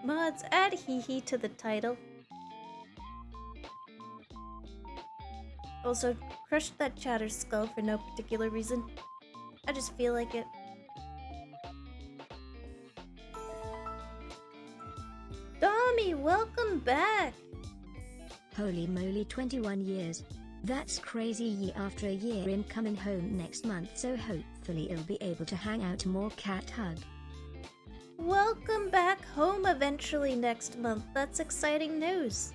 Mods, add hee to the title. Also, crush that chatter skull for no particular reason. I just feel like it. Tommy, welcome back! Holy moly, 21 years. That's crazy. After a year I'm coming home next month, so hopefully I'll be able to hang out more. Cat hug. Welcome back home eventually next month. That's exciting news.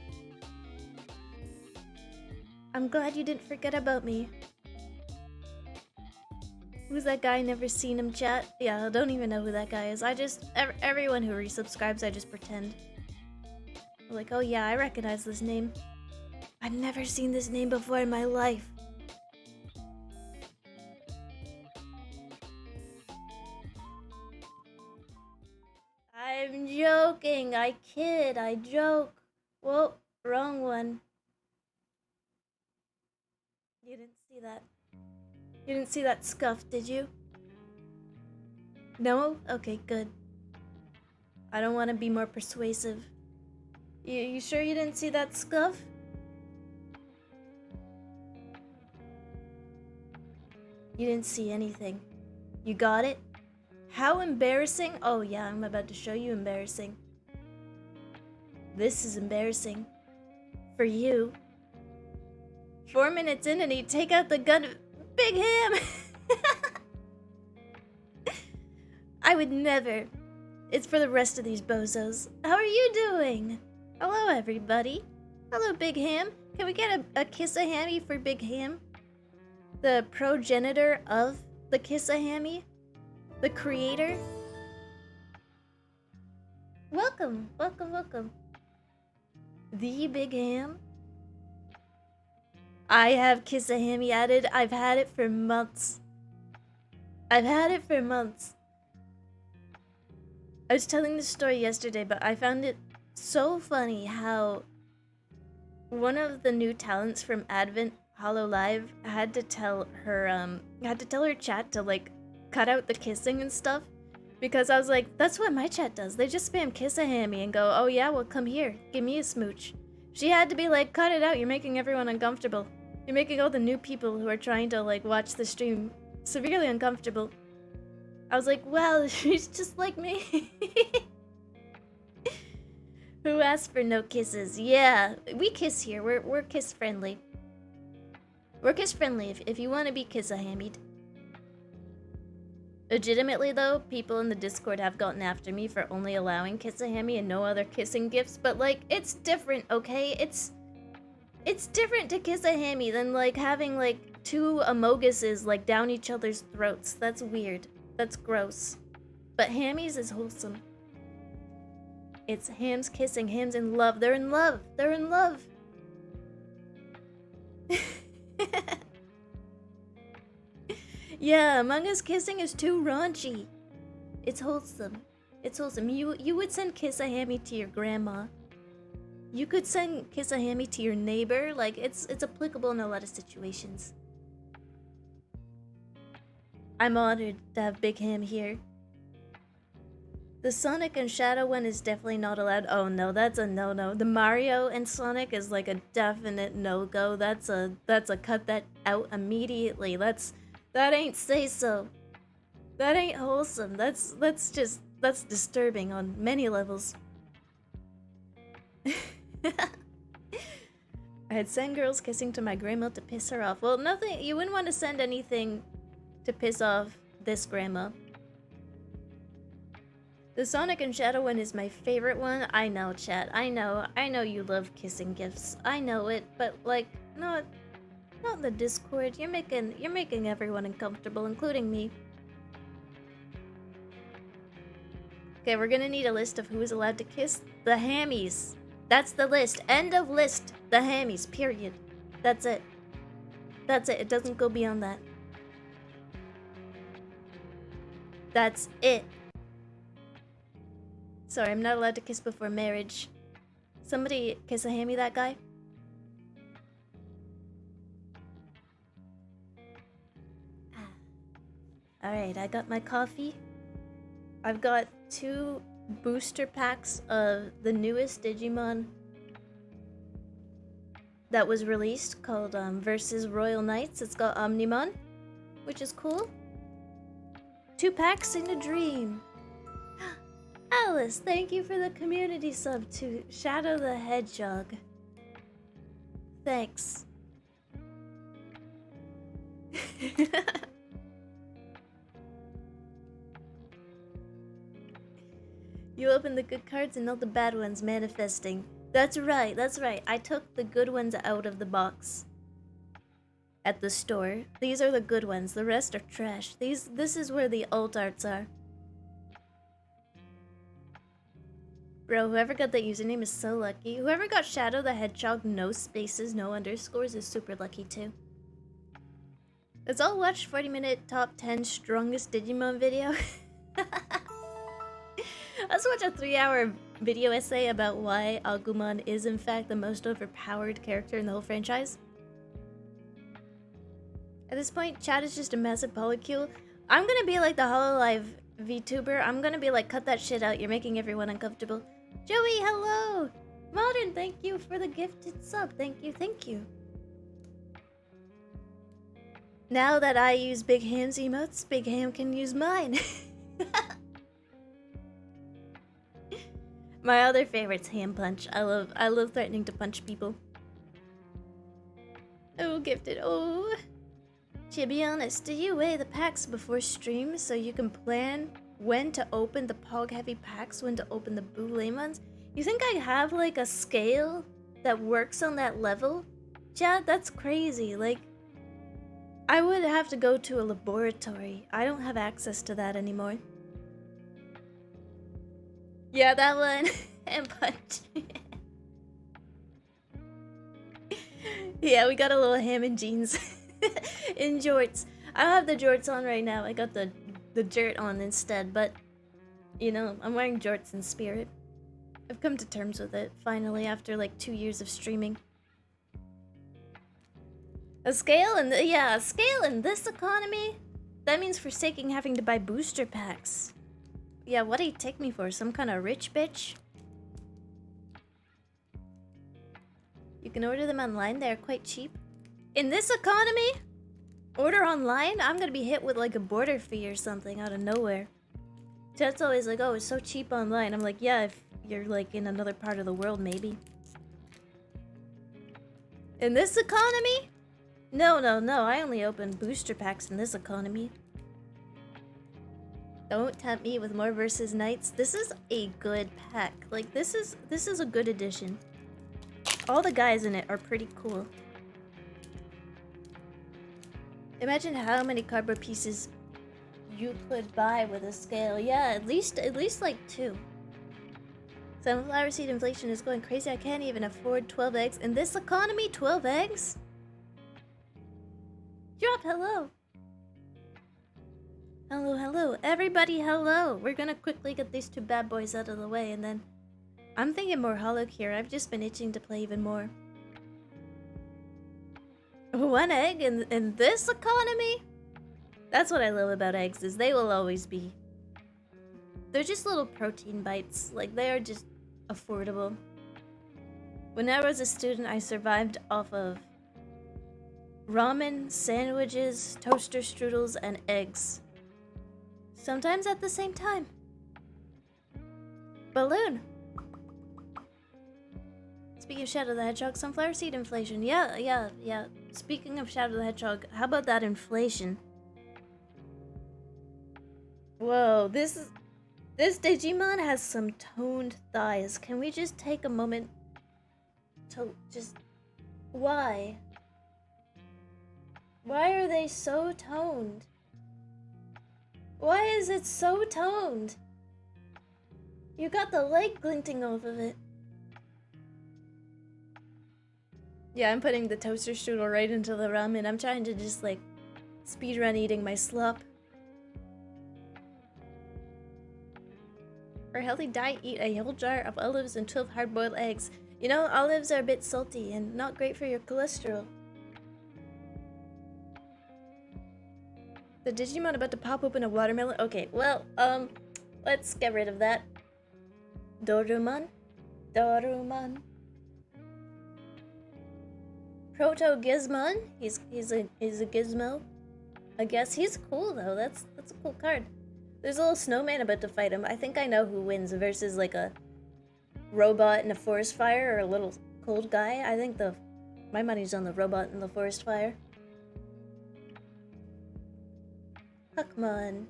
I'm glad you didn't forget about me. Who's that guy? Never seen him, chat? Yeah, I don't even know who that guy is. Everyone who resubscribes, I just pretend. I'm like, oh yeah, I recognize this name. I've never seen this name before in my life. I'm joking. I kid. I joke. Whoa, wrong one. You didn't see that. You didn't see that scuff, did you? No? Okay, good. I don't want to be more persuasive. You sure you didn't see that scuff? You didn't see anything. You got it? How embarrassing? Oh yeah, I'm about to show you embarrassing. This is embarrassing. For you. 4 minutes in and he'd take out the gun. Big Ham! I would never. It's for the rest of these bozos. How are you doing? Hello, everybody. Hello, Big Ham. Can we get a kiss-a-hammy for Big Ham? The progenitor of the kiss-a-hammy? The creator? Welcome, welcome, welcome. The Big Ham? I have kiss-a-hammy added. I've had it for months. I've had it for months. I was telling this story yesterday, but I found it so funny how one of the new talents from Advent HoloLive had to tell her chat to like cut out the kissing and stuff, because I was like, that's what my chat does. They just spam kiss-a-hammy and go, oh yeah, well come here, give me a smooch. She had to be like, cut it out, you're making everyone uncomfortable. You're making all the new people who are trying to like watch the stream severely uncomfortable. I was like, well, she's just like me. Who asked for no kisses? Yeah, we kiss here. We're kiss friendly. We're kiss friendly if you want to be kiss-a-hammied. Legitimately though, people in the Discord have gotten after me for only allowing kiss-a-hammy and no other kissing gifts, but like, it's different, okay? It's different to kiss-a-hammy than like having like two Hamigoses like down each other's throats. That's weird. That's gross. But Hammies is wholesome. It's hams kissing, hams in love. They're in love. They're in love. Yeah, Among Us kissing is too raunchy. It's wholesome. It's wholesome. You would send kiss-a-hammy to your grandma. You could send kiss-a-hammy to your neighbor. Like, it's applicable in a lot of situations. I'm honored to have Big Ham here. The Sonic and Shadow one is definitely not allowed. Oh no, that's a no-no. The Mario and Sonic is like a definite no-go. That's a cut that out immediately. That ain't say-so. That ain't wholesome. That's disturbing on many levels. I'd send girls kissing to my grandma to piss her off. Well, nothing. You wouldn't want to send anything to piss off this grandma. The Sonic and Shadow one is my favorite one. I know, chat. I know you love kissing gifts. I know it, but like, not in the Discord. You're making everyone uncomfortable, including me. Okay, we're gonna need a list of who is allowed to kiss. The Hammies. That's the list. End of list. The Hammies, period. That's it. That's it. It doesn't go beyond that. That's it. Sorry, I'm not allowed to kiss before marriage. Somebody kiss-a-hammy that guy? Alright, I got my coffee. I've got two booster packs of the newest Digimon that was released called Versus Royal Knights. It's got Omnimon, which is cool. 2 packs in a dream. Alice, thank you for the community sub to Shadow the Hedgehog. Thanks. You opened the good cards and not the bad ones, manifesting. That's right, that's right. I took the good ones out of the box at the store. These are the good ones. The rest are trash. This is where the alt arts are. Bro, whoever got that username is so lucky. Whoever got Shadow the Hedgehog, no spaces, no underscores, is super lucky too. Let's all watch 40-minute top 10 strongest Digimon video. Let's watch a 3-hour video essay about why Agumon is in fact the most overpowered character in the whole franchise. At this point, chat is just a massive polycule. I'm gonna be like the HoloLive VTuber. I'm gonna be like, cut that shit out, you're making everyone uncomfortable. Joey, hello! Modern, thank you for the gifted sub. Thank you, thank you. Now that I use Big Ham's emotes, Big Ham can use mine. My other favorite's Ham Punch. I love threatening to punch people. Oh, gifted. Oh. To be honest, do you weigh the packs before stream so you can plan when to open the Pog Heavy packs, when to open the Boule ones? You think I have like a scale that works on that level? Chad, that's crazy. Like, I would have to go to a laboratory. I don't have access to that anymore. Yeah, that one. And punch. Yeah, we got a little ham and jeans. In jorts. I don't have the jorts on right now. I got the dirt on instead, but you know, I'm wearing jorts in spirit. I've come to terms with it finally after like 2 years of streaming. A scale in a scale in this economy? That means forsaking having to buy booster packs. Yeah, what do you take me for? Some kind of rich bitch? You can order them online, they are quite cheap. In this economy? Order online? I'm gonna be hit with like a border fee or something out of nowhere. Chat's always like, oh, it's so cheap online. I'm like, yeah, if you're like in another part of the world, maybe. In this economy? No, I only open booster packs in this economy. Don't tempt me with more versus knights. This is a good pack. Like, this is a good addition. All the guys in it are pretty cool. Imagine how many cardboard pieces you could buy with a scale. Yeah, at least like 2. Sunflower seed inflation is going crazy. I can't even afford 12 eggs. In this economy, 12 eggs? Drop, hello. Hello. Everybody, hello. We're gonna quickly get these 2 bad boys out of the way, and then I'm thinking more HoloCure. I've just been itching to play even more. 1 egg in this economy? That's what I love about eggs, is they will always be. They're just little protein bites. Like, they are just affordable. When I was a student, I survived off of ramen, sandwiches, toaster strudels, and eggs. Sometimes at the same time. Balloon. Speaking of Shadow the Hedgehog, sunflower seed inflation. Yeah. Speaking of Shadow the Hedgehog, how about that inflation? Whoa, this Digimon has some toned thighs. Can we just take a moment to just... Why? Why are they so toned? Why is it so toned? You got the leg glinting off of it. Yeah, I'm putting the toaster strudel right into the ramen. I'm trying to just like speedrun eating my slop. For a healthy diet, eat a whole jar of olives and 12 hard-boiled eggs. You know, olives are a bit salty and not great for your cholesterol. The Digimon about to pop open a watermelon? Okay, well, let's get rid of that. Dorumon? Dorumon. Proto Gizmon? He's a gizmo. I guess he's cool though. That's a cool card. There's a little snowman about to fight him. I think I know who wins versus like a robot in a forest fire or a little cold guy. I think my money's on the robot in the forest fire. Puckmon.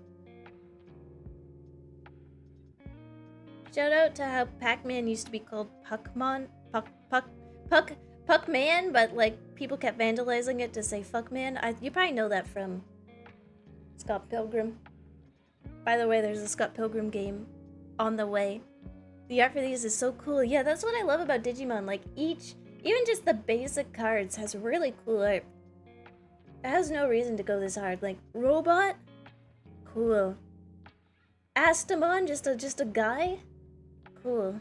Shout out to how Pac-Man used to be called Puckmon. Puckman, but like people kept vandalizing it to say Fuckman. You probably know that from Scott Pilgrim. By the way, there's a Scott Pilgrim game on the way. The art for these is so cool. Yeah, that's what I love about Digimon. Like even just the basic cards has really cool art. It has no reason to go this hard. Like Robot, cool. Astamon, just a guy, cool.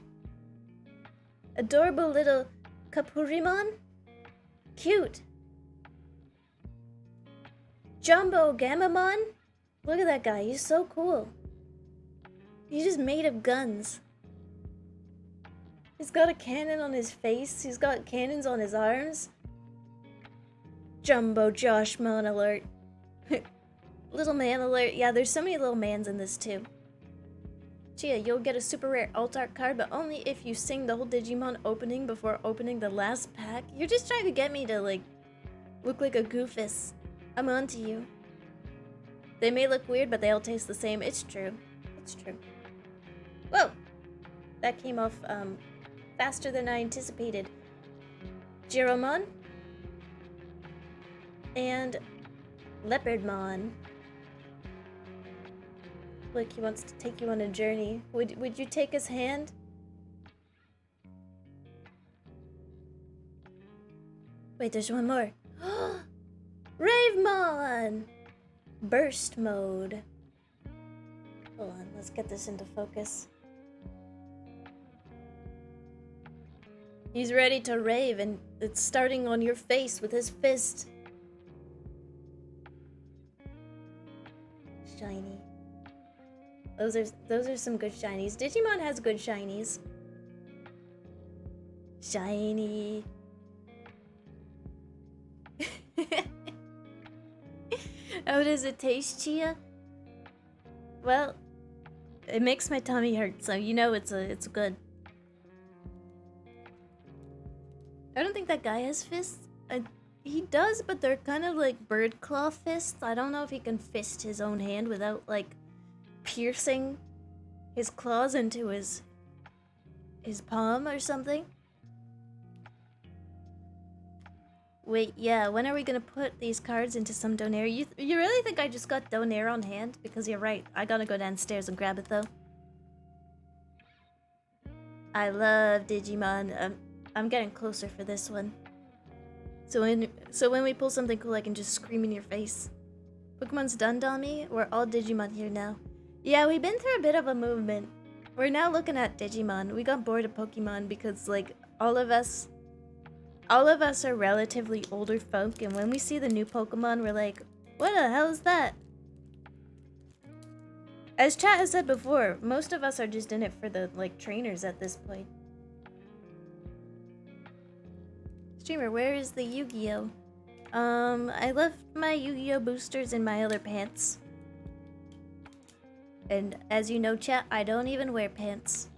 Adorable little Kapurimon, cute. Jumbo Gamamon, look at that guy. He's so cool. He's just made of guns. He's got a cannon on his face. He's got cannons on his arms. Jumbo Joshmon alert. Little man alert. Yeah, there's so many little mans in this too. Chia, you'll get a super rare alt art card, but only if you sing the whole Digimon opening before opening the last pack. You're just trying to get me to like look like a goofus. I'm onto you. They may look weird, but they all taste the same. It's true. It's true. Whoa! That came off faster than I anticipated. Jiromon. And Leopardmon. Look, he wants to take you on a journey. Would you take his hand? Wait, there's one more. Ravemon! Burst mode. Hold on, let's get this into focus. He's ready to rave, and it's starting on your face with his fist. Shiny. Those are some good shinies. Digimon has good shinies. Shiny. How does it taste, Chia? Well, it makes my tummy hurt, so you know it's good. I don't think that guy has fists. He does, but they're kind of like bird claw fists. I don't know if he can fist his own hand without like piercing his claws into his palm or something. Wait, yeah, when are we gonna put these cards into some Donair? You really think I just got Donair on hand? Because you're right, I gotta go downstairs and grab it though. I love Digimon. I'm getting closer for this one. So when we pull something cool, I can just scream in your face. Pokemon's done, Dami? We're all Digimon here now. Yeah, we've been through a bit of a movement. We're now looking at Digimon. We got bored of Pokemon because, like, all of us are relatively older folk, and when we see the new Pokemon, we're like, what the hell is that? As chat has said before, most of us are just in it for the, like, trainers at this point. Streamer, where is the Yu-Gi-Oh? I left my Yu-Gi-Oh boosters in my other pants. And as you know, chat, I don't even wear pants.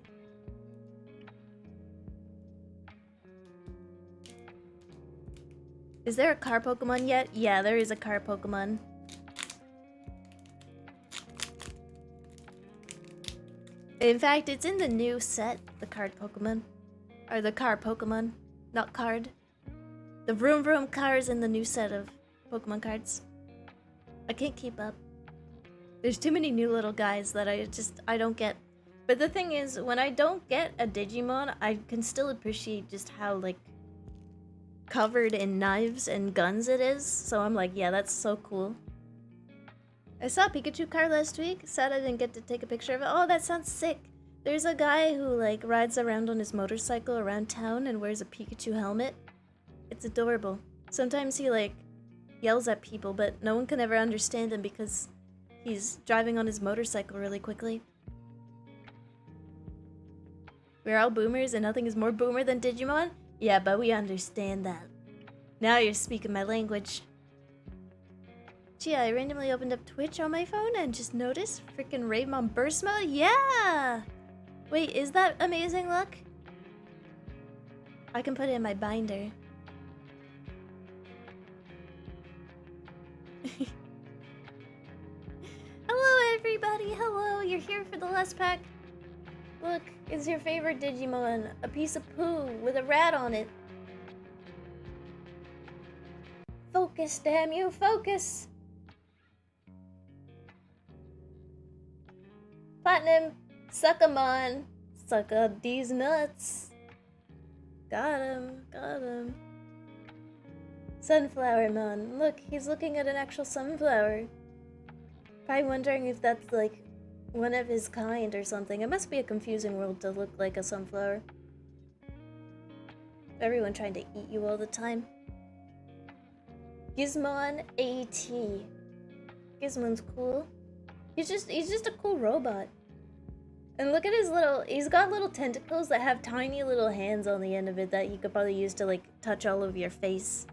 Is there a car Pokemon yet? Yeah, there is a car Pokemon. In fact, it's in the new set, the card Pokemon. Or the car Pokemon, not card. The Vroom Vroom cars in the new set of Pokemon cards. I can't keep up. There's too many new little guys that I don't get. But the thing is, when I don't get a Digimon, I can still appreciate just how, like, covered in knives and guns it is. So I'm like, yeah, that's so cool. I saw a Pikachu car last week. Sad I didn't get to take a picture of it. Oh, that sounds sick. There's a guy who, like, rides around on his motorcycle around town and wears a Pikachu helmet. It's adorable. Sometimes he, like, yells at people, but no one can ever understand him because he's driving on his motorcycle really quickly. We're all boomers and nothing is more boomer than Digimon? Yeah, but we understand that. Now you're speaking my language. Gee, I randomly opened up Twitch on my phone and just noticed freaking Ravemon burst mode? Yeah! Wait, is that amazing luck? I can put it in my binder. Hello everybody, hello, you're here for the last pack. Look, it's your favorite Digimon, a piece of poo with a rat on it. Focus, damn you, focus! Platinum, Suckamon, suck up these nuts. Got him, got him. Sunflowermon, look, he's looking at an actual sunflower. Probably wondering if that's like one of his kind or something. It must be a confusing world to look like a sunflower. Everyone trying to eat you all the time. Gizmon AT. Gizmon's cool. He's just a cool robot. And look at his he's got little tentacles that have tiny little hands on the end of it that you could probably use to like touch all over your face.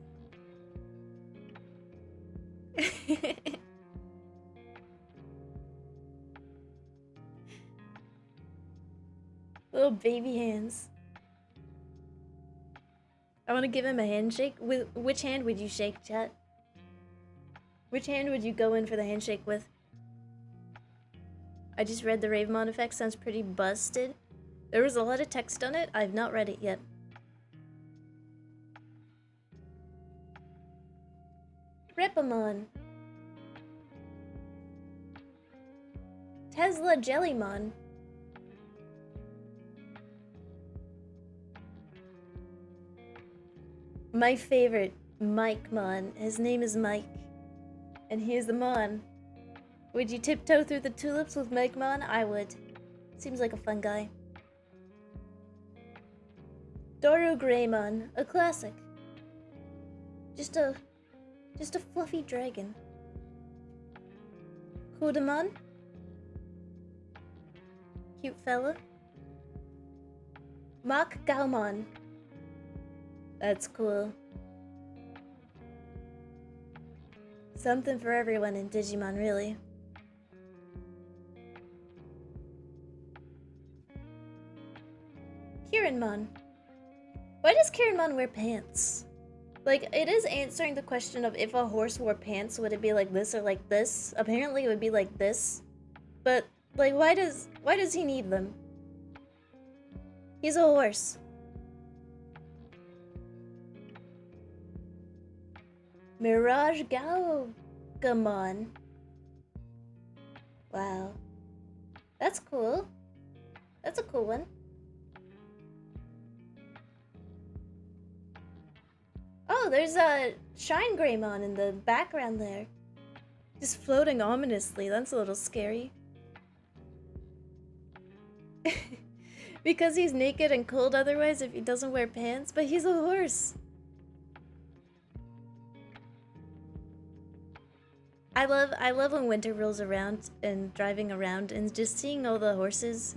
Little baby hands. I want to give him a handshake. With which hand would you shake, chat? Which hand would you go in for the handshake with? I just read the Ravemon effect. Sounds pretty busted. There was a lot of text on it. I've not read it yet. Ripamon. Tesla Jellymon. My favorite, Mike-mon. His name is Mike. And he is the Mon. Would you tiptoe through the tulips with Mike-mon? I would. Seems like a fun guy. Doro Greymon, a classic. Just a fluffy dragon. Kudamon. Cute fella. Mach Gaumon. That's cool. Something for everyone in Digimon, really. Kirinmon. Why does Kirinmon wear pants? Like, it is answering the question of if a horse wore pants, would it be like this or like this? Apparently it would be like this. But, like, why does he need them? He's a horse. Mirage Gaugamon. Wow. That's cool. That's a cool one. Oh, there's a Shine Greymon in the background there. Just floating ominously. That's a little scary. Because he's naked and cold otherwise if he doesn't wear pants, but he's a horse. I love when winter rolls around and driving around and just seeing all the horses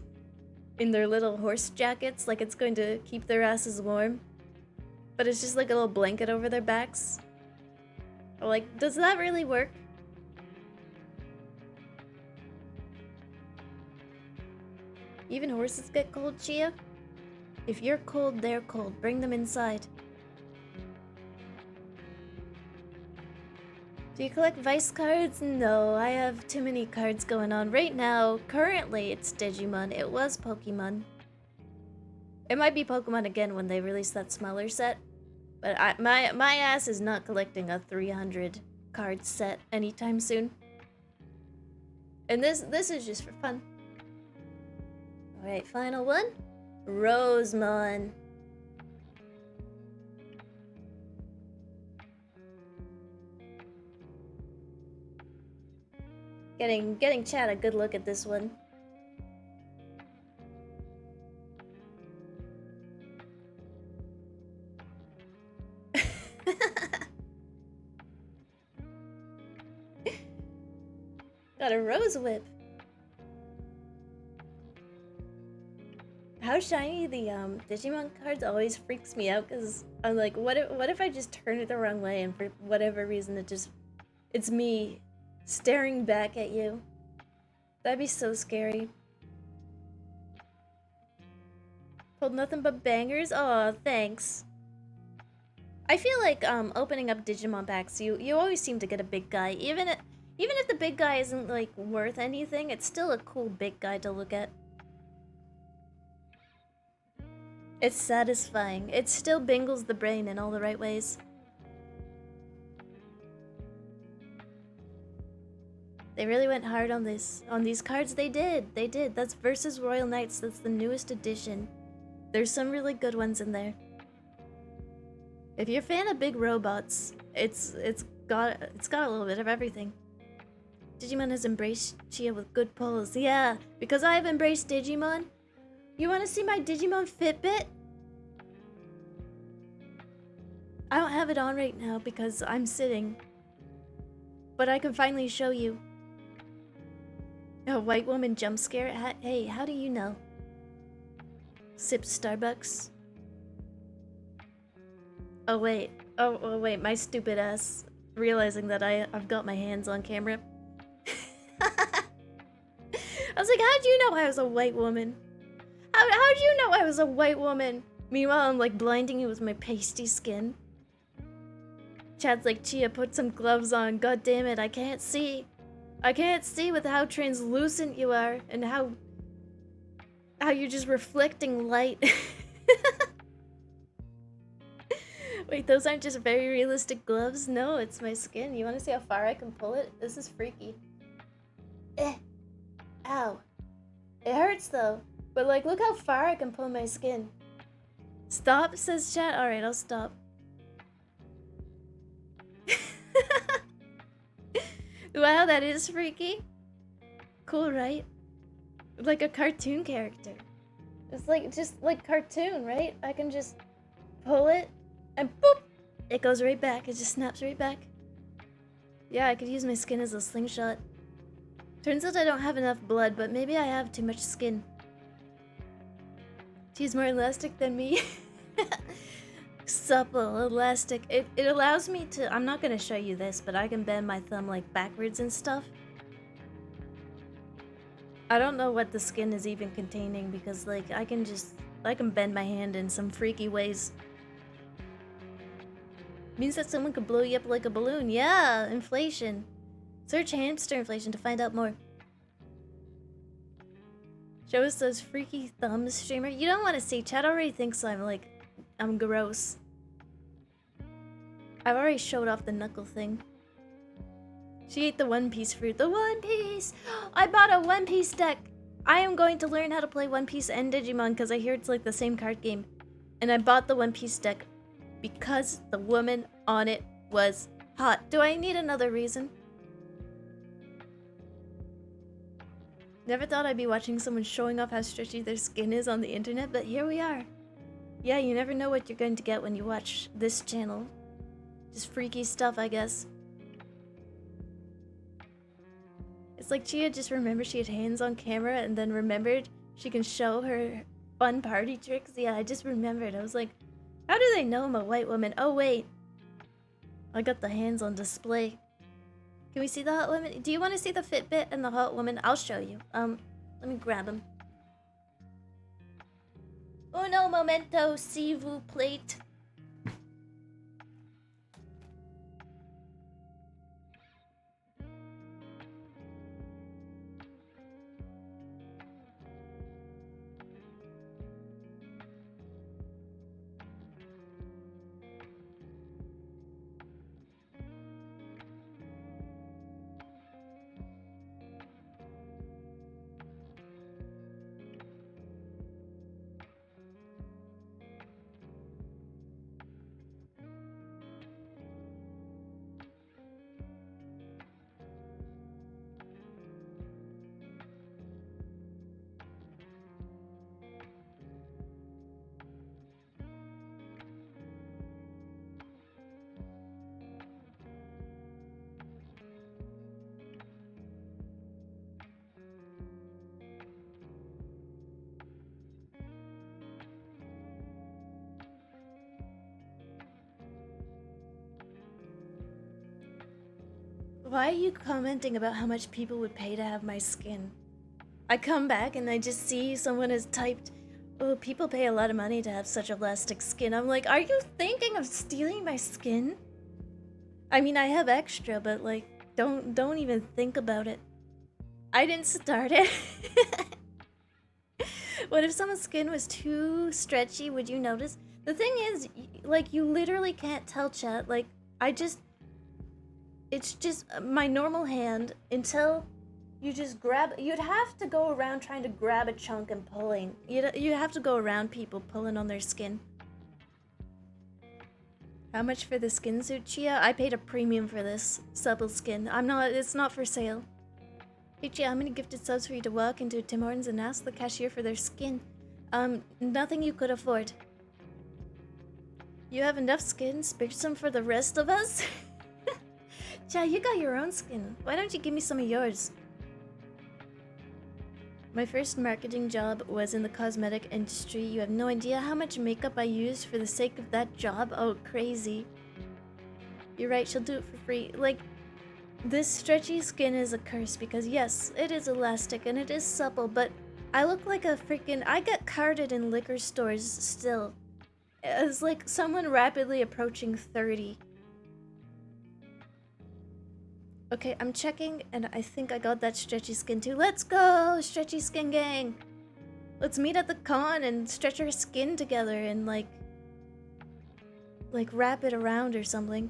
in their little horse jackets like it's going to keep their asses warm. But it's just like a little blanket over their backs. I'm like, does that really work? Even horses get cold, Chia? If you're cold, they're cold. Bring them inside. Do you collect Vice cards? No, I have too many cards going on. Right now, currently, it's Digimon. It was Pokemon. It might be Pokemon again when they release that smaller set. But my ass is not collecting a 300 card set anytime soon. And this is just for fun. Alright, final one. Rosemon. Getting Chad a good look at this one. Got a rose whip. how shiny the Digimon cards always freaks me out, because I'm like, what if I just turn it the wrong way and for whatever reason it's me staring back at you? That'd be so scary. Pulled nothing but bangers? Oh, thanks. I feel like opening up Digimon packs, you always seem to get a big guy. Even if the big guy isn't like worth anything, it's still a cool big guy to look at. It's satisfying. It still bingles the brain in all the right ways. They really went hard on these cards. They did. That's versus Royal Knights. That's the newest edition. There's some really good ones in there. If you're a fan of big robots, it's got a little bit of everything. Digimon has embraced Chia with good pulls. Yeah, because I've embraced Digimon. You want to see my Digimon Fitbit? I don't have it on right now because I'm sitting. But I can finally show you. A white woman jump scare? Hey, how do you know? Sip Starbucks. Oh wait, my stupid ass. Realizing that I've got my hands on camera. I was like, how'd you know I was a white woman? How'd you know I was a white woman? Meanwhile, I'm like blinding you with my pasty skin. Chad's like, Chia, put some gloves on. God damn it, I can't see. I can't see with how translucent you are and how you're just reflecting light. Wait, those aren't just very realistic gloves? No, it's my skin. You want to see how far I can pull it? This is freaky. Ow. It hurts though. But like, look how far I can pull my skin. Stop, says chat. Alright, I'll stop. Wow, that is freaky. Cool, right? Like a cartoon character. It's like, just like cartoon, right? I can just pull it and boop! It goes right back. It just snaps right back. Yeah, I could use my skin as a slingshot. Turns out I don't have enough blood, but maybe I have too much skin. She's more elastic than me. Supple, elastic. It allows me to... I'm not gonna show you this, but I can bend my thumb like backwards and stuff. I don't know what the skin is even containing because like I can bend my hand in some freaky ways. Means that someone could blow you up like a balloon. Yeah, inflation. Search hamster inflation to find out more. Show us those freaky thumbs, streamer. You don't want to see. Chat already thinks I'm gross. I've already showed off the knuckle thing. She ate the One Piece fruit. The One Piece! I bought a One Piece deck! I am going to learn how to play One Piece and Digimon because I hear it's like the same card game. And I bought the One Piece deck because the woman on it was hot. Do I need another reason? Never thought I'd be watching someone showing off how stretchy their skin is on the internet, but here we are. Yeah, you never know what you're going to get when you watch this channel. Just freaky stuff, I guess. It's like Chia just remembered she had hands on camera and then remembered she can show her fun party tricks. Yeah, I just remembered. I was like, how do they know I'm a white woman? Oh, wait. I got the hands on display. Can we see the hot woman? Do you want to see the Fitbit and the hot woman? I'll show you. Let me grab them. Uno momento, s'il vous plaît. Why are you commenting about how much people would pay to have my skin? I come back and I just see someone has typed, oh, people pay a lot of money to have such elastic skin. I'm like, are you thinking of stealing my skin? I mean, I have extra, but like, don't even think about it. I didn't start it. What if someone's skin was too stretchy? Would you notice? The thing is, like, you literally can't tell, chat. Like, it's just my normal hand until you just grab. You'd have to go around trying to grab a chunk and pulling. You have to go around people pulling on their skin. How much for the skin suit, Chia? I paid a premium for this supple skin. It's not for sale. Hey Chia, how many gifted subs for you to walk into Tim Hortons and ask the cashier for their skin? Nothing you could afford. You have enough skin, spare some for the rest of us? Chia, you got your own skin. Why don't you give me some of yours? My first marketing job was in the cosmetic industry. You have no idea how much makeup I used for the sake of that job. Oh, crazy. You're right, she'll do it for free. Like, this stretchy skin is a curse because yes, it is elastic and it is supple, but I look like a freaking... I get carded in liquor stores still. It's like someone rapidly approaching 30. Okay, I'm checking and I think I got that stretchy skin too. Let's go, stretchy skin gang! Let's meet at the con and stretch our skin together and like wrap it around or something.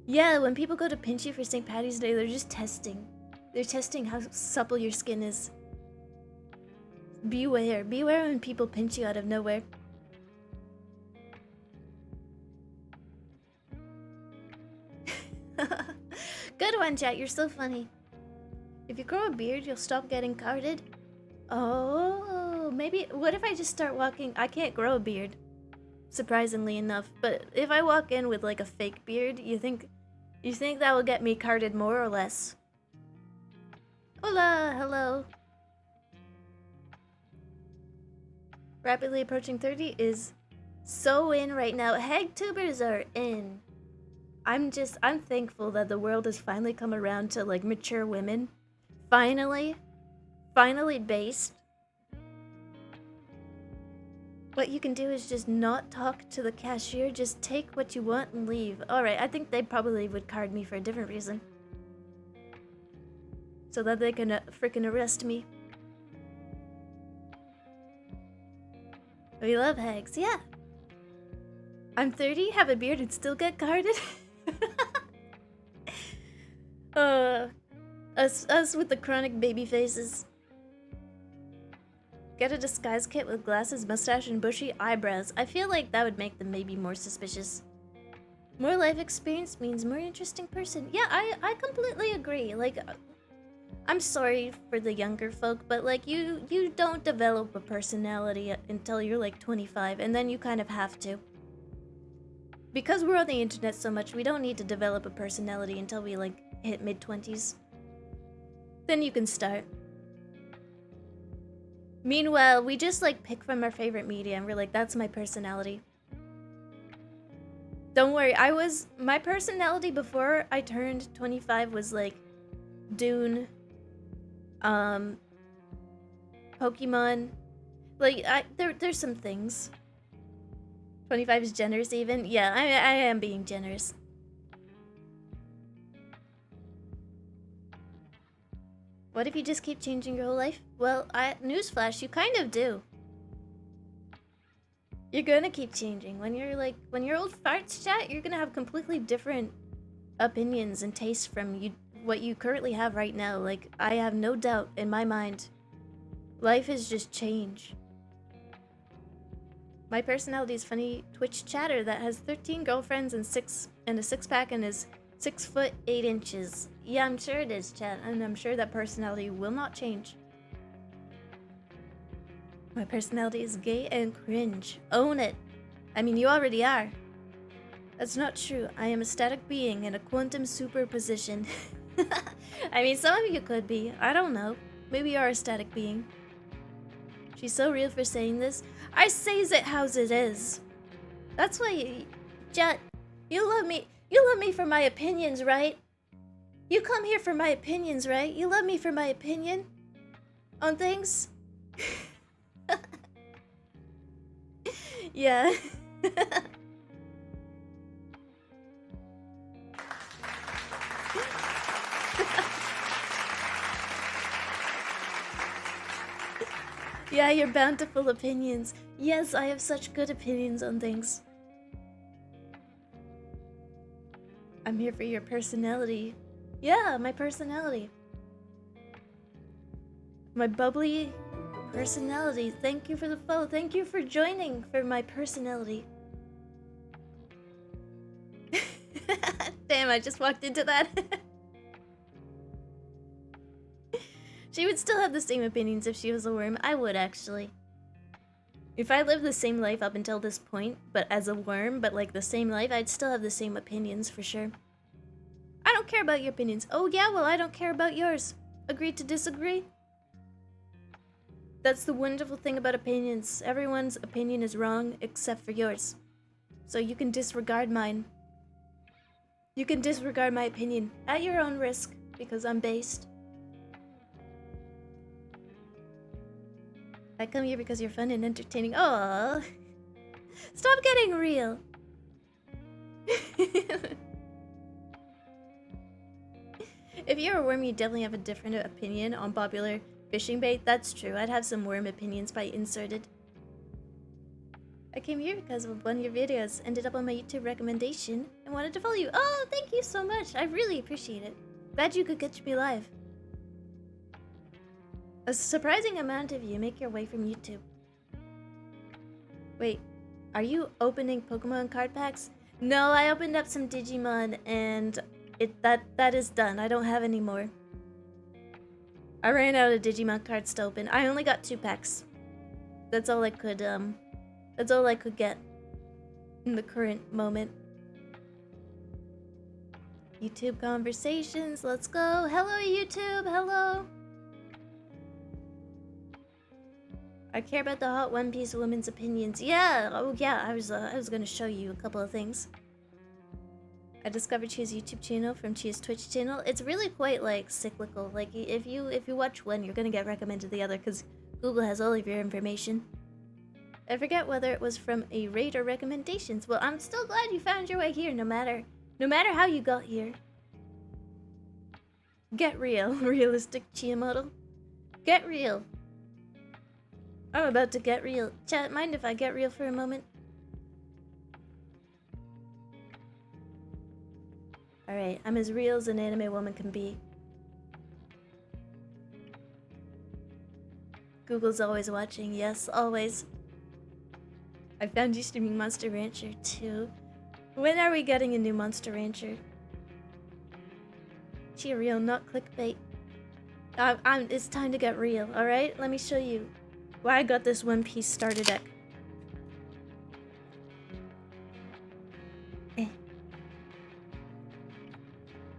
Yeah, when people go to pinch you for St. Paddy's Day, they're just testing. They're testing how supple your skin is. Beware. Beware when people pinch you out of nowhere. Good one, chat. You're so funny. If you grow a beard, you'll stop getting carded. Oh, maybe... What if I just start walking... I can't grow a beard, surprisingly enough. But if I walk in with like a fake beard, you think that will get me carded more or less? Hola, hello. Rapidly approaching 30 is so in right now. Hagtubers are in. I'm thankful that the world has finally come around to like mature women. Finally based. What you can do is just not talk to the cashier, just take what you want and leave. Alright, I think they probably would card me for a different reason. So that they can freaking arrest me. We love hags, yeah. I'm 30, have a beard and still get carded? Us with the chronic baby faces. Get a disguise kit with glasses, mustache, and bushy eyebrows. I feel like that would make them maybe more suspicious. More life experience means more interesting person. Yeah, I completely agree. Like, I'm sorry for the younger folk, but like you don't develop a personality until you're like 25, and then you kind of have to. Because we're on the internet so much, we don't need to develop a personality until we like hit mid-20s. Then you can start. Meanwhile, we just like pick from our favorite media and we're like, that's my personality. Don't worry, my personality before I turned 25 was like Dune, Pokemon, like there's some things. 25 is generous even? Yeah, I am being generous. What if you just keep changing your whole life? Well, newsflash, you kind of do. You're gonna keep changing. When you're old farts, chat, you're gonna have completely different opinions and tastes from what you currently have right now. Like, I have no doubt in my mind. Life is just change. My personality is funny Twitch chatter that has 13 girlfriends and a six-pack and is 6'8". Yeah, I'm sure it is, chat, and I'm sure that personality will not change. My personality is gay and cringe. Own it. I mean, you already are. That's not true. I am a static being in a quantum superposition. I mean, some of you could be. I don't know. Maybe you are a static being. She's so real for saying this. I says it how's it is. That's why, chat, You love me. You love me for my opinions, right? You come here for my opinions, right? You love me for my opinion on things? Yeah. Yeah, your bountiful opinions. Yes, I have such good opinions on things. I'm here for your personality. Yeah, my personality. My bubbly personality. Thank you for the follow. Thank you for joining for my personality. Damn, I just walked into that. She would still have the same opinions if she was a worm. I would, actually. If I lived the same life up until this point, but as a worm, but like the same life, I'd still have the same opinions for sure. I don't care about your opinions. Oh yeah, well I don't care about yours. Agree to disagree? That's the wonderful thing about opinions. Everyone's opinion is wrong except for yours. So you can disregard mine. You can disregard my opinion at your own risk because I'm based. I come here because you're fun and entertaining. Oh, stop getting real. If you're a worm, you definitely have a different opinion on popular fishing bait. That's true. I'd have some worm opinions by inserted. I came here because of one of your videos. Ended up on my YouTube recommendation and wanted to follow you. Oh, thank you so much. I really appreciate it. Glad you could catch me live. A surprising amount of you make your way from YouTube. Wait, are you opening Pokemon card packs? No, I opened up some Digimon and that is done. I don't have any more. I ran out of Digimon cards to open. I only got 2 packs. That's all I could get in the current moment. YouTube conversations, let's go. Hello YouTube, hello. I care about the hot One Piece women's opinions. Yeah, oh yeah, I was gonna show you a couple of things. I discovered Chia's YouTube channel from Chia's Twitch channel. It's really quite like cyclical. Like if you watch one, you're gonna get recommended the other because Google has all of your information. I forget whether it was from a raid or recommendations. Well, I'm still glad you found your way here, no matter how you got here. Get real, realistic Chia model. Get real. I'm about to get real. Chat, mind if I get real for a moment? Alright, I'm as real as an anime woman can be. Google's always watching, yes, always. I found you streaming Monster Rancher too. When are we getting a new Monster Rancher? Chia real, not clickbait. It's time to get real, alright? Let me show you why I got this One Piece starter deck.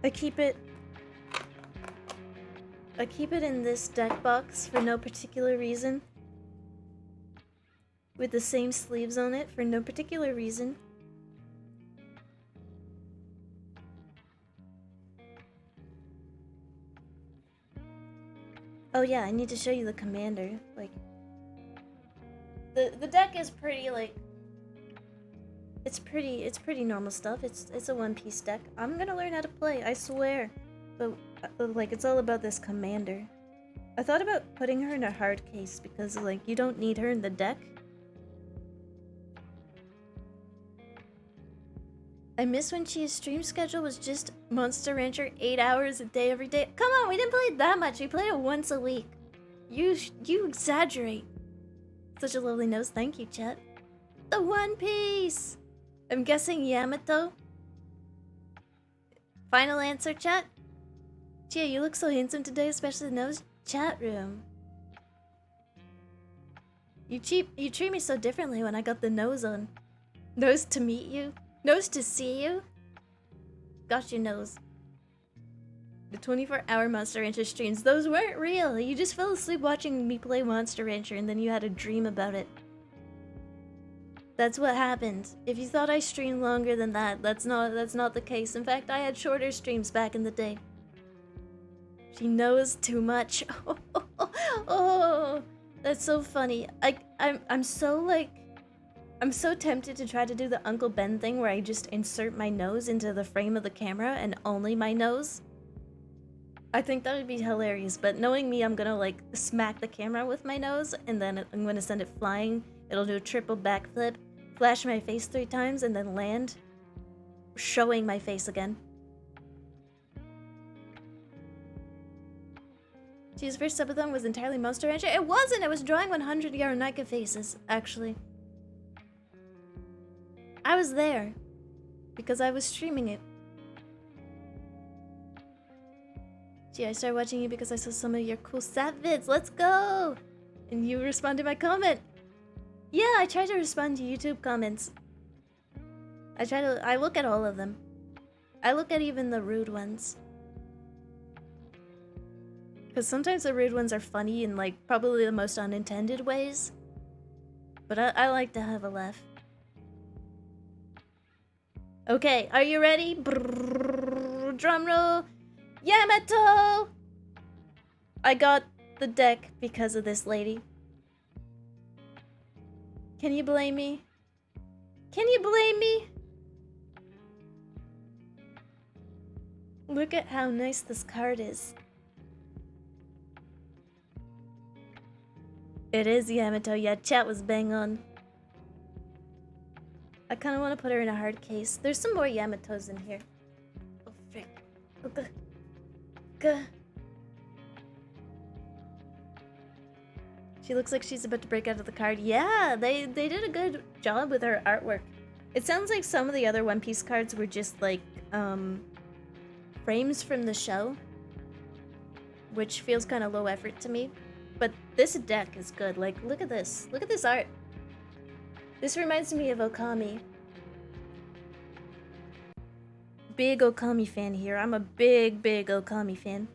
I keep it in this deck box for no particular reason. With the same sleeves on it for no particular reason. Oh yeah, I need to show you the commander. Like the deck is pretty like it's pretty normal stuff. It's a One Piece deck. I'm gonna learn how to play, I swear. But like it's all about this commander. I thought about putting her in a hard case because like you don't need her in the deck. I miss when Chia's stream schedule was just Monster Rancher 8 hours a day every day. Come on, we didn't play it that much. We played it once a week. You exaggerate. Such a lovely nose. Thank you, chat. The One Piece. I'm guessing Yamato. Final answer, chat. Chia, you look so handsome today, especially the nose. Chat room. You treat me so differently when I got the nose on. Nose to meet you. Nose to see you. Got your nose. The 24-hour Monster Rancher streams. Those weren't real. You just fell asleep watching me play Monster Rancher and then you had a dream about it. That's what happened. If you thought I streamed longer than that, that's not the case. In fact, I had shorter streams back in the day. She knows too much. Oh, that's so funny. I'm so like, I'm so tempted to try to do the Uncle Ben thing where I just insert my nose into the frame of the camera and only my nose. I think that would be hilarious, but knowing me, I'm gonna like smack the camera with my nose and then I'm gonna send it flying. It'll do a triple backflip, flash my face 3 times, and then land, showing my face again. Chia's first subathon was entirely Monster Rancher. It wasn't! It was drawing 100 Yaronika faces, actually. I was there. Because I was streaming it. Gee, I started watching you because I saw some of your cool sat vids. Let's go! And you responded to my comment. Yeah, I try to respond to YouTube comments. I look at all of them. I look at even the rude ones. Because sometimes the rude ones are funny in like probably the most unintended ways. But I like to have a laugh. Okay, are you ready? Brrr, drum roll. Yamato! I got the deck because of this lady. Can you blame me? Can you blame me? Look at how nice this card is. It is Yamato. Yeah, chat was bang on. I kind of want to put her in a hard case. There's some more Yamatos in here. Oh, frick. Okay. Gah. She looks like she's about to break out of the card. Yeah, they did a good job with her artwork. It sounds like some of the other One Piece cards were just like frames from the show, which feels kind of low effort to me. But this deck is good. Like, look at this. Look at this art. This reminds me of Okami. Big Okami fan here. I'm a big Okami fan.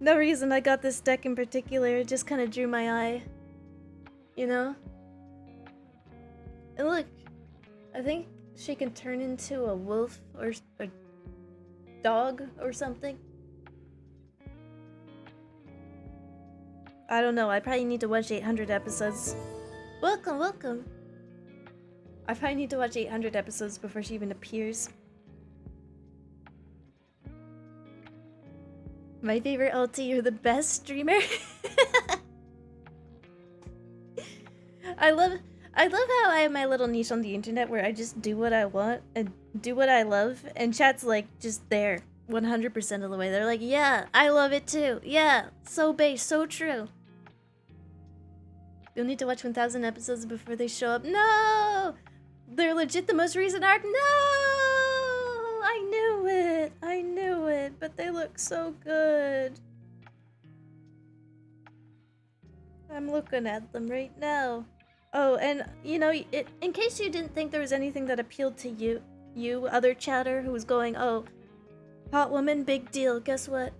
No reason I got this deck in particular. It just kind of drew my eye. You know? And look, I think she can turn into a wolf or a dog or something. I don't know. I probably need to watch 800 episodes. Welcome, welcome. I probably need to watch 800 episodes before she even appears. My favorite LT, you're the best streamer. I love how I have my little niche on the internet where I just do what I want and do what I love, and chat's like just there 100% of the way. They're like, yeah, I love it too. Yeah, so base, so true. You'll need to watch 1,000 episodes before they show up. No! They're legit the most recent arc. No! I knew it. I knew it. But they look so good. I'm looking at them right now. Oh, and you know, in case you didn't think there was anything that appealed to you other chatter who was going, oh, hot woman, big deal. Guess what?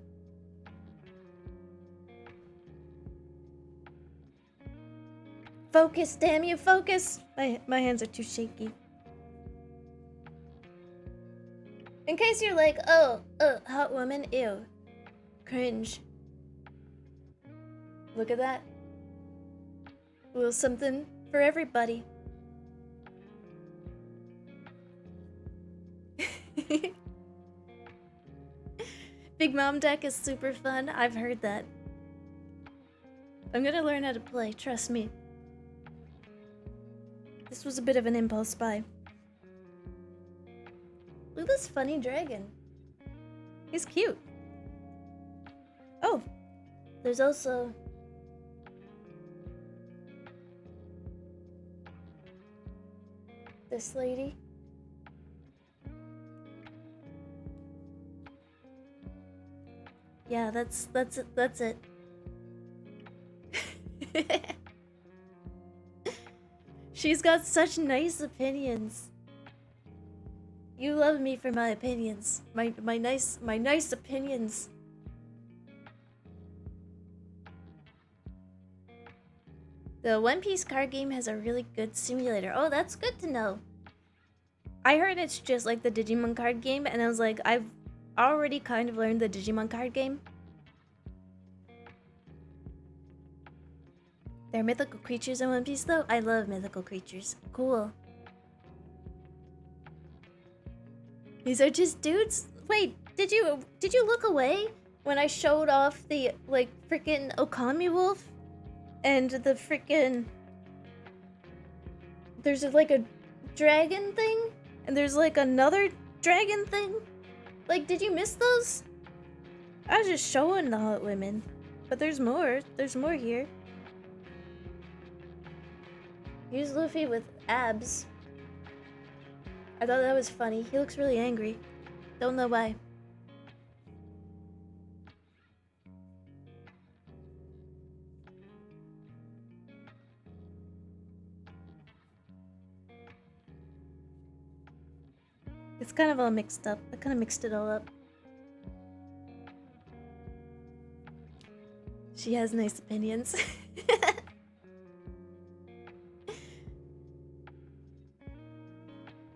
Focus, damn you, focus! My hands are too shaky. In case you're like, oh, hot woman, ew. Cringe. Look at that. A little something for everybody. Big Mom deck is super fun. I've heard that. I'm gonna learn how to play, trust me. This was a bit of an impulse buy. Look at this funny dragon. He's cute. Oh, there's also this lady. Yeah, that's it. She's got such nice opinions. You love me for my opinions. My nice opinions. The One Piece card game has a really good simulator. Oh, that's good to know. I heard it's just like the Digimon card game, and I was like, I've already kind of learned the Digimon card game. There are mythical creatures in One Piece though? I love mythical creatures. Cool. These are just dudes? Wait, did you look away when I showed off the like freaking Okami wolf? And the freaking there's like a dragon thing? And there's like another dragon thing? Like, did you miss those? I was just showing the hot women. But there's more. There's more here. Here's Luffy with abs. I thought that was funny. He looks really angry. Don't know why. It's kind of all mixed up. I kind of mixed it all up. She has nice opinions.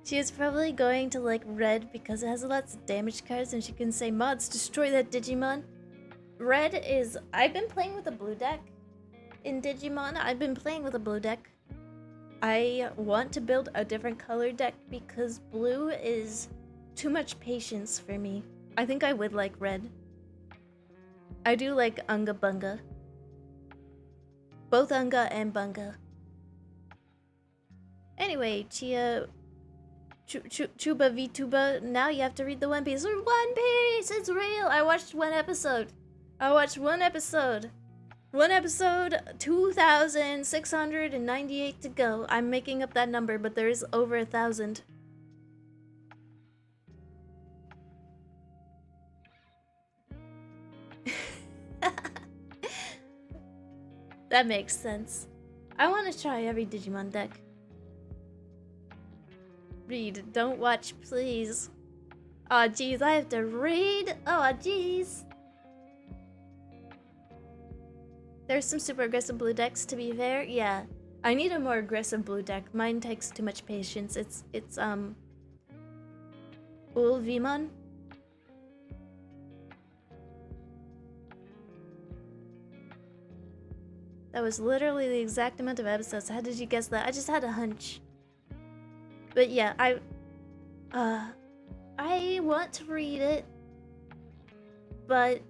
She is probably going to like red because it has lots of damage cards and she can say mods destroy that Digimon. Red is... I've been playing with a blue deck in Digimon. I've been playing with a blue deck. I want to build a different color deck because blue is too much patience for me. I think I would like red. I do like Unga Bunga. Both Unga and Bunga. Anyway, Chia... Chuba vtuber, now you have to read the One Piece. One Piece! It's real! I watched one episode. 2,698 to go. I'm making up that number, but there is over 1,000. That makes sense. I want to try every Digimon deck. Read, don't watch, please. Aw, jeez, I have to read. Aw, jeez. There's some super aggressive blue decks, to be fair. Yeah, I need a more aggressive blue deck. Mine takes too much patience. It's Ulvimon. That was literally the exact amount of episodes. How did you guess that? I just had a hunch. But yeah, I want to read it, but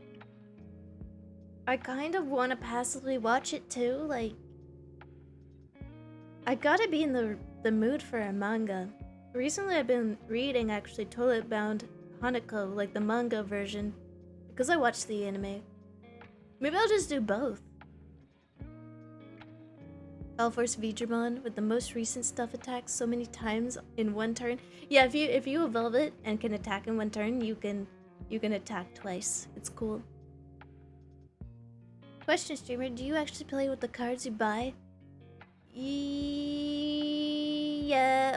I kind of want to passively watch it too. Like, I gotta be in the mood for a manga. Recently, I've been reading actually Toilet Bound Hanako, like the manga version, because I watched the anime. Maybe I'll just do both. Alforce Digimon with the most recent stuff attacks so many times in one turn. Yeah, if you evolve it and can attack in one turn, you can attack twice. It's cool. Question, streamer, do you actually play with the cards you buy? Yeah.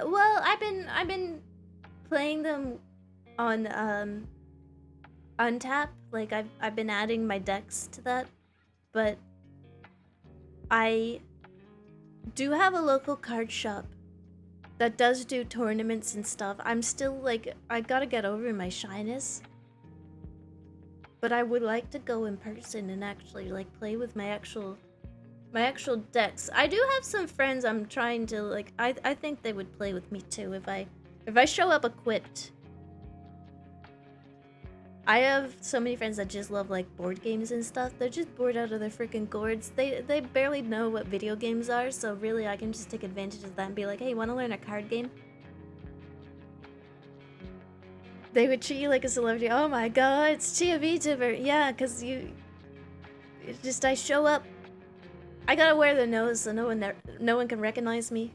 Well, I've been playing them on Untap. Like I've been adding my decks to that, but I do have a local card shop that does do tournaments and stuff. I'm still like, I gotta get over my shyness, but I would like to go in person and actually like play with my actual decks. I do have some friends I'm trying to like, I think they would play with me too if I show up equipped. I have so many friends that just love like board games and stuff. They're just bored out of their freaking gourds. They barely know what video games are, so really I can just take advantage of that and be like, hey, wanna learn a card game? They would treat you like a celebrity. Oh my god, it's Chia VTuber. Yeah, cause I show up. I gotta wear the nose so no one can recognize me.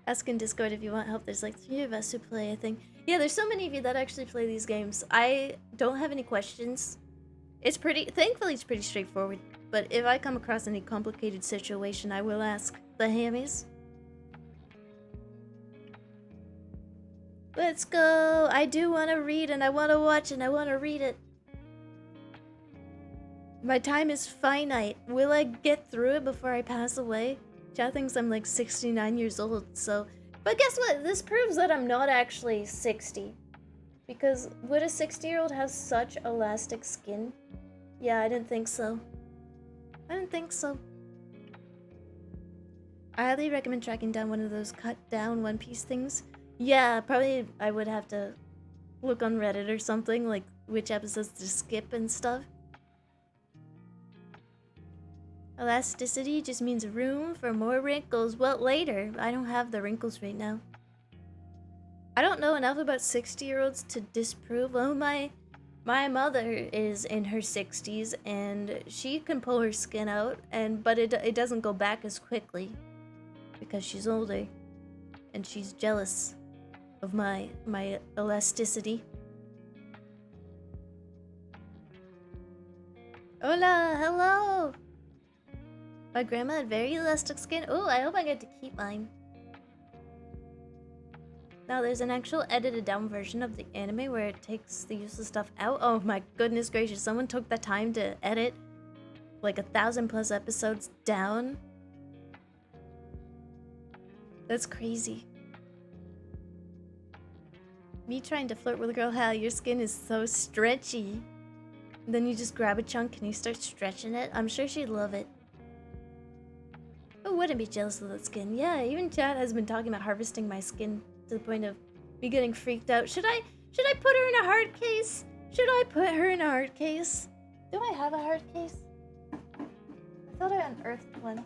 Ask in Discord if you want help. There's like 3 of us who play, I think. Yeah, there's so many of you that actually play these games. I don't have any questions. Thankfully it's pretty straightforward. But if I come across any complicated situation, I will ask the Hammies. Let's go! I do want to read and I want to watch and I want to read it. My time is finite. Will I get through it before I pass away? Chat thinks I'm like 69 years old, so... But guess what? This proves that I'm not actually 60. Because would a 60-year-old have such elastic skin? Yeah, I didn't think so. I didn't think so. I highly recommend tracking down one of those cut down One Piece things. Yeah, probably I would have to look on Reddit or something, like which episodes to skip and stuff. Elasticity just means room for more wrinkles. Well, later. I don't have the wrinkles right now. I don't know enough about 60-year-olds to disprove. Well, my mother is in her 60s and she can pull her skin out, but it doesn't go back as quickly because she's older and she's jealous of my elasticity. Hola, hello. My grandma had very elastic skin. Oh, I hope I get to keep mine. Now, there's an actual edited down version of the anime where it takes the useless stuff out. Oh my goodness gracious, someone took the time to edit like 1,000+ episodes down. That's crazy. Me trying to flirt with a girl, how your skin is so stretchy. And then you just grab a chunk and you start stretching it. I'm sure she'd love it. Who wouldn't be jealous of that skin? Yeah, even Chad has been talking about harvesting my skin to the point of me getting freaked out. Should I put her in a hard case? Should I put her in a hard case? Do I have a hard case? I thought I unearthed one.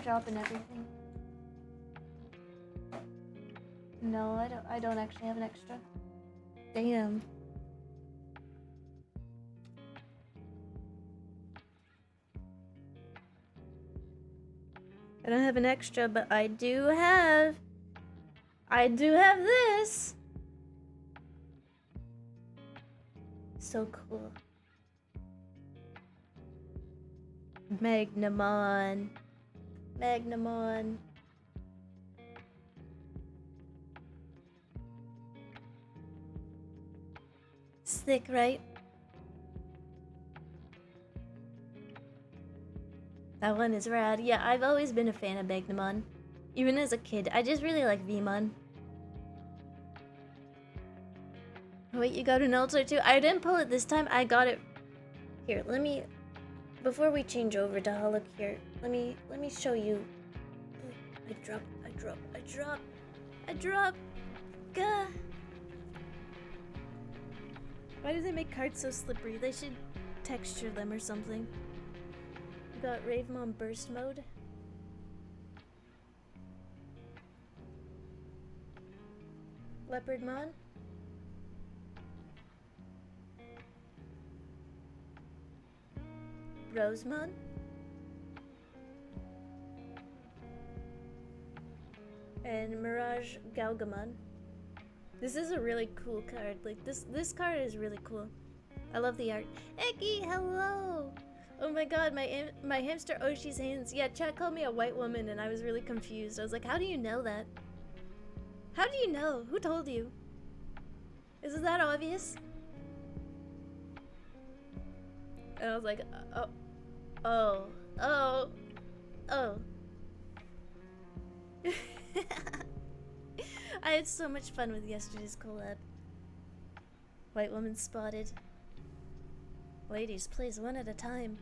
Dropping everything. No, I don't actually have an extra. Damn. I don't have an extra, but I do have this. So cool. Magnamon. Magnamon. Sick, right? That one is rad. Yeah, I've always been a fan of Magnamon. Even as a kid, I just really like Vmon. Wait, you got an altar too? I didn't pull it this time. I got it. Here, let me... Before we change over to HoloCure, let me show you. I drop. Gah. Why do they make cards so slippery? They should texture them or something. We got Ravemon Burst Mode. Leopardmon. Rosemon. And Mirage Galgamon. This is a really cool card. Like this card is really cool. I love the art. Eki, hello! Oh my god, my hamster Oshi's hands. Yeah, chat called me a white woman and I was really confused. I was like, how do you know that? How do you know? Who told you? Is that obvious? And I was like, oh. I had so much fun with yesterday's collab. White woman spotted. Ladies, please, one at a time.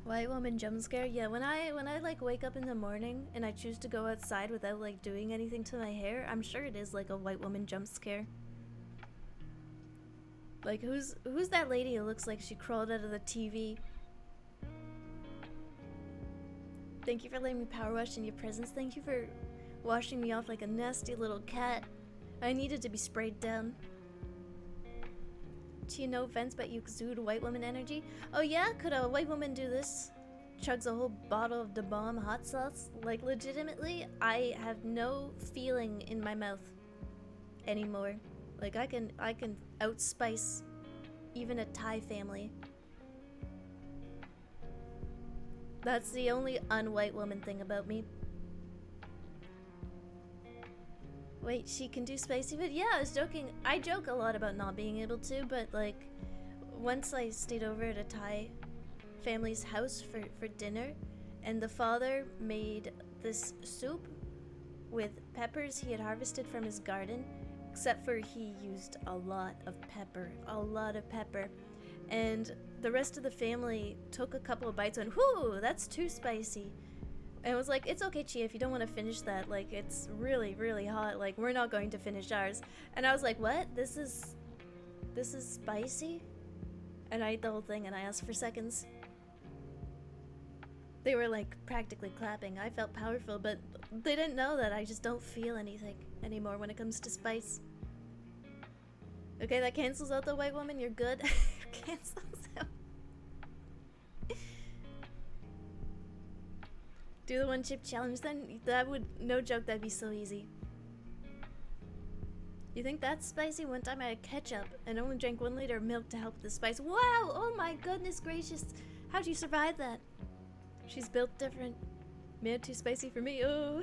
White woman jump scare? Yeah, when I like wake up in the morning and I choose to go outside without like doing anything to my hair, I'm sure it is like a white woman jump scare. Like who's that lady who looks like she crawled out of the TV? Thank you for letting me power wash in your presence. Thank you for washing me off like a nasty little cat. I needed to be sprayed down. Chia, no offense, but you exude white woman energy. Oh yeah? Could a white woman do this? Chugs a whole bottle of Da Bomb hot sauce? Like legitimately, I have no feeling in my mouth anymore. Like I can outspice even a Thai family. That's the only unwhite woman thing about me. Wait, she can do spicy food? Yeah, I was joking. I joke a lot about not being able to, but like, once I stayed over at a Thai family's house for dinner, and the father made this soup with peppers he had harvested from his garden, except for he used a lot of pepper. And the rest of the family took a couple of bites and, whoo, that's too spicy. And was like, it's okay, Chia, if you don't want to finish that, like, it's really, really hot, like, we're not going to finish ours. And I was like, what? This is spicy? And I ate the whole thing and I asked for seconds. They were, like, practically clapping. I felt powerful, but they didn't know that I just don't feel anything anymore when it comes to spice. Okay, that cancels out the white woman, you're good. Cancels out. Do the one chip challenge then? That would, no joke, that'd be so easy. You think that's spicy? One time I had ketchup and only drank 1 liter of milk to help with the spice. Wow! Oh my goodness gracious! How'd you survive that? She's built different. Man, too spicy for me. Oh.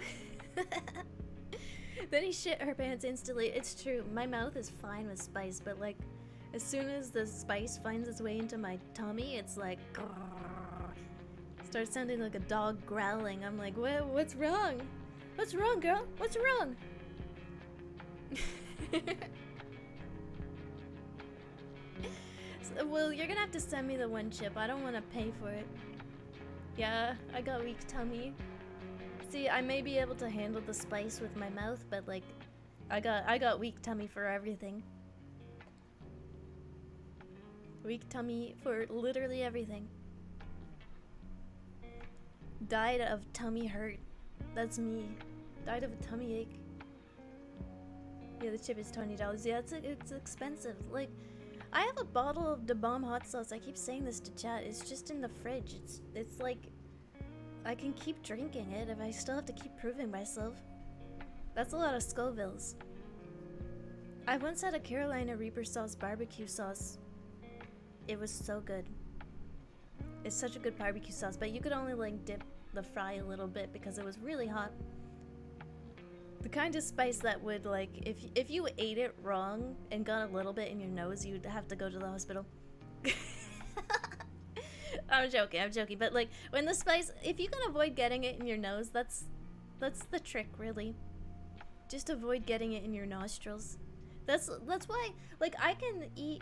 Then he shit her pants instantly. It's true. My mouth is fine with spice, but like, as soon as the spice finds its way into my tummy, it's like, grrr. Starts sounding like a dog growling. I'm like, what's wrong? What's wrong, girl? What's wrong? Well, you're gonna have to send me the one chip. I don't want to pay for it. Yeah, I got weak tummy. See, I may be able to handle the spice with my mouth, but like, I got weak tummy for everything. Weak tummy for literally everything. Died of tummy hurt. That's me. Died of a tummy ache. Yeah, the chip is $20. Yeah, it's expensive. Like, I have a bottle of the bomb hot sauce. I keep saying this to chat. It's just in the fridge. It's like, I can keep drinking it if I still have to keep proving myself. That's a lot of Scovilles. I once had a Carolina Reaper sauce barbecue sauce. It was so good. It's such a good barbecue sauce, but you could only like dip the fry a little bit because it was really hot. The kind of spice that would like, if you ate it wrong and got a little bit in your nose, you'd have to go to the hospital. I'm joking, but like, when the spice, if you can avoid getting it in your nose, that's the trick, really. Just avoid getting it in your nostrils. That's why, like, I can eat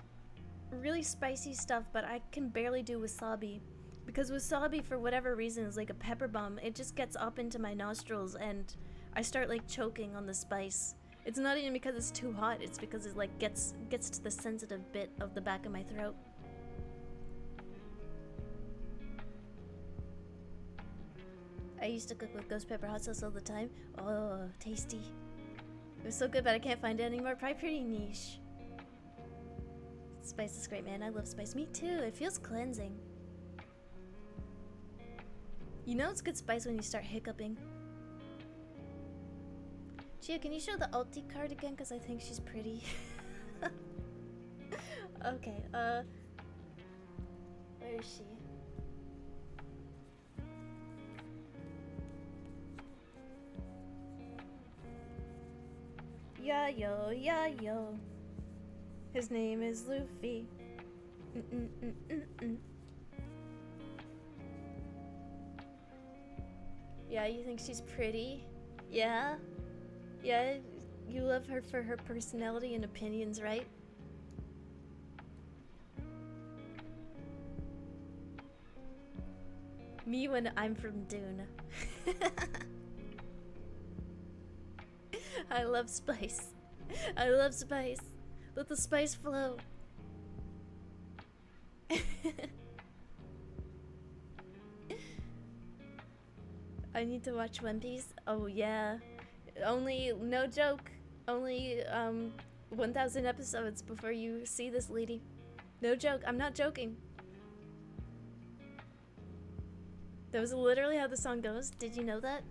really spicy stuff, but I can barely do wasabi. Because wasabi, for whatever reason, is like a pepper bomb. It just gets up into my nostrils and I start like choking on the spice. It's not even because it's too hot, it's because it like gets to the sensitive bit of the back of my throat. I used to cook with ghost pepper hot sauce all the time. Oh, tasty. It was so good, but I can't find it anymore. Probably pretty niche. Spice is great, man. I love spice. Me too. It feels cleansing. You know it's good spice when you start hiccuping. Chia, can you show the ulti card again? Because I think she's pretty. Okay, where is she? Yeah, yo. His name is Luffy. Yeah, you think she's pretty? Yeah? Yeah, you love her for her personality and opinions, right? Me when I'm from Dune. I love spice. I love spice. Let the spice flow. I need to watch One Piece. Oh yeah. Only, no joke, only 1,000 episodes before you see this lady. No joke, I'm not joking. That was literally how the song goes. Did you know that?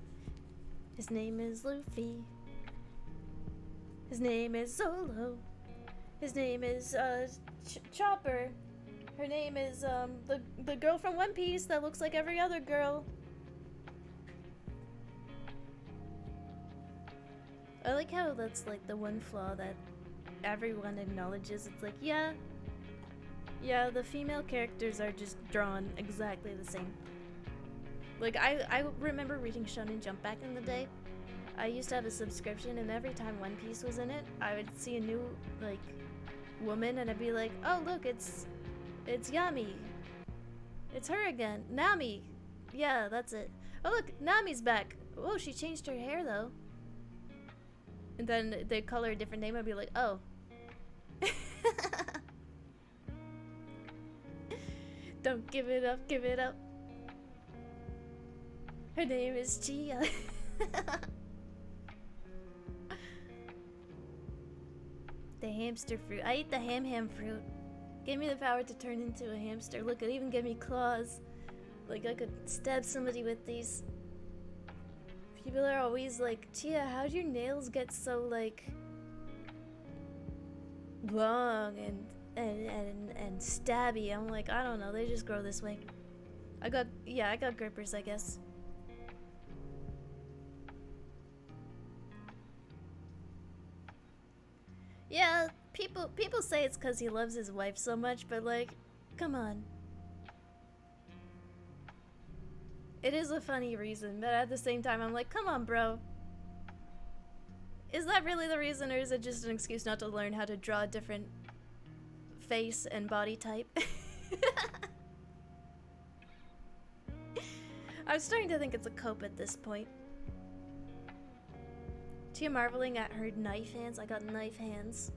His name is Luffy. His name is Zolo. His name is Chopper. Her name is the girl from One Piece that looks like every other girl. I like how that's like the one flaw that everyone acknowledges. It's like, yeah, the female characters are just drawn exactly the same. Like, I remember reading Shonen Jump back in the day. I used to have a subscription, and every time One Piece was in it, I would see a new, like, woman, and I'd be like, oh, look, it's Yami. It's her again. Nami. Yeah, that's it. Oh, look, Nami's back. Oh, she changed her hair, though. And then they call her a different name, I'd be like, oh. Don't give it up, give it up. Her name is Chia. The hamster fruit. I eat the ham fruit. Gave me the power to turn into a hamster. Look, it even gave me claws. Like I could stab somebody with these. People are always like, Chia, how'd your nails get so like long and stabby? I'm like, I don't know, they just grow this way. I got grippers, I guess. Yeah, people say it's because he loves his wife so much, but like, come on. It is a funny reason, but at the same time, I'm like, come on, bro. Is that really the reason, or is it just an excuse not to learn how to draw a different face and body type? I'm starting to think it's a cope at this point. Chia marveling at her knife hands. I got knife hands.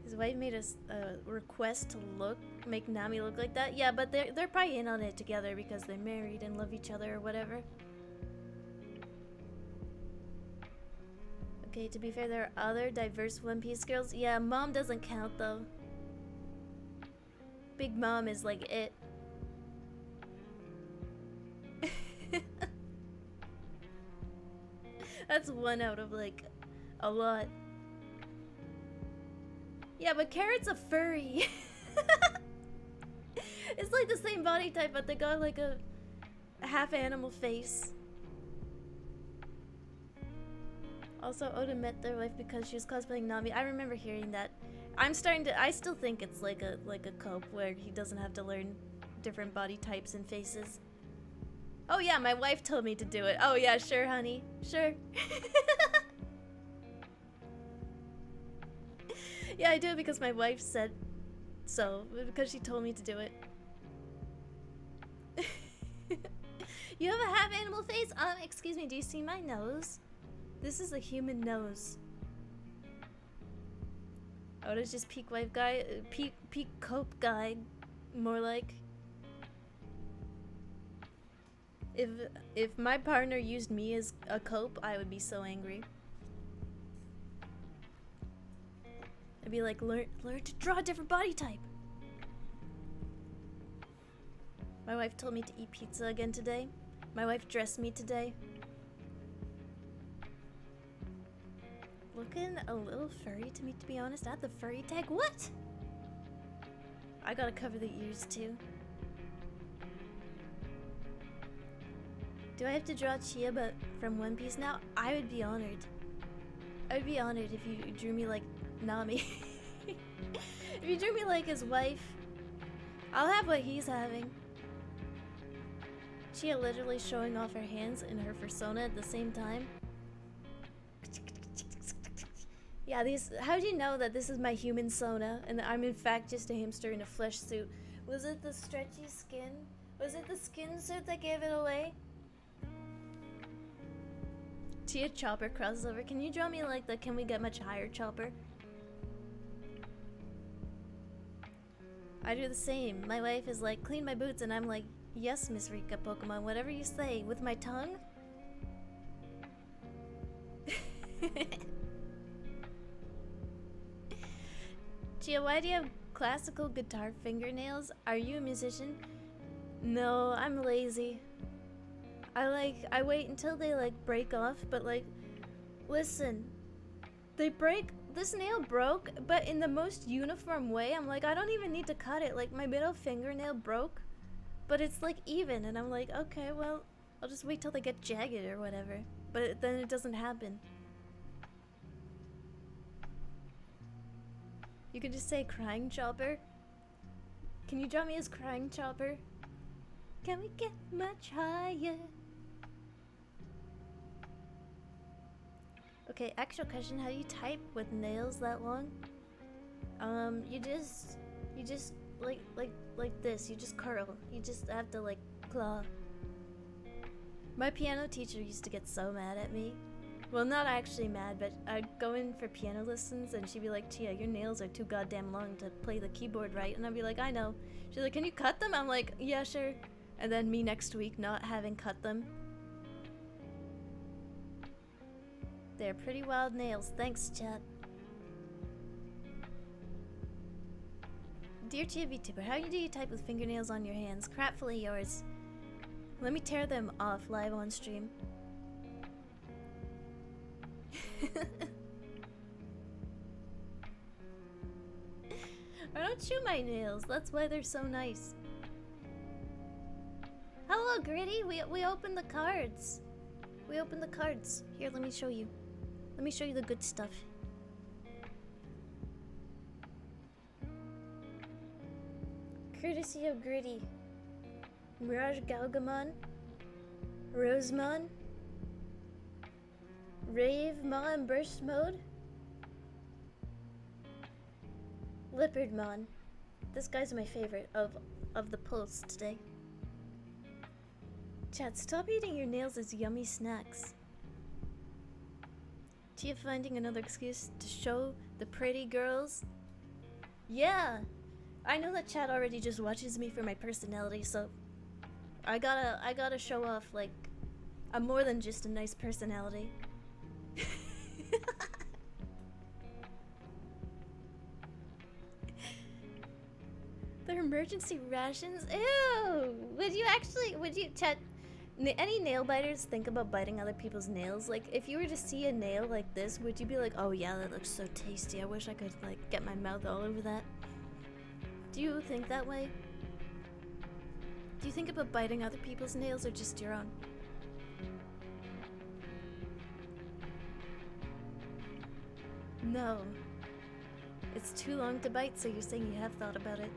His wife made a request to make Nami look like that. Yeah, but they're probably in on it together because they're married and love each other or whatever. Okay, to be fair, there are other diverse One Piece girls. Yeah, Mom doesn't count though. Big Mom is like it. That's one out of like a lot. Yeah, but Carrot's a furry. It's like the same body type, but they got like a half animal face. Also, Oda met their wife because she was cosplaying Nami. I remember hearing that. I still think it's like a cope where he doesn't have to learn different body types and faces. Oh yeah, my wife told me to do it. Oh yeah, sure, honey. Sure. Yeah, I do it because my wife said so. Because she told me to do it. You have a half animal face? Excuse me, do you see my nose? This is a human nose. Oh, it's just peak wife guy, peak cope guy, more like. If my partner used me as a cope, I would be so angry. I'd be like, learn to draw a different body type. My wife told me to eat pizza again today. My wife dressed me today. Looking a little furry to me, to be honest. Add the furry tag. What? I gotta cover the ears too. Do I have to draw Chia but from One Piece now? I would be honored. I would be honored if you drew me like Nami. If you drew me like his wife, I'll have what he's having. Chia literally showing off her hands and her persona at the same time. Yeah, how do you know that this is my human Sona and that I'm in fact just a hamster in a flesh suit? Was it the stretchy skin? Was it the skin suit that gave it away? Chia Chopper crossover. Can you draw me like the Can We Get Much Higher Chopper? I do the same. My wife is like, clean my boots, and I'm like, yes, Miss Rika Pokemon, whatever you say. With my tongue? Chia, why do you have classical guitar fingernails? Are you a musician? No, I'm lazy. I wait until they like break off, but like, listen. They break. This nail broke, but in the most uniform way. I'm like, I don't even need to cut it. Like, my middle fingernail broke, but it's like even, and I'm like, okay, well, I'll just wait till they get jagged or whatever. But then it doesn't happen. You could just say crying chopper. Can you draw me as crying chopper? Can we get much higher? Okay, actual question, how do you type with nails that long? You just like this, you just curl. You just have to like claw. My piano teacher used to get so mad at me. Well, not actually mad, but I'd go in for piano lessons and she'd be like, Chia, your nails are too goddamn long to play the keyboard right. And I'd be like, I know. She's like, can you cut them? I'm like, yeah, sure. And then me next week not having cut them. They're pretty wild nails. Thanks, chat. Dear Chia VTuber, how do you type with fingernails on your hands? Crapfully yours. Let me tear them off live on stream. I don't chew my nails. That's why they're so nice. Hello, Gritty. We opened the cards. We opened the cards. Here, let me show you. Let me show you the good stuff. Courtesy of Gritty. Mirage Galgamon. Rosemon. Ravemon Burst Mode. Leopardmon. This guy's my favorite of the posts today. Chat, stop eating your nails as yummy snacks. Chia finding another excuse to show the pretty girls? Yeah! I know that chat already just watches me for my personality, so I gotta show off, like, I'm more than just a nice personality. They're emergency rations? Ew! Would you, chat, any nail biters think about biting other people's nails? Like, if you were to see a nail like this, would you be like, oh yeah, that looks so tasty, I wish I could, like, get my mouth all over that? Do you think that way? Do you think about biting other people's nails or just your own? No. It's too long to bite, so you're saying you have thought about it.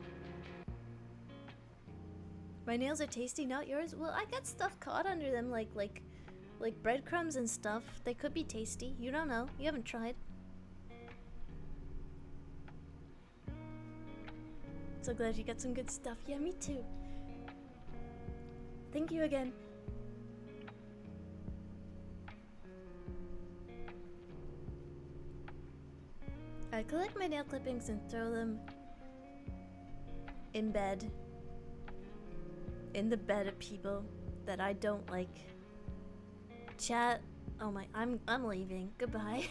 My nails are tasty, not yours? Well, I got stuff caught under them, like breadcrumbs and stuff. They could be tasty. You don't know. You haven't tried. So glad you got some good stuff. Yeah, me too. Thank you again. I collect my nail clippings and throw them in bed. In the bed of people that I don't like. Chat. Oh my, I'm leaving. Goodbye.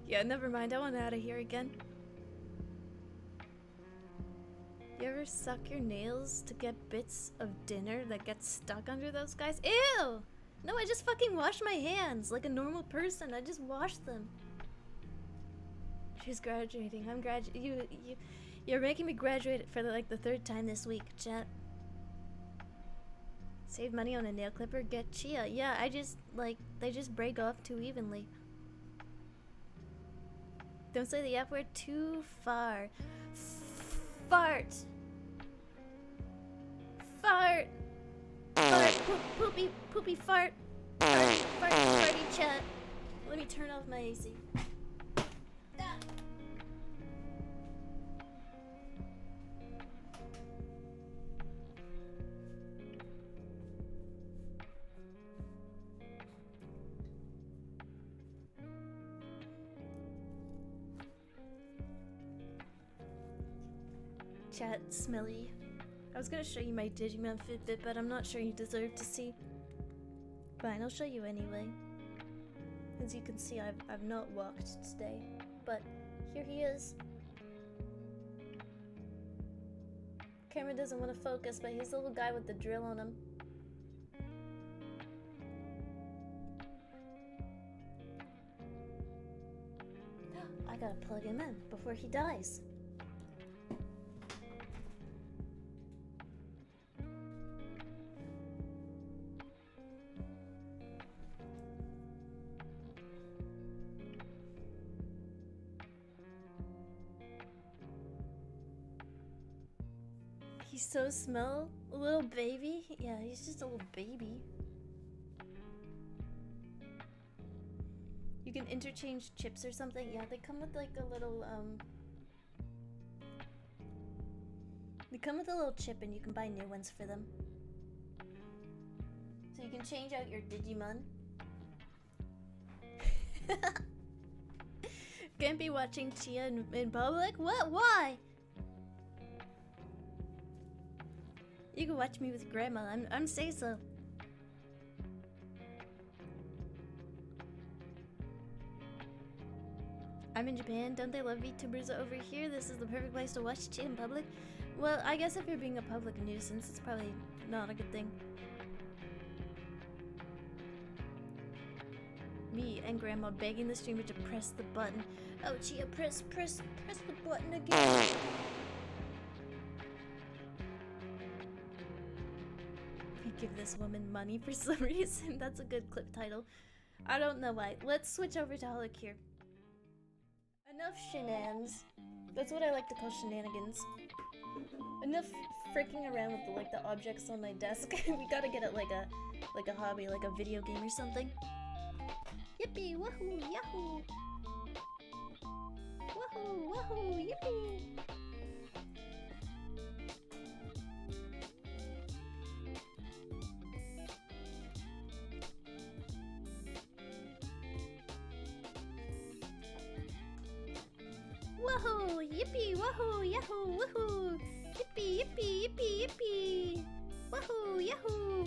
Yeah, never mind. I want out of here again. You ever suck your nails to get bits of dinner that get stuck under those guys? Ew! No, I just fucking wash my hands like a normal person. I just wash them. She's graduating. I'm you're making me graduate for like the third time this week, chat. Save money on a nail clipper, get Chia. Yeah, I just, like, they just break off too evenly. Don't say the F word too far. Fart. Fart. Fart. Poopy fart. Farty chat. Let me turn off my AC. Chat, smelly. I was gonna show you my Digimon Fitbit, but I'm not sure you deserve to see. Fine, I'll show you anyway. As you can see, I've not walked today, but here he is. Camera doesn't want to focus, but he's the little guy with the drill on him. I gotta plug him in before he dies. He's so small, a little baby. Yeah, he's just a little baby. You can interchange chips or something. Yeah, they come with like a little they come with a little chip and you can buy new ones for them. So you can change out your Digimon. Can't be watching Chia in public? What? Why? You can watch me with Grandma. I'm say so. I'm in Japan. Don't they love VTubers over here? This is the perfect place to watch Chia in public. Well, I guess if you're being a public nuisance, it's probably not a good thing. Me and Grandma begging the streamer to press the button. Oh, Chia, press the button again. We give this woman money for some reason. That's a good clip title. I don't know why. Let's switch over to HoloCure. Enough shenanigans. That's what I like to call shenanigans. Enough freaking around with the objects on my desk. We gotta get it like a hobby, like a video game or something. Yippee! Woohoo! Yahoo! Woohoo! Woohoo! Yippee! Woohoo! Yippee! Woohoo! Yahoo! Woohoo! Yippee! Yippee! Yippee! Yippee! Woohoo! Yahoo!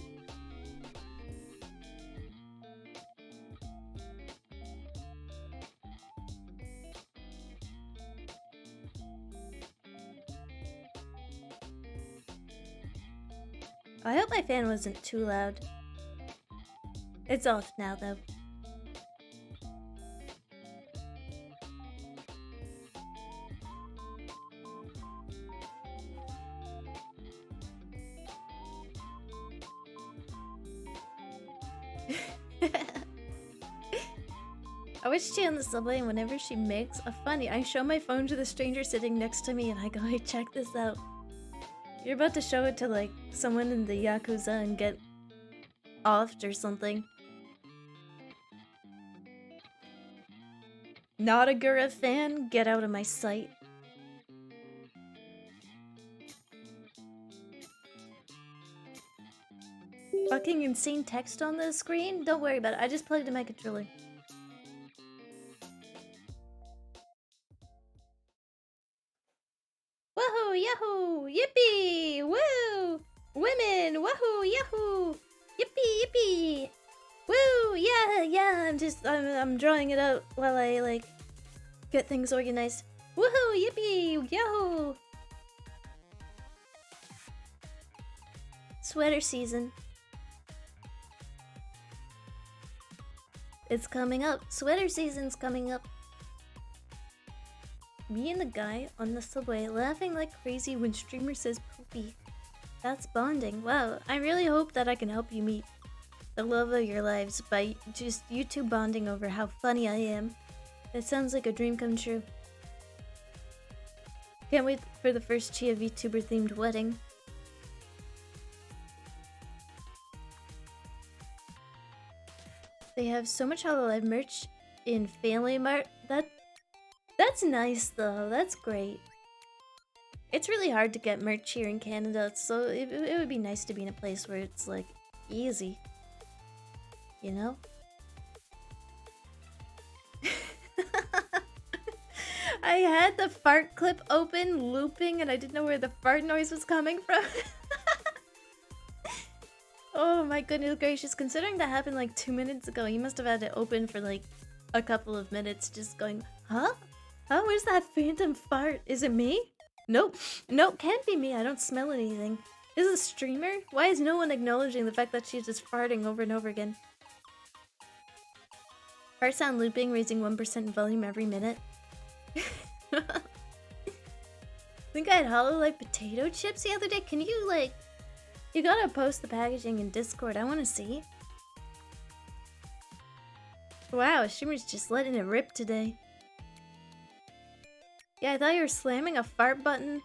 I hope my fan wasn't too loud. It's off now, though. I wish she on the subway, and whenever she makes a funny, I show my phone to the stranger sitting next to me and I go, hey, check this out. You're about to show it to like someone in the Yakuza and get offed or something. Not a Gura fan? Get out of my sight. Fucking insane text on the screen? Don't worry about it, I just plugged in my controller. Woohoo! Yahoo! Yippee! Woo! Women! Woohoo! Yahoo! Yippee! Yippee! Woo! Yeah! I'm drawing it out while I like get things organized. Woohoo! Yippee! Yahoo! Sweater season. It's coming up. Sweater season's coming up. Me and the guy on the subway laughing like crazy when streamer says poopy. That's bonding. Wow, I really hope that I can help you meet the love of your lives by just you two bonding over how funny I am. It sounds like a dream come true. Can't wait for the first Chia VTuber themed wedding. They have so much HoloLive merch in Family Mart. That's nice though, that's great. It's really hard to get merch here in Canada, so it would be nice to be in a place where it's like easy. You know? I had the fart clip open, looping, and I didn't know where the fart noise was coming from. Oh my goodness gracious, considering that happened like 2 minutes ago, you must have had it open for like a couple of minutes just going, huh? Oh, where's that phantom fart? Is it me? Nope. Nope, can't be me. I don't smell anything. Is it a streamer? Why is no one acknowledging the fact that she's just farting over and over again? Fart sound looping, raising 1% volume every minute. I think I had HoloLive potato chips the other day. Can you, like... You gotta post the packaging in Discord. I wanna see. Wow, streamer's just letting it rip today. Yeah, I thought you were slamming a fart button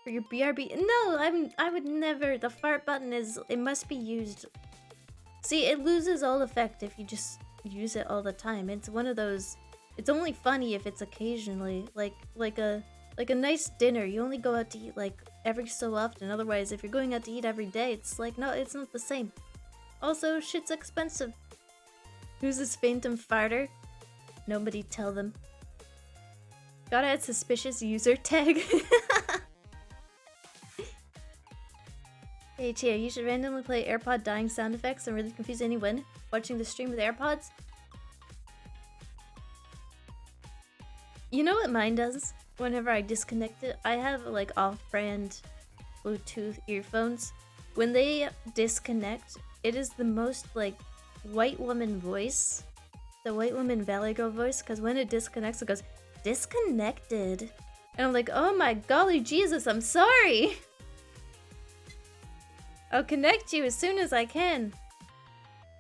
for your BRB. No, I would never. The fart button is... It must be used... See, it loses all effect if you just use it all the time. It's one of those... It's only funny if it's occasionally. Like a nice dinner. You only go out to eat, like, every so often. Otherwise, if you're going out to eat every day, it's like, no, it's not the same. Also, shit's expensive. Who's this phantom farter? Nobody tell them. Gotta add suspicious user tag. Hey Chia, you should randomly play AirPod dying sound effects and really confuse anyone watching the stream with AirPods. You know what mine does? Whenever I disconnect it, I have like off-brand Bluetooth earphones. When they disconnect, it is the most like white woman voice. The white woman Valley Girl voice, because when it disconnects, it goes, disconnected. And I'm like, oh my golly Jesus, I'm sorry. I'll connect you as soon as I can.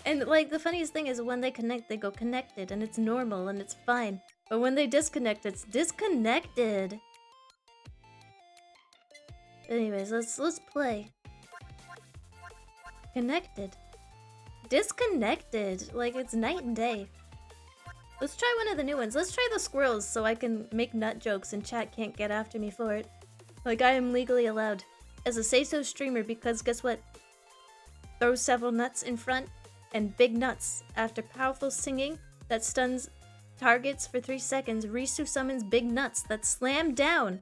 And like the funniest thing is when they connect, they go connected and it's normal and it's fine. But when they disconnect, it's disconnected. Anyways, let's play. Connected. Disconnected. Like it's night and day. Let's try one of the new ones. Let's try the squirrels so I can make nut jokes and chat can't get after me for it. Like I am legally allowed. As a say-so streamer, because guess what? Throw several nuts in front and big nuts. After powerful singing that stuns targets for 3 seconds, Risu summons big nuts that slam down.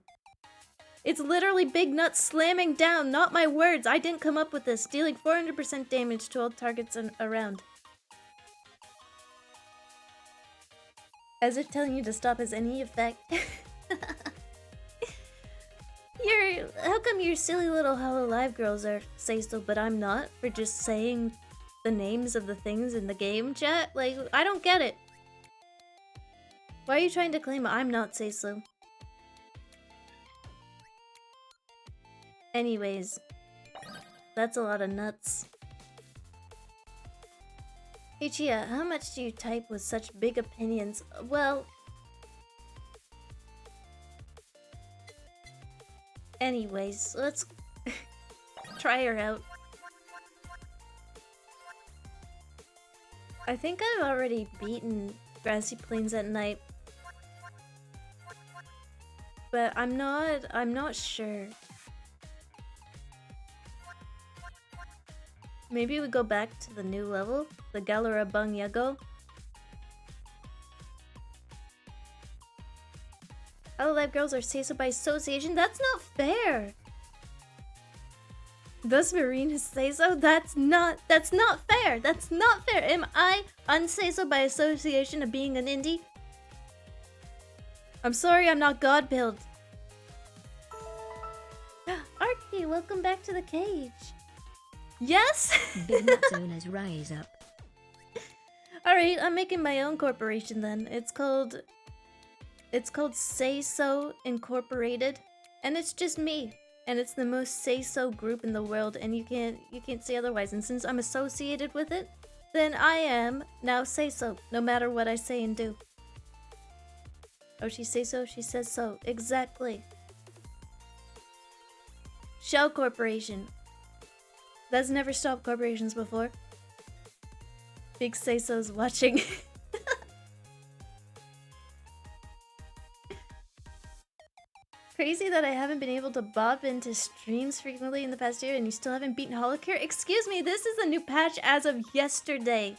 It's literally big nuts slamming down, not my words. I didn't come up with this. Dealing 400% damage to all targets around. As if telling you to stop has any effect. How come your silly little HoloLive girls are say-so, but I'm not? For just saying the names of the things in the game, chat? Like, I don't get it. Why are you trying to claim I'm not say-so? Anyways, that's a lot of nuts. Hey Chia, how much do you type with such big opinions? Well... Anyways, let's try her out. I think I've already beaten Grassy Plains at Night. But I'm not sure. Maybe we go back to the new level, the Galera Bang Yago. HoloLive girls are say-so by association? That's not fair! Thus Marine is say-so? That's not fair! That's not fair! Am I unsay-so by association of being an indie? I'm sorry I'm not God-pilled. Archie, welcome back to the cage. Yes? Big nuts owners rise up. Alright, I'm making my own corporation then. It's called Say So Incorporated, and it's just me, and it's the most say so group in the world, and you can't say otherwise. And since I'm associated with it, then I am now say so, no matter what I say and do. Oh, she say so, she says so. Exactly. Shell Corporation. That's never stopped corporations before. Big say so's watching. Crazy that I haven't been able to bop into streams frequently in the past year and you still haven't beaten HoloCure? Excuse me, this is a new patch as of yesterday.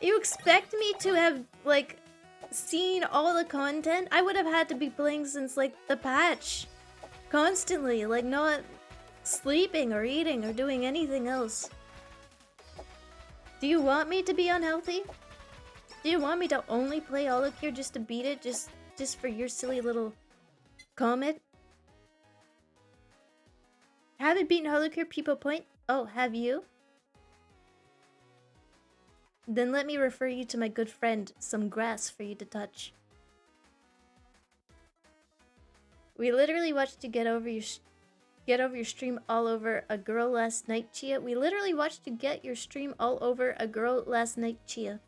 You expect me to have, like, seen all the content? I would have had to be playing since, like, the patch. Constantly, like, not sleeping or eating or doing anything else. Do you want me to be unhealthy? Do you want me to only play HoloCure just to beat it? Just for your silly little comment? Haven't beaten HoloCure, people point. Oh, have you? Then let me refer you to my good friend, some grass for you to touch. We literally watched you get over your stream all over a girl last night, Chia. We literally watched you get your stream all over a girl last night, Chia.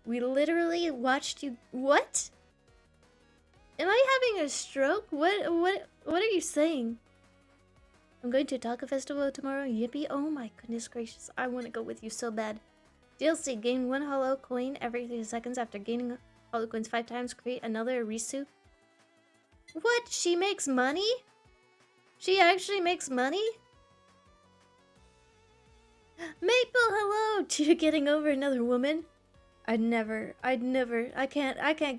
We literally watched you. What? Am I having a stroke? What are you saying? I'm going to a taco festival tomorrow. Yippee! Oh my goodness gracious! I want to go with you so bad. DLC: gain 1 holo coin every 3 seconds. After gaining holo coins 5 times, create another Risu. What? She makes money? She actually makes money? Maple, hello! To getting over another woman? I can't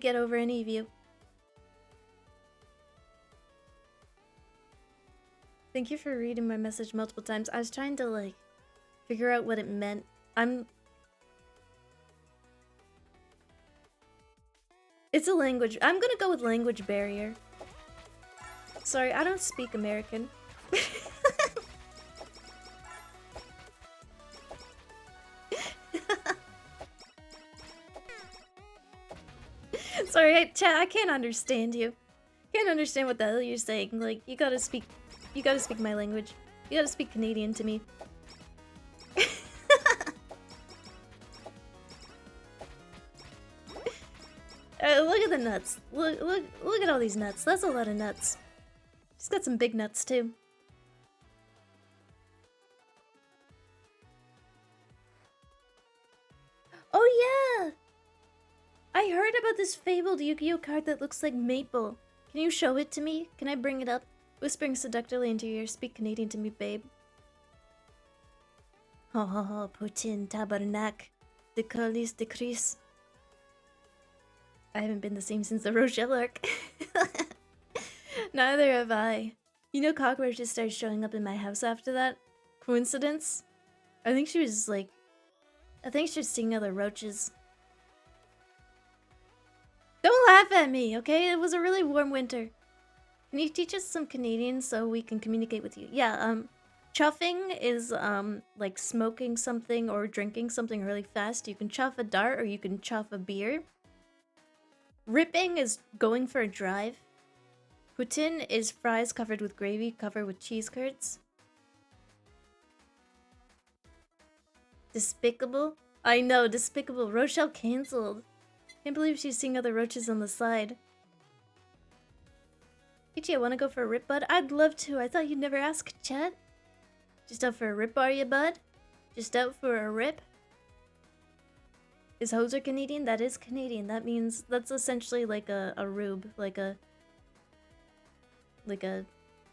get over any of you. Thank you for reading my message multiple times. I was trying to, like, figure out what it meant. It's a language. I'm gonna go with language barrier. Sorry, I don't speak American. Sorry, chat, I can't understand you. Can't understand what the hell you're saying. Like, you gotta speak my language. You gotta speak Canadian to me. Look at the nuts. Look at all these nuts. That's a lot of nuts. She's got some big nuts too. Oh yeah! I heard about this fabled Yu-Gi-Oh card that looks like maple. Can you show it to me? Can I bring it up? Whispering seductively into your ear, speak Canadian to me, babe. Ho ho ho, Putin, tabarnak. De colis de Chris. I haven't been the same since the Rochelle arc. Neither have I. You know, cockroaches started showing up in my house after that? Coincidence? I think she was seeing other roaches. Don't laugh at me, okay? It was a really warm winter. Can you teach us some Canadian so we can communicate with you? Yeah, chuffing is, like smoking something or drinking something really fast. You can chuff a dart or you can chuff a beer. Ripping is going for a drive. Poutine is fries covered with gravy, covered with cheese curds. Despicable? I know, despicable. Rochelle cancelled. Can't believe she's seeing other roaches on the side. Ichi, I wanna go for a rip, bud? I'd love to. I thought you'd never ask, chat. Just out for a rip, are you, bud? Just out for a rip? Is hoser Canadian? That is Canadian. That means that's essentially like a rube, like a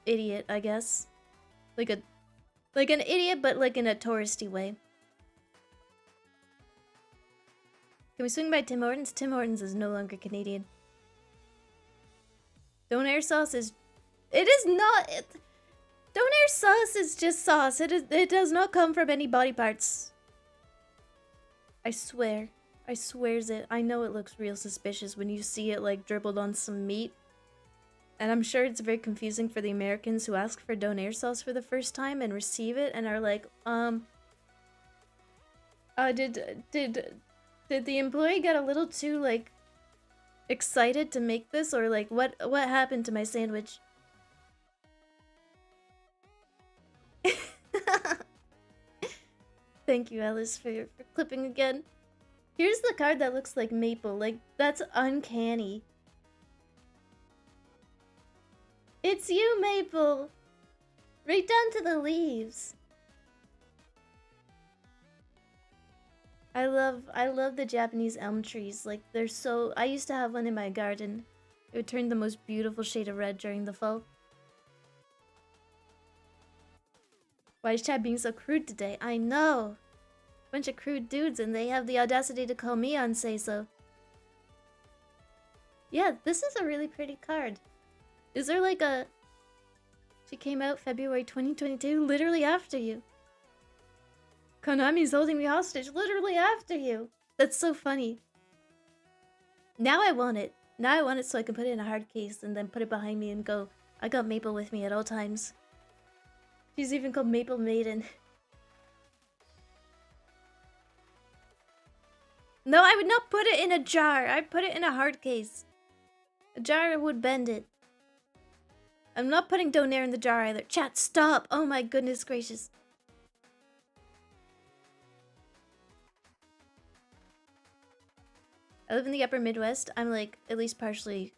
idiot, I guess. Like an idiot, but like in a touristy way. Can we swing by Tim Hortons? Tim Hortons is no longer Canadian. Donair sauce is... It is not... Donair sauce is just sauce. It does not come from any body parts. I swear. I swears it. I know it looks real suspicious when you see it like dribbled on some meat. And I'm sure it's very confusing for the Americans who ask for Donair sauce for the first time and receive it and are like, did the employee get a little too, like, excited to make this? Or, like, what happened to my sandwich? Thank you, Alice, for clipping again. Here's the card that looks like maple. Like, that's uncanny. It's you, Maple! Right down to the leaves. I love the Japanese elm trees. Like, they're so... I used to have one in my garden. It would turn the most beautiful shade of red during the fall. Why is Chad being so crude today? I know! Bunch of crude dudes, and they have the audacity to call me on say-so. Yeah, this is a really pretty card. Is there like a... She came out February 2022, literally after you. Konami's holding me hostage, literally after you. That's so funny. Now I want it. Now I want it so I can put it in a hard case and then put it behind me and go, I got Maple with me at all times. She's even called Maple Maiden. No, I would not put it in a jar. I'd put it in a hard case. A jar would bend it. I'm not putting donair in the jar either. Chat, stop! Oh my goodness gracious. I live in the upper Midwest. I'm like at least partially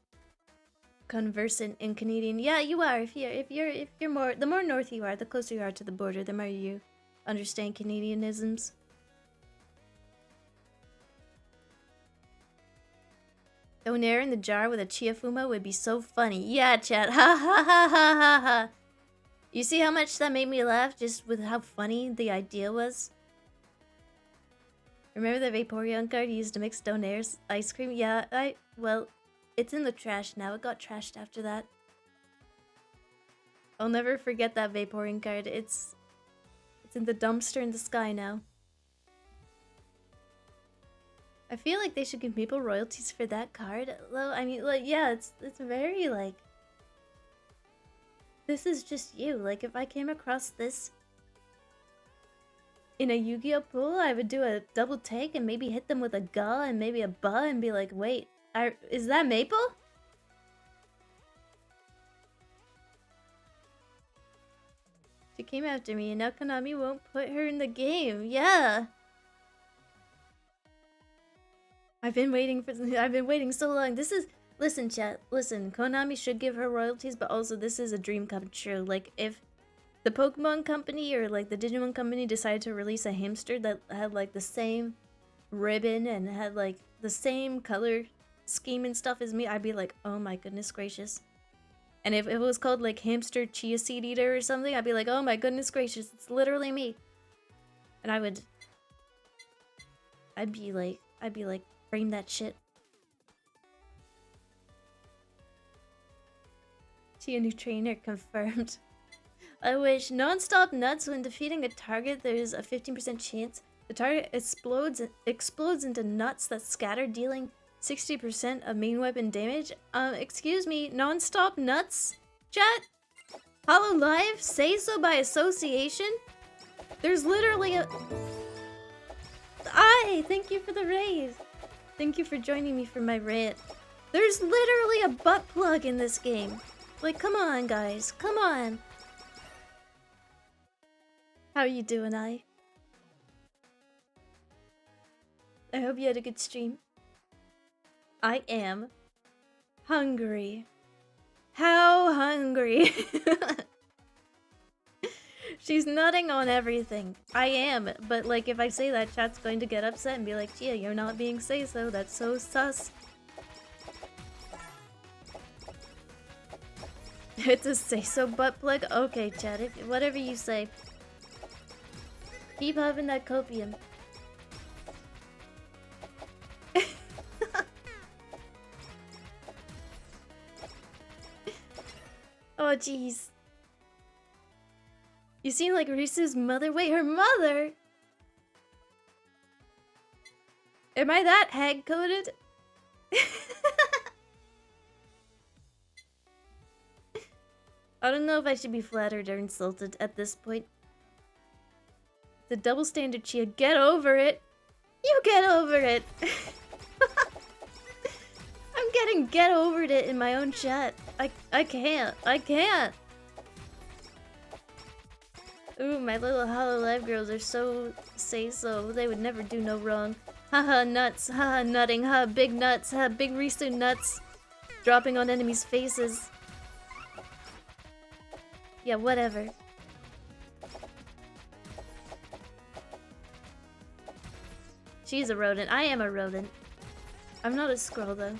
conversant in Canadian. Yeah, you are. If you're more, the more north you are, the closer you are to the border, the more you understand Canadianisms. Donair in the jar with a Chia Fuma would be so funny. Yeah, chat. Ha ha ha ha ha ha. You see how much that made me laugh just with how funny the idea was? Remember the Vaporeon card you used to mix Donair's ice cream? Yeah, well, it's in the trash now. It got trashed after that. I'll never forget that Vaporeon card. It's in the dumpster in the sky now. I feel like they should give people royalties for that card. Well, I mean, like, yeah, it's very, like... This is just you. Like, if I came across this in a Yu-Gi-Oh pool, I would do a double take and maybe hit them with a Ga and maybe a Ba and be like, wait, is that Maple? She came after me and now Konami won't put her in the game. Yeah. I've been waiting so long. This is... Listen, chat. Listen, Konami should give her royalties, but also this is a dream come true. Like, if the Pokemon company or, like, the Digimon company decided to release a hamster that had, like, the same ribbon and had, like, the same color scheme and stuff as me, I'd be like, oh my goodness gracious. And if it was called, like, Hamster Chia Seed Eater or something, I'd be like, oh my goodness gracious, it's literally me. And I'd be like, frame that shit. Chia new trainer confirmed. I wish. Non-stop nuts. When defeating a target, there's a 15% chance the target explodes into nuts that scatter, dealing 60% of main weapon damage. Excuse me, non-stop nuts? Chat? HoloLive? Say so by association? There's literally a... Thank you for the raise. Thank you for joining me for my rant. There's literally a butt plug in this game. Like, come on, guys. Come on. How are you doing, I hope you had a good stream. I am hungry. How hungry? She's nutting on everything. I am, but like if I say that, chat's going to get upset and be like, Chia, you're not being say-so. That's so sus. It's a say-so butt plug? Okay, chat, whatever you say. Keep having that copium. Oh, jeez. You seem like Risu's mother. Wait, her mother? Am I that hag-coded? I don't know if I should be flattered or insulted at this point. The double standard, Chia. Get over it. You get over it. I'm getting get overed it in my own chat. I can't. I can't. Ooh, my little HoloLive girls are so say-so. They would never do no wrong. Haha, nuts. Haha, nutting. Ha, big nuts. Ha, big Risu nuts. Dropping on enemies' faces. Yeah, whatever. She's a rodent. I am a rodent. I'm not a squirrel, though.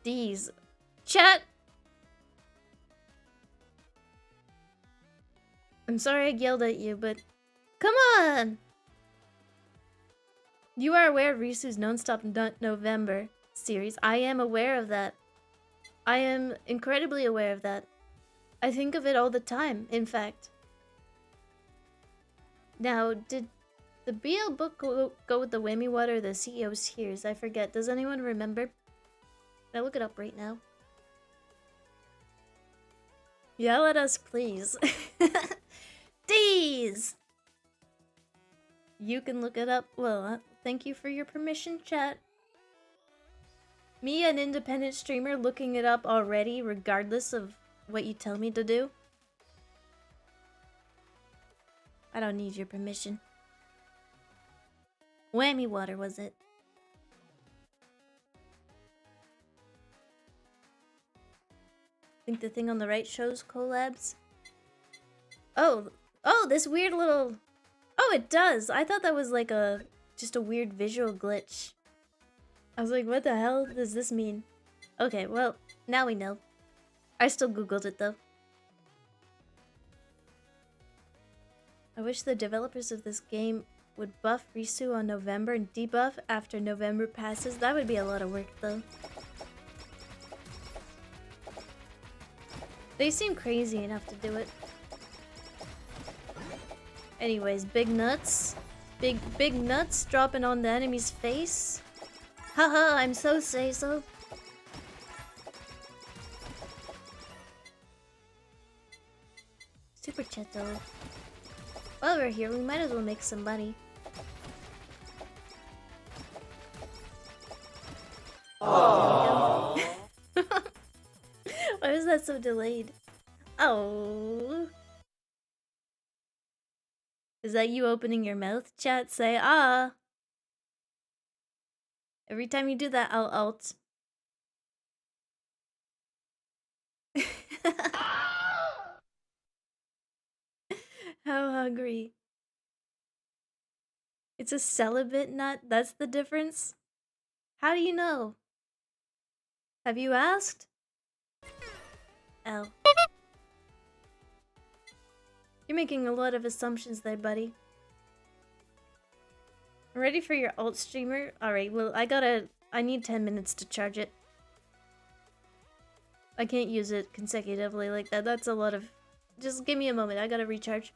These. Chat! I'm sorry I yelled at you, but... Come on! You are aware of Risu's Non-Stop Nut November series. I am aware of that. I am incredibly aware of that. I think of it all the time, in fact. Now, did the BL book go with the whammy water or the CEO's tears? I forget. Does anyone remember? Can I look it up right now? Yell at us, please. Deez! You can look it up. Well, thank you for your permission, chat. Me, an independent streamer, looking it up already, regardless of what you tell me to do. I don't need your permission. Whammy water, was it? Think the thing on the right shows collabs? Oh, this weird little... Oh, it does! I thought that was like just a weird visual glitch. I was like, what the hell does this mean? Okay, well, now we know. I still googled it though. I wish the developers of this game would buff Risu on November and debuff after November passes. That would be a lot of work though. They seem crazy enough to do it. Anyways, big nuts. Big nuts dropping on the enemy's face. Haha, I'm so say-so. Super Cheto. While we're here, we might as well make some money. Aww. Why was that so delayed? Oh. Is that you opening your mouth? Chat, say ah. Every time you do that, I'll alt. How hungry. It's a celibate nut? That's the difference? How do you know? Have you asked? Oh. You're making a lot of assumptions there, buddy. I'm ready for your alt streamer? Alright, well, I need 10 minutes to charge it. I can't use it consecutively like that. That's a lot of... Just give me a moment, I gotta recharge.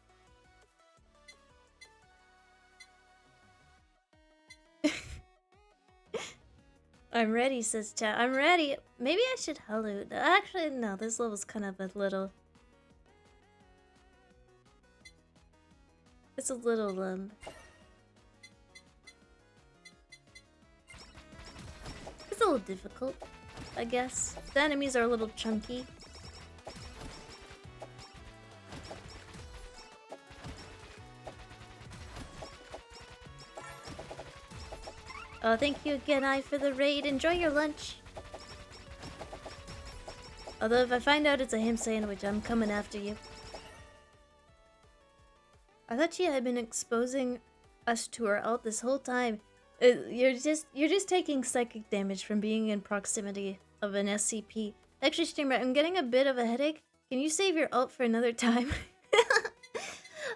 I'm ready, says chat. I'm ready. Maybe I should hello. Actually, no, this level's kind of a little... It's a little, It's a little difficult, I guess. The enemies are a little chunky. Oh, thank you again, I, for the raid. Enjoy your lunch. Although if I find out it's a ham sandwich, I'm coming after you. I thought Chia had been exposing us to our alt this whole time. You're just taking psychic damage from being in proximity of an SCP. Actually, streamer, I'm getting a bit of a headache. Can you save your alt for another time?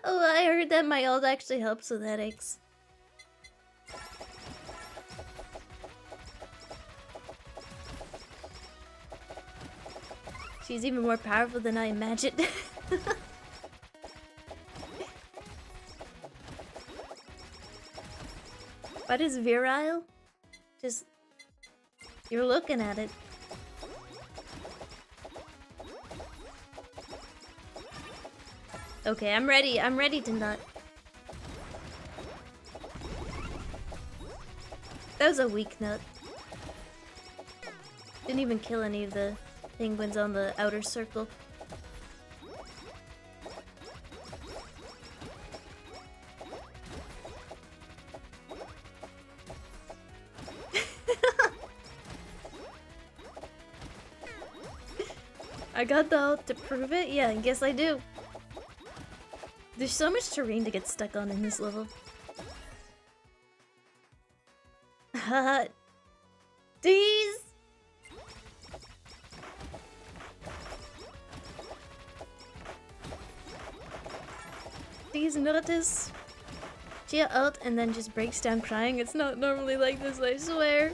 Oh, I heard that my alt actually helps with headaches. She's even more powerful than I imagined. What is virile? Just... You're looking at it. Okay, I'm ready to nut. That was a weak nut. Didn't even kill any of the penguins on the outer circle. I got the ult to prove it? Yeah, I guess I do. There's so much terrain to get stuck on in this level. Haha. These! These notice. Chia ult and then just breaks down crying. It's not normally like this, I swear.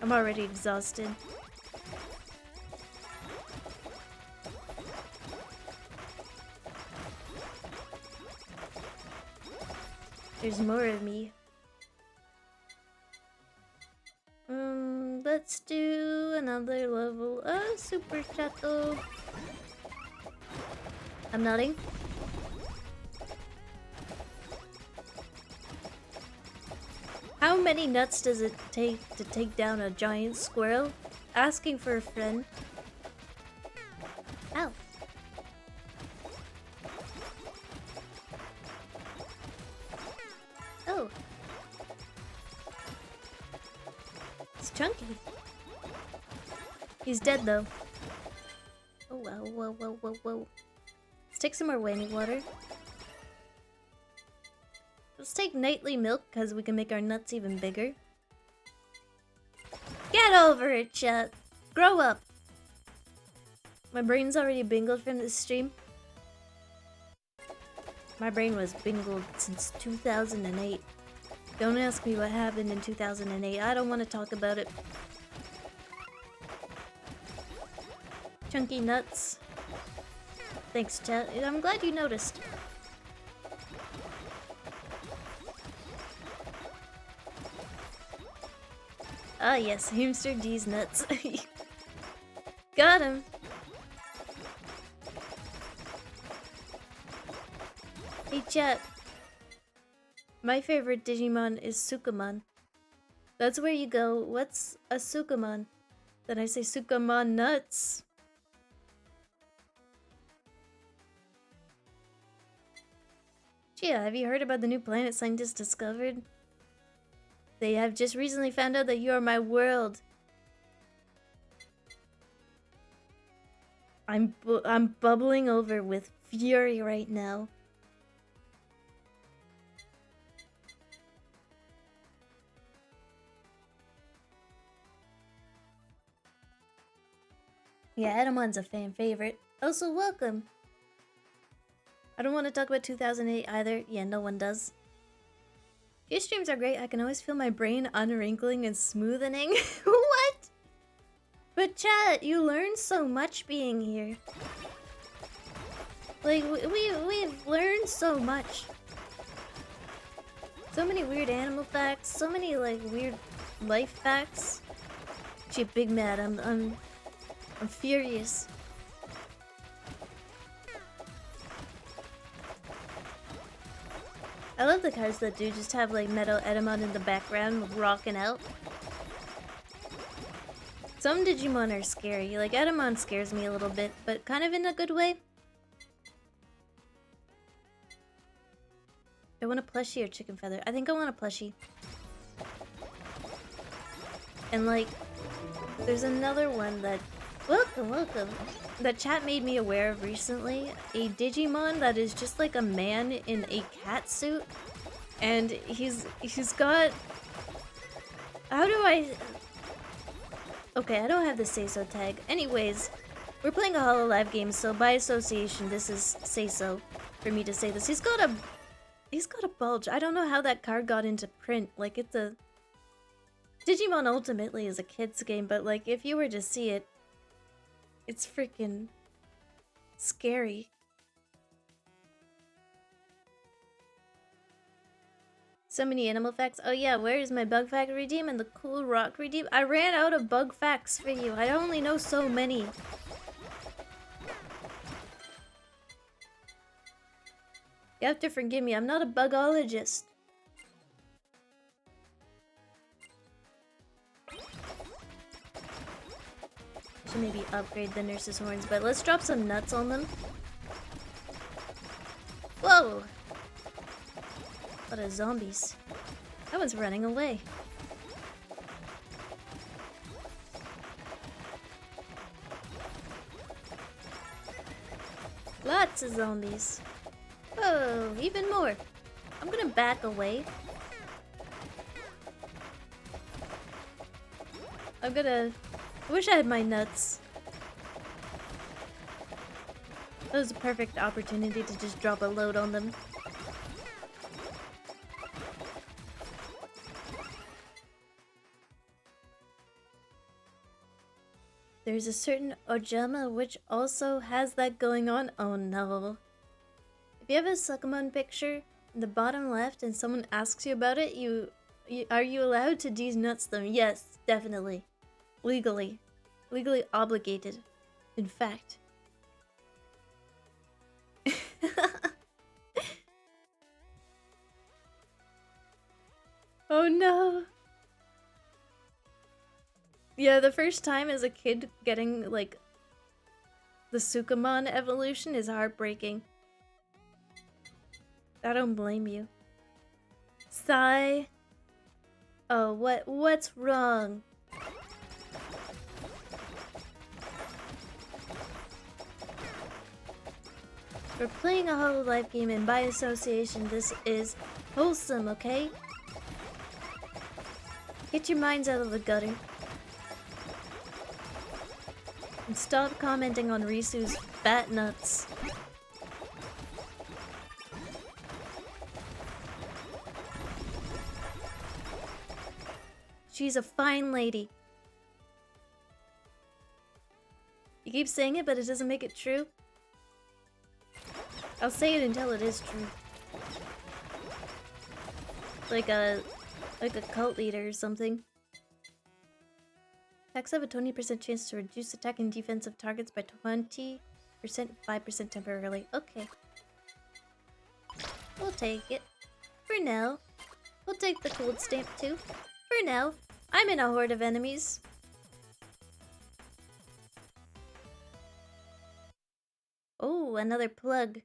I'm already exhausted. There's more of me. Let's do another level of Super Chato. I'm nodding. How many nuts does it take to take down a giant squirrel? Asking for a friend. Ow. Oh. It's chunky. He's dead though. Oh, whoa, whoa, whoa, whoa, whoa. Let's take some more whammy water. Let's take nightly milk because we can make our nuts even bigger. Get over it, chat. Grow up. My brain's already bingled from this stream. My brain was bingled since 2008. Don't ask me what happened in 2008. I don't want to talk about it. Chunky nuts. Thanks, chat. I'm glad you noticed. Ah yes, Hamster D's nuts. Got him. Hey chat. My favorite Digimon is Sukamon. That's where you go. What's a Sukamon? Then I say Sukamon nuts. Chia, have you heard about the new planet scientists discovered? They have just recently found out that you are my world. I'm bubbling over with fury right now. Yeah, Edamon's a fan favorite. Also, welcome. I don't want to talk about 2008 either. Yeah, no one does. Your streams are great. I can always feel my brain unwrinkling and smoothening. What? But chat, you learn so much being here. Like, we've learned so much. So many weird animal facts. So many, like, weird life facts. Gee, big mad. I'm furious. I love the cards that do just have like Metal Edamon in the background rocking out. Some Digimon are scary. Like Edamon scares me a little bit, but kind of in a good way. I want a plushie or chicken feather. I think I want a plushie. And like, there's another one that... Welcome, welcome. That chat made me aware of recently. A Digimon that is just like a man in a cat suit. And he's got... How do I... Okay, I don't have the say-so tag. Anyways, we're playing a HoloLive game, so by association, this is say-so for me to say this. He's got a bulge. I don't know how that card got into print. Like, it's a... Digimon ultimately is a kid's game, but like, if you were to see it, it's freaking scary. So many animal facts. Oh yeah, where is my bug fact redeem and the cool rock redeem? I ran out of bug facts for you. I only know so many. You have to forgive me. I'm not a bugologist. Should maybe upgrade the nurse's horns, but let's drop some nuts on them. Whoa! A lot of zombies. That one's running away. Lots of zombies. Whoa, even more. I'm gonna back away. I wish I had my nuts. That was a perfect opportunity to just drop a load on them. There's a certain Ojama which also has that going on. Oh no. If you have a Sukamon picture in the bottom left and someone asks you about it, are you allowed to denuts them? Yes, definitely. Legally obligated, in fact. I Oh no. Yeah, the first time as a kid getting, like, the Sukamon evolution is heartbreaking. I don't blame you. Sigh. Oh, what's wrong? We're playing a HoloLive game, and by association, this is wholesome, okay? Get your minds out of the gutter. And stop commenting on Risu's fat nuts. She's a fine lady. You keep saying it, but it doesn't make it true. I'll say it until it is true. Like a cult leader or something. Attacks have a 20% chance to reduce attack and defensive targets by 20%, 5% temporarily. Okay. We'll take it. For now. We'll take the gold stamp too. For now. I'm in a horde of enemies. Oh, another plug.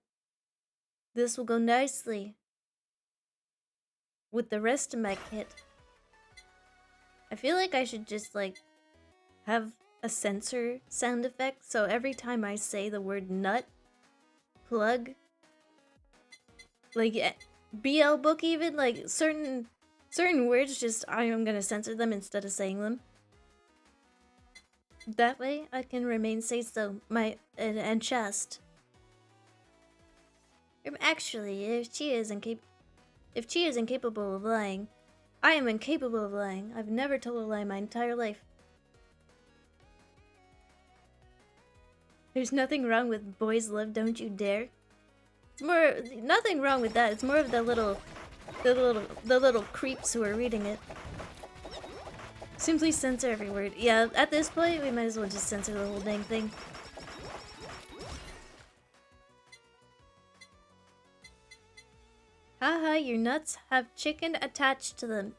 This will go nicely with the rest of my kit. I feel like I should just, like, have a censor sound effect, so every time I say the word nut, plug, like, BL book even, like, certain words, just, I am gonna censor them instead of saying them. That way, I can remain say-so, and chest. Actually, if Chia is incapable of lying, I am incapable of lying. I've never told a lie my entire life. There's nothing wrong with boys love don't you dare. It's more nothing wrong with that. It's more of the little creeps who are reading it. Simply censor every word. Yeah, at this point we might as well just censor the whole dang thing. Haha, your nuts have chicken attached to them.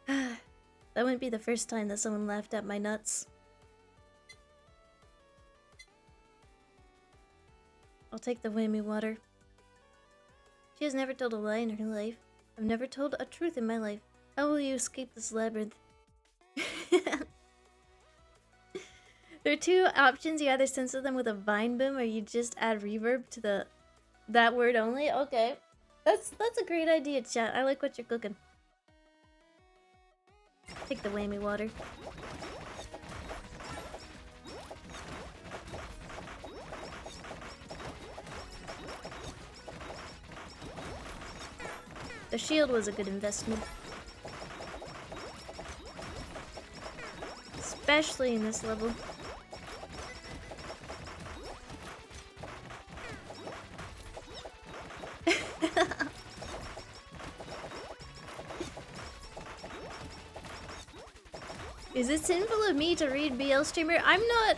That wouldn't be the first time that someone laughed at my nuts. I'll take the whammy water. She has never told a lie in her life. I've never told a truth in my life. How will you escape this labyrinth? There are two options. You either censor them with a vine boom or you just add reverb to that word only. Okay. That's a great idea, chat. I like what you're cooking. Take the whammy water. The shield was a good investment. Especially in this level. Is it sinful of me to read BL streamer? I'm not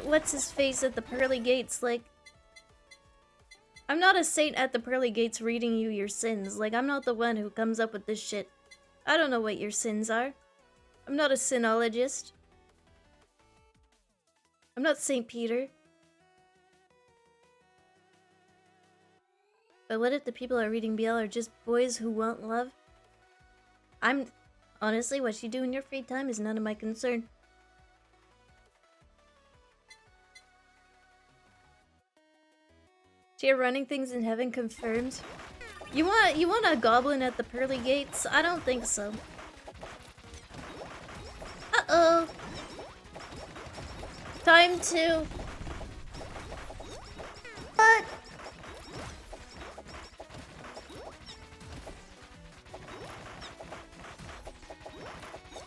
what's his face at the pearly gates, like I'm not a saint at the pearly gates reading you your sins. Like, I'm not the one who comes up with this shit. I don't know what your sins are. I'm not a sinologist. I'm not Saint Peter. But what if the people who are reading BL are just boys who want love? Honestly, what you do in your free time is none of my concern. Chia running things in heaven confirmed. You want a goblin at the pearly gates? I don't think so. Uh-oh. Time to... What?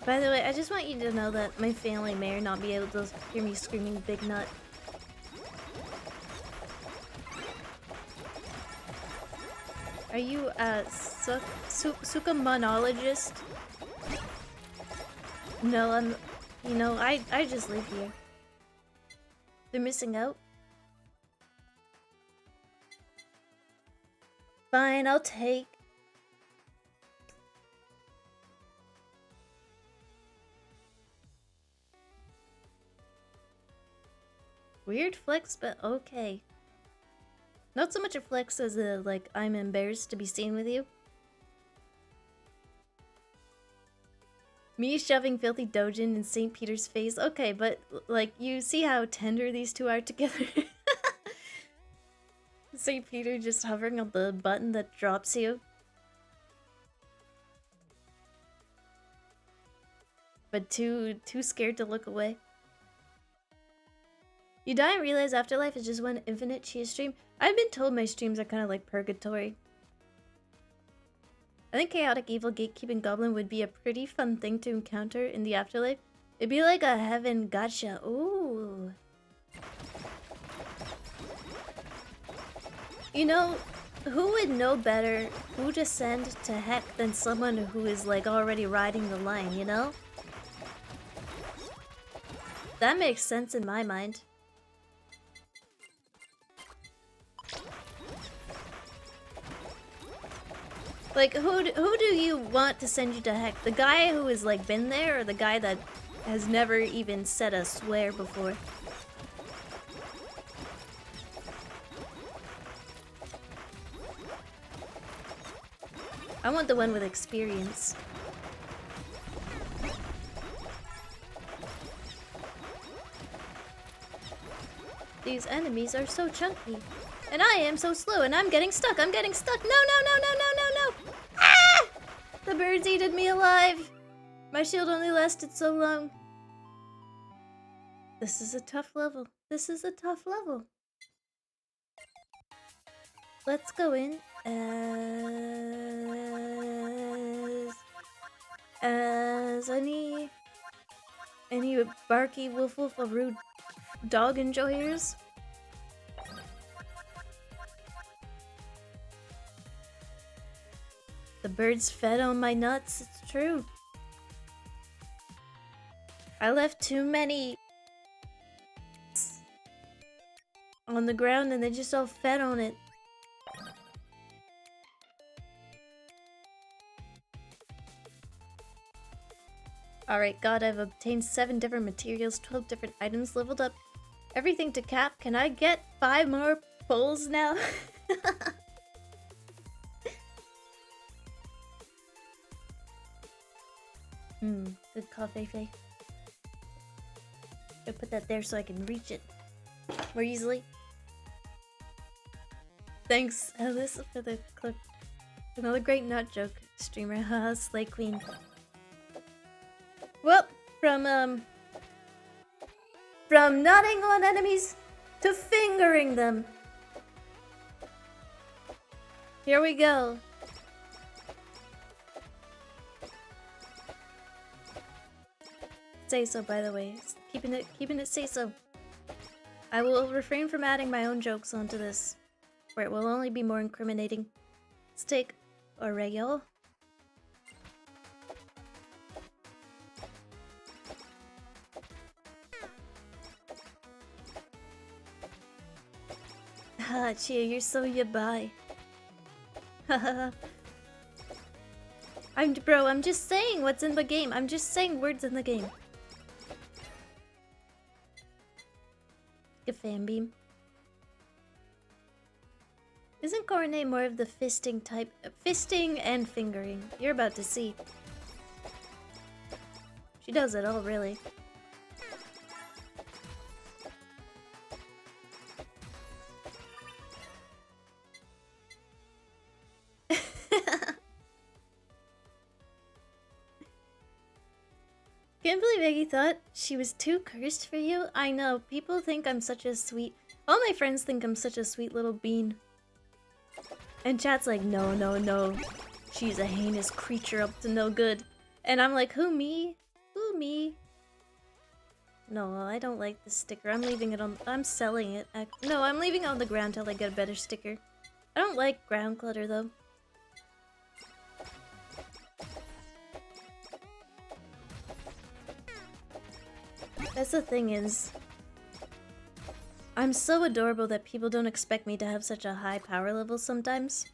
By the way, I just want you to know that my family may or not be able to hear me screaming big nut. Are you a Sukamonologist? No, I just live here. They're missing out? Fine, I'll take Weird flex, but okay. Not so much a flex as a, like, I'm embarrassed to be seen with you. Me shoving filthy dojin in St. Peter's face. Okay, but, like, you see how tender these two are together? St. Peter just hovering on the button that drops you. But too scared to look away. You die and realize afterlife is just one infinite Chia stream. I've been told my streams are kind of like purgatory. I think chaotic evil gatekeeping goblin would be a pretty fun thing to encounter in the afterlife. It'd be like a heaven gotcha. Ooh. You know, who would know better who to send to heck than someone who is like already riding the line, you know? That makes sense in my mind. Like, who do you want to send you to heck? The guy who has, like, been there, or the guy that has never even said a swear before? I want the one with experience. These enemies are so chunky. And I am so slow, and I'm getting stuck. I'm getting stuck. No, no, no, no, no, no, no. Ah! The birds eated me alive. My shield only lasted so long. This is a tough level. This is a tough level. Let's go in as any barky woof woof of rude dog enjoyers. The birds fed on my nuts, it's true. I left too many on the ground and they just all fed on it. Alright, God, I've obtained 7 different materials, 12 different items, leveled up everything to cap. Can I get 5 more pulls now? Good coffee. I'll put that there so I can reach it more easily. Thanks, Alyssa, for the clip. Another great nut joke streamer, haha, Slay Queen. Well, from nutting on enemies to fingering them. Here we go. Say so, by the way. Keeping it say so. I will refrain from adding my own jokes onto this, where it will only be more incriminating. Let's take Oreo. Haha, Chia, you're so yabai. Haha. I'm just saying what's in the game. I'm just saying words in the game. A fan beam. Isn't Cornet more of the fisting type? Fisting and fingering. You're about to see. She does it all, really. Can't believe Eggy thought she was too cursed for you. I know, people think I'm such a sweet... All my friends think I'm such a sweet little bean. And chat's like, no, no, no. She's a heinous creature up to no good. And I'm like, who, me? Who, me? No, I don't like this sticker. I'm leaving it on... I'm selling it. No, I'm leaving it on the ground till I get a better sticker. I don't like ground clutter, though. That's the thing is, I'm so adorable that people don't expect me to have such a high power level sometimes.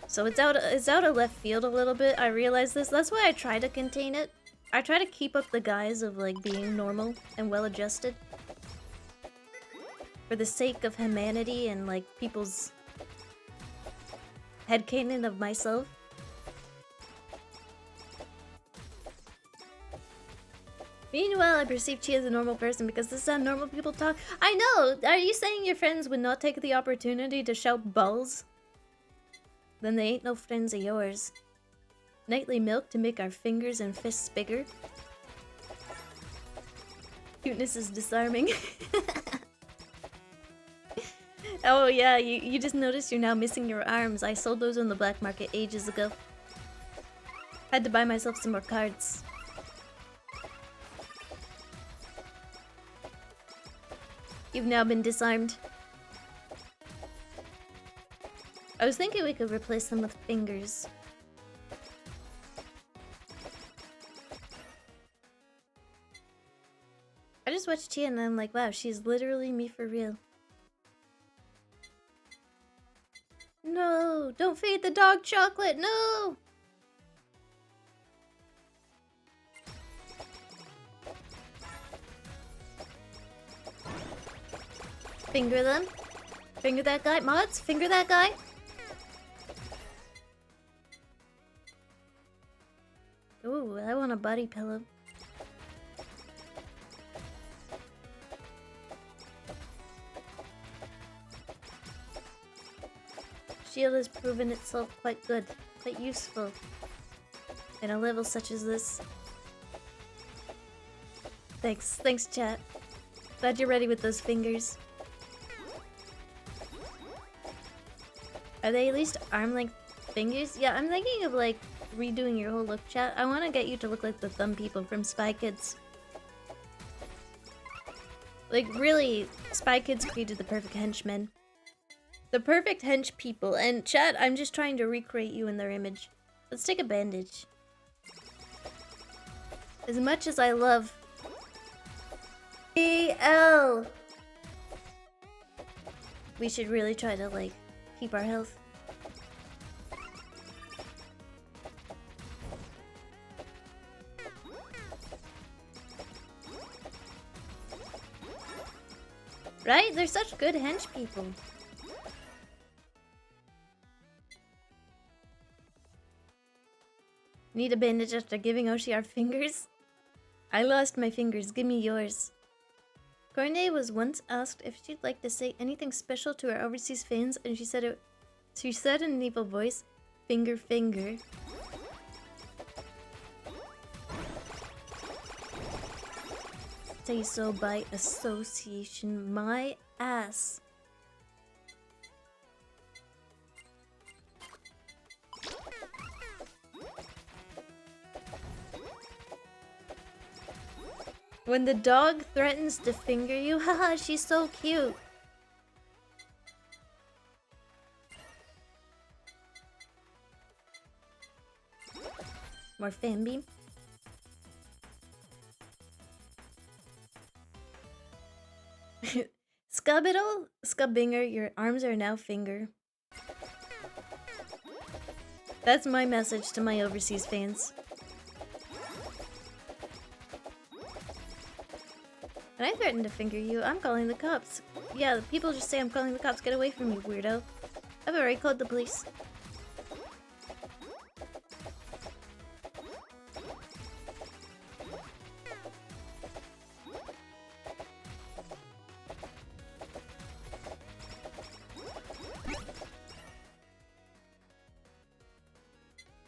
So it's out of left field a little bit. I realize this. That's why I try to contain it. I try to keep up the guise of like being normal and well adjusted. for the sake of humanity and like people's headcanon of myself. Meanwhile, I perceive Chia as a normal person because this is how normal people talk. I know! Are you saying your friends would not take the opportunity to shout balls? Then they ain't no friends of yours. Nightly milk to make our fingers and fists bigger. Cuteness is disarming. Oh yeah, you just noticed you're now missing your arms. I sold those on the black market ages ago. Had to buy myself some more cards. You've now been disarmed. I was thinking we could replace them with fingers. I just watched Chia and I'm like, wow, she's literally me for real. No, don't feed the dog chocolate, no! Finger them. Finger that guy. Mods, finger that guy. Ooh, I want a body pillow. Shield has proven itself quite good, quite useful in a level such as this. Thanks chat. Glad you're ready with those fingers. Are they at least arm-length fingers? Yeah, I'm thinking of like redoing your whole look, chat. I want to get you to look like the thumb people from Spy Kids. Like really, Spy Kids created the perfect henchmen. The perfect hench people. And chat, I'm just trying to recreate you in their image. Let's take a bandage. As much as I love BL, we should really try to like keep our health. Right? They're such good hench people. Need a bandage after giving Oshi our fingers? I lost my fingers, give me yours. Cornet was once asked if she'd like to say anything special to her overseas fans, and she said in an evil voice, finger finger. Say so by association, my ass. When the dog threatens to finger you, haha, she's so cute. More fan beam. Scubbiddle, Scubbinger, your arms are now finger. That's my message to my overseas fans. And I threatened to finger you. I'm calling the cops. Yeah, the people just say I'm calling the cops. Get away from me, weirdo. I've already called the police.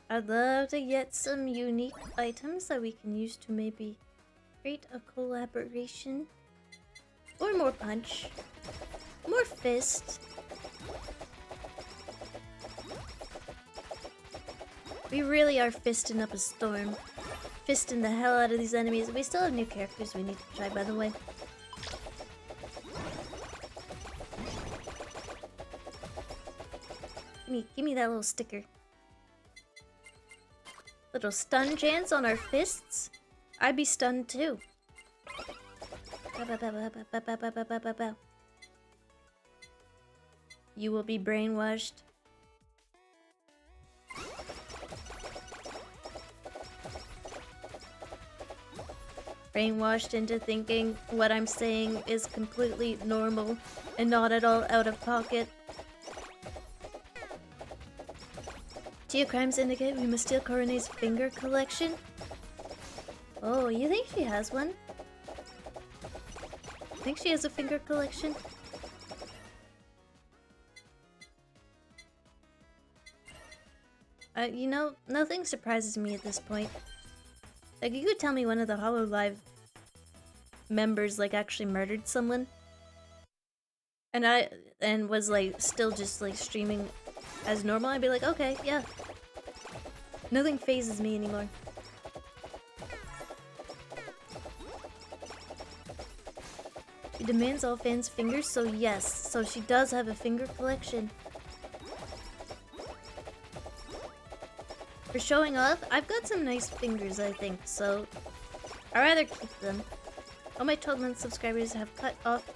I'd love to get some unique items that we can use to maybe create a collaboration. Or more punch. More fist. We really are fisting up a storm. Fisting the hell out of these enemies. We still have new characters we need to try, by the way. Give me that little sticker. Little stun chance on our fists? I'd be stunned too. You will be brainwashed. brainwashed into thinking what I'm saying is completely normal and not at all out of pocket. Chia crimes indicate we must steal Corone's finger collection. Oh, you think she has one? Think she has a finger collection? You know, nothing surprises me at this point. Like, you could tell me one of the HoloLive members, like, actually murdered someone. And was, like, still just, like, streaming as normal. I'd be like, okay, yeah. Nothing phases me anymore. She demands all fans' fingers, so yes. So she does have a finger collection. For showing off, I've got some nice fingers, I think, so I'd rather keep them. All my 12-month subscribers have cut off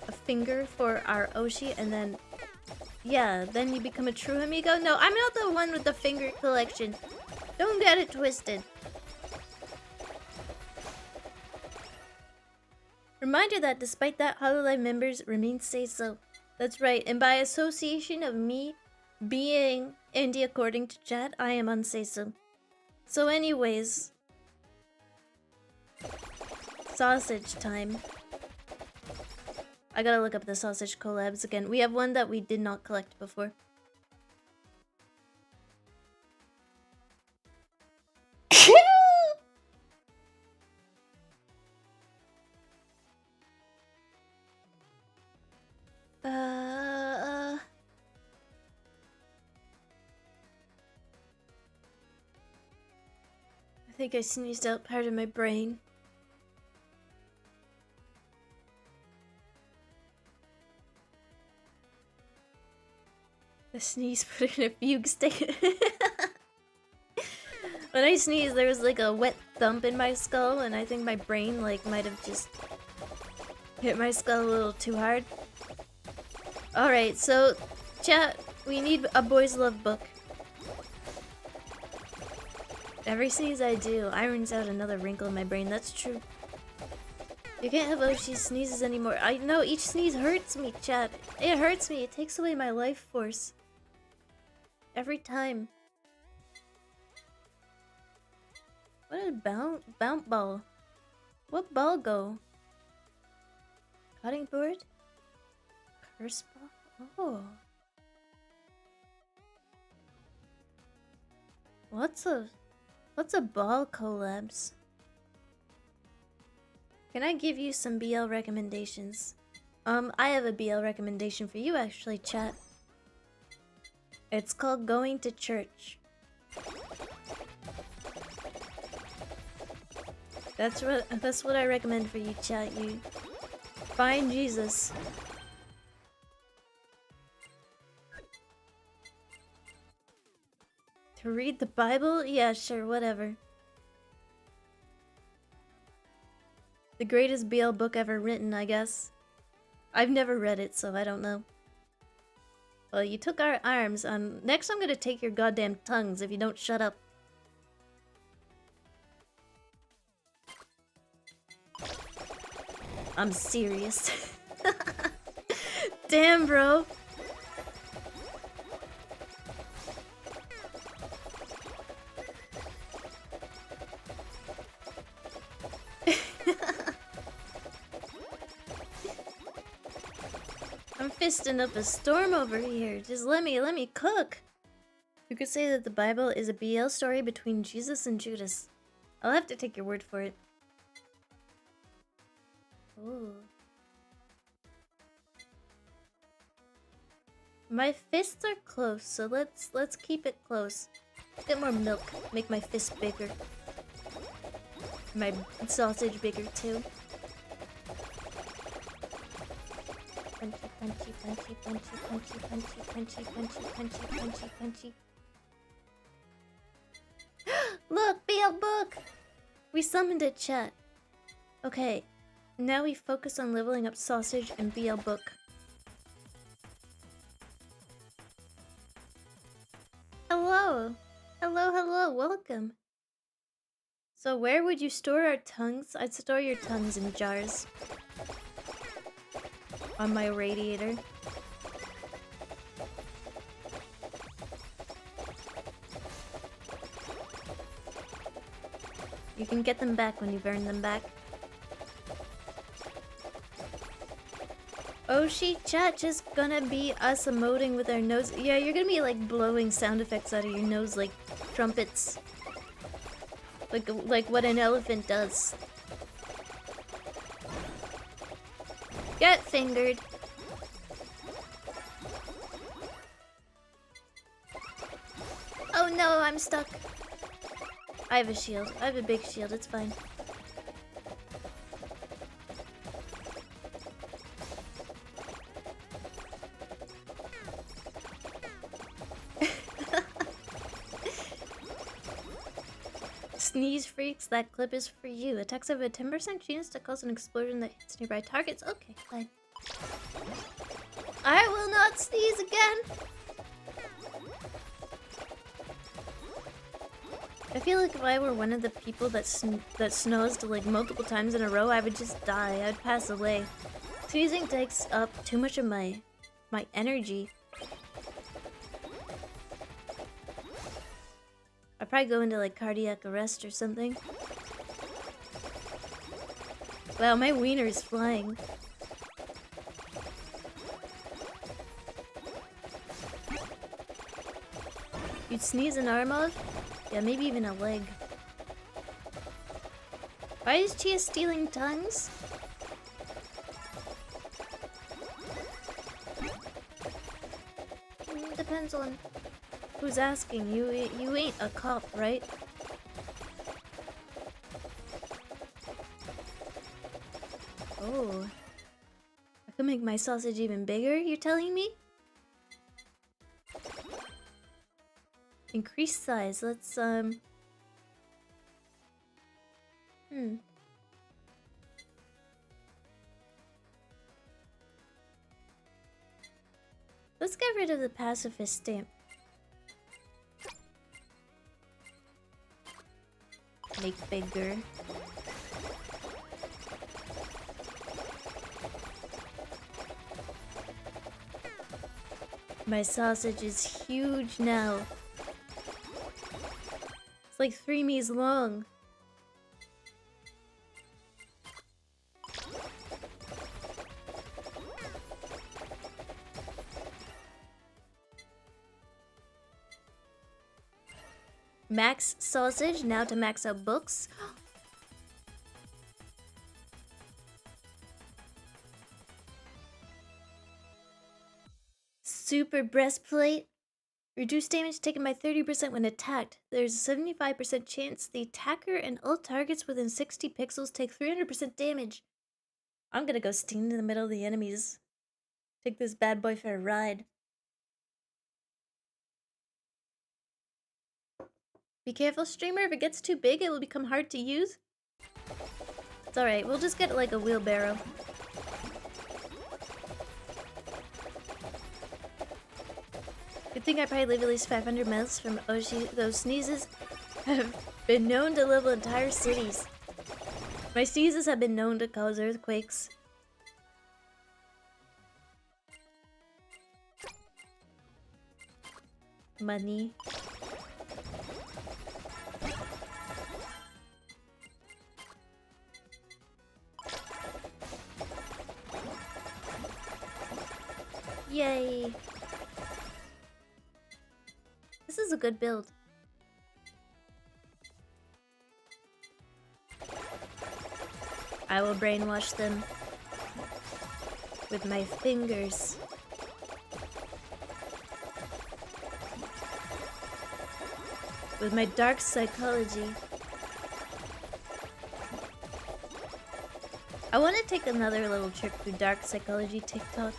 a finger for our Oshi, and then, yeah, then you become a true Hamigo? No, I'm not the one with the finger collection. Don't get it twisted. Reminder that despite that, HoloLive members remain say-so. That's right, and by association of me being indie according to chat, I am unsay-so. So anyways, sausage time. I gotta look up the sausage collabs again. We have one that we did not collect before. I think I sneezed out part of my brain. The sneeze put in a fugue state. When I sneezed, there was like a wet thump in my skull, and I think my brain like might have just hit my skull a little too hard. Alright, so chat, we need a boys love book. Every sneeze I do irons out another wrinkle in my brain. That's true. You can't have Oshi sneezes anymore. I know, each sneeze hurts me, chat. It hurts me. It takes away my life force. Every time. What did bounce ball? What ball go? Cutting board? Curse ball? Oh. What's a ball collabs? Can I give you some BL recommendations? I have a BL recommendation for you actually, chat. It's called Going to Church. That's what I recommend for you, chat. You find Jesus. To read the Bible? Yeah, sure, whatever. The greatest BL book ever written, I guess. I've never read it, so I don't know. Well, you took our arms. Next I'm gonna take your goddamn tongues if you don't shut up. I'm serious. Damn, bro. I'm fisting up a storm over here. Just let me cook. You could say that the Bible is a BL story between Jesus and Judas. I'll have to take your word for it. Ooh. My fists are close, so let's keep it close. Get more milk, make my fist bigger. My sausage bigger too. Punchy, punchy, punchy, punchy, punchy, punchy, punchy, punchy, punchy, punchy, punchy. Look, BL book! We summoned it, chat. Okay, now we focus on leveling up sausage and BL book. Hello! Hello, hello, welcome! So where would you store our tongues? I'd store your tongues in jars. On my radiator. You can get them back when you burn them back. Oshi chat just gonna be us emoting with our nose. Yeah, you're gonna be like blowing sound effects out of your nose like trumpets. Like what an elephant does. Get fingered. Oh no, I'm stuck. I have a shield. I have a big shield, it's fine. Sneeze freaks, that clip is for you. Attacks have a 10% chance to cause an explosion that hits nearby targets. Okay, fine. I will not sneeze again! I feel like if I were one of the people that snoozed like multiple times in a row, I would just die. I'd pass away. Sneezing takes up too much of my energy. I'd probably go into like cardiac arrest or something. Wow, my wiener is flying. You'd sneeze an arm off? Yeah, maybe even a leg. Why is Chia stealing tongues? Depends on who's asking. You ain't a cop, right? Oh. I could make my sausage even bigger, you're telling me? Increase size, let's Let's get rid of the pacifist stamp. Make bigger. My sausage is huge now. It's like 3 Mies long. Max sausage, now to max out books. Super breastplate. Reduce damage taken by 30% when attacked. There's a 75% chance the attacker and all targets within 60 pixels take 300% damage. I'm gonna go stand in the middle of the enemies. Take this bad boy for a ride. Be careful, streamer. If it gets too big, it will become hard to use. It's alright. We'll just get like a wheelbarrow. Good thing I probably live at least 500 miles from Oshi. Those sneezes have been known to level entire cities. My sneezes have been known to cause earthquakes. Money. Yay! This is a good build. I will brainwash them with my fingers. With my dark psychology. I want to take another little trip through dark psychology TikTok.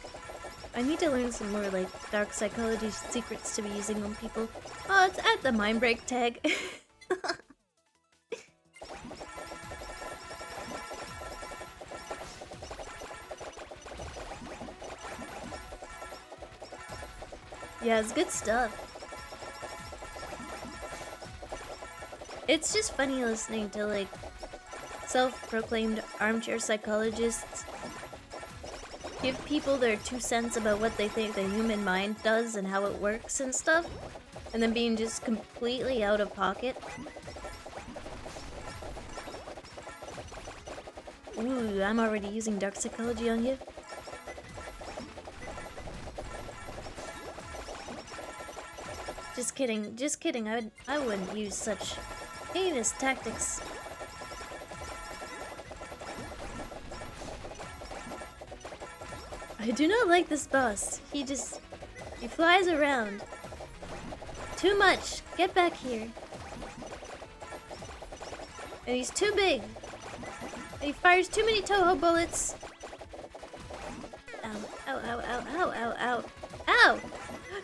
I need to learn some more like dark psychology secrets to be using on people. Oh, it's at the mind break tag. Yeah, it's good stuff. It's just funny listening to like self-proclaimed armchair psychologists give people their 2 cents about what they think the human mind does and how it works and stuff, and then being just completely out of pocket. Ooh, I'm already using dark psychology on you. Just kidding, just kidding. I wouldn't use such heinous tactics. I do not like this boss. He flies around. Too much. Get back here. And he's too big. And he fires too many Toho bullets. Ow, ow, ow, ow, ow, ow, ow. Ow!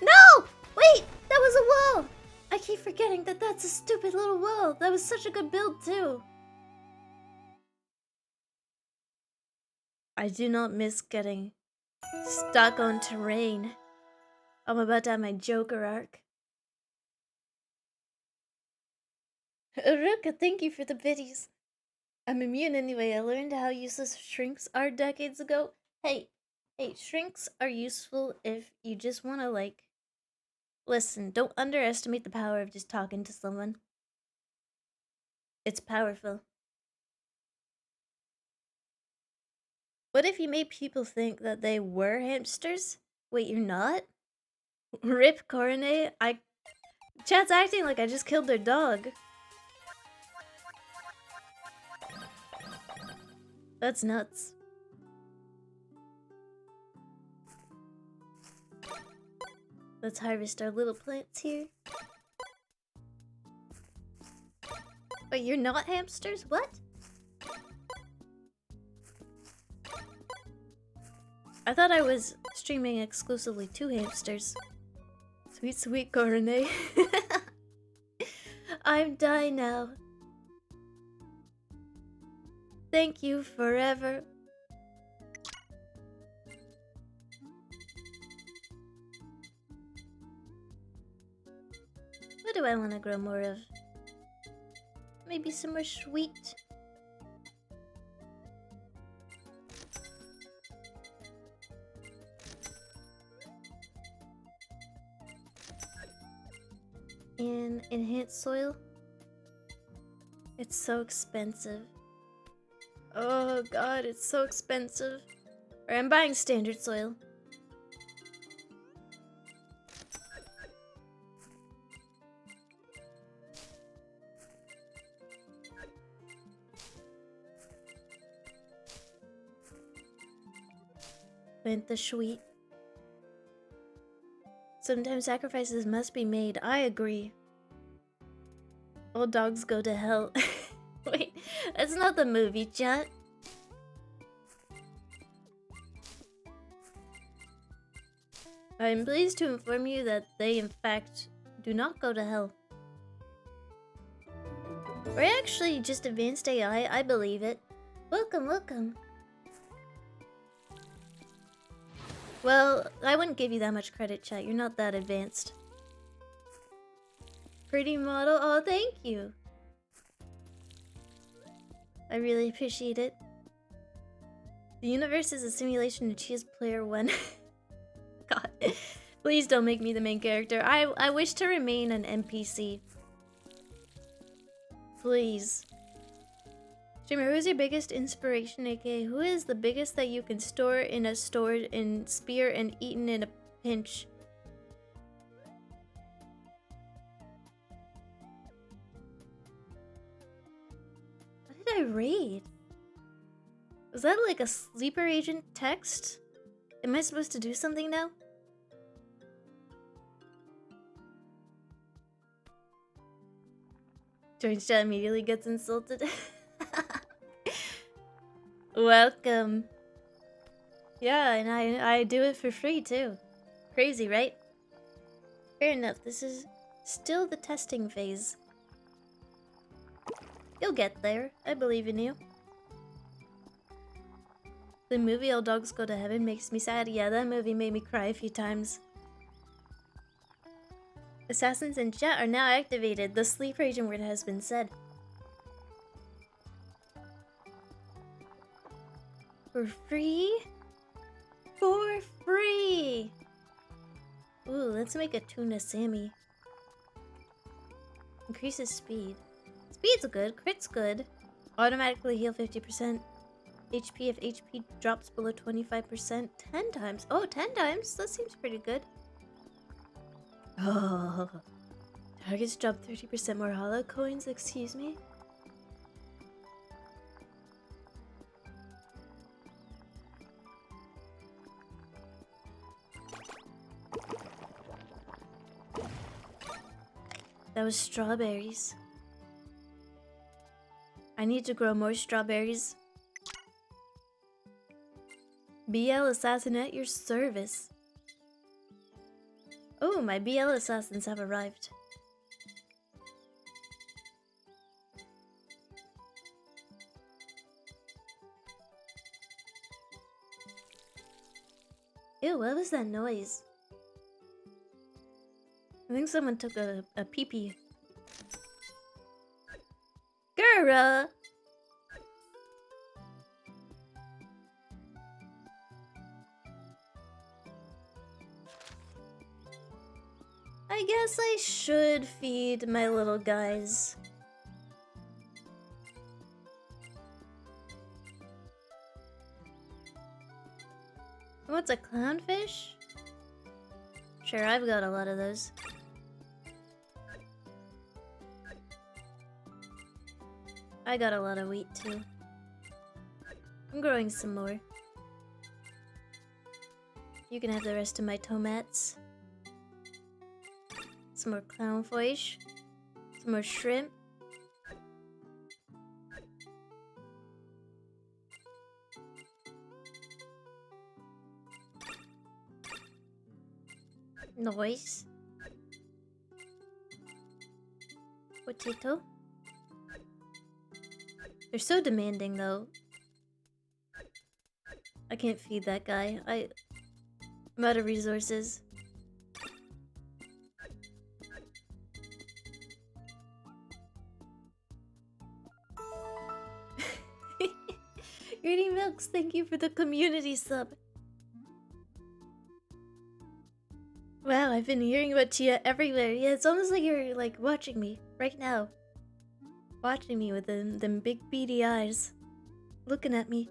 No! Wait! That was a wall! I keep forgetting that that's a stupid little wall. That was such a good build, too. I do not miss getting stuck on terrain. I'm about to have my Joker arc. Ruka, thank you for the biddies. I'm immune anyway. I learned how useless shrinks are decades ago. Hey, shrinks are useful if you just want to, like... Listen, don't underestimate the power of just talking to someone. It's powerful. What if you made people think that they were hamsters? Wait, you're not? Rip Coronet? Chat's acting like I just killed their dog. That's nuts. Let's harvest our little plants here. Wait, you're not hamsters? What? I thought I was streaming exclusively to hamsters. Sweet, sweet Coronet. I'm dying now. Thank you forever. What do I want to grow more of? Maybe some more sweet. And enhanced soil. It's so expensive. Oh god, it's so expensive. Alright, I'm buying standard soil. Plant the sweet. Sometimes sacrifices must be made. I agree. All dogs go to hell. Wait, that's not the movie, chat. I am pleased to inform you that they, in fact, do not go to hell. We're actually just advanced AI, I believe it. Welcome, welcome. Well, I wouldn't give you that much credit, chat. You're not that advanced. Pretty model? Oh, thank you. I really appreciate it. The universe is a simulation of Chia's player 1. God. Please don't make me the main character. I wish to remain an NPC. Please. Streamer, who's your biggest inspiration, aka who is the biggest that you can store in a spear and eaten in a pinch? What did I read? Was that like a sleeper agent text? Am I supposed to do something now? George Chat immediately gets insulted. Welcome. Yeah, and I do it for free too. Crazy, right? Fair enough, this is still the testing phase. You'll get there. I believe in you. The movie All Dogs Go to Heaven makes me sad. Yeah, that movie made me cry a few times. Assassins in chat are now activated. The sleeper agent word has been said. For free? For free! Ooh, let's make a tuna Sammy. Increases speed. Speed's good, crit's good. Automatically heal 50%. HP if HP drops below 25%. 10 times. Oh, 10 times? That seems pretty good. Oh. Targets drop 30% more holo coins, excuse me? That was strawberries. I need to grow more strawberries. BL Assassin at your service. Oh, my BL Assassins have arrived. Ew, what was that noise? I think someone took a pee-pee. Girl! I guess I should feed my little guys. What's a clownfish? Sure, I've got a lot of those. I got a lot of wheat too. I'm growing some more. You can have the rest of my tomats. Some more clownfish. Some more shrimp. Nice. Potato. They're so demanding though. I can't feed that guy. I'm out of resources. Greedy Milks, thank you for the community sub. Wow, I've been hearing about Chia everywhere. Yeah, it's almost like you're like watching me right now. Watching me with them big beady eyes. Looking at me.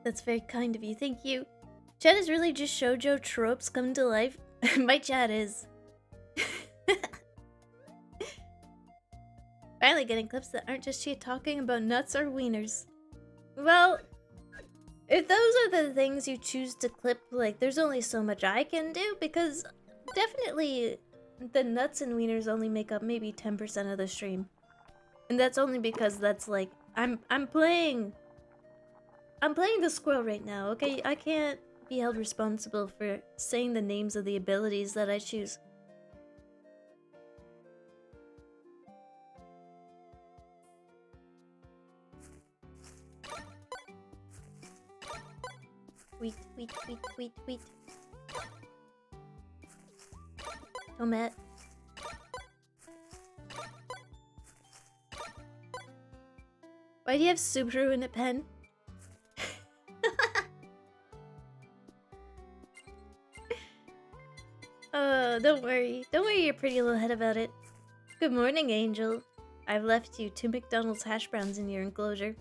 That's very kind of you, thank you. Chat is really just shoujo tropes come to life. My chat is. Finally getting clips that aren't just Chia talking about nuts or wieners. Well, if those are the things you choose to clip, like, there's only so much I can do, because definitely the nuts and wieners only make up maybe 10% of the stream. And that's only because that's like, I'm playing the squirrel right now, okay? I can't be held responsible for saying the names of the abilities that I choose. Wheat, wheat, wheat, wheat, wheat. Tomat. Why do you have Subaru in a pen? Don't worry. Don't worry your pretty little head about it. Good morning, Angel. I've left you 2 McDonald's hash browns in your enclosure.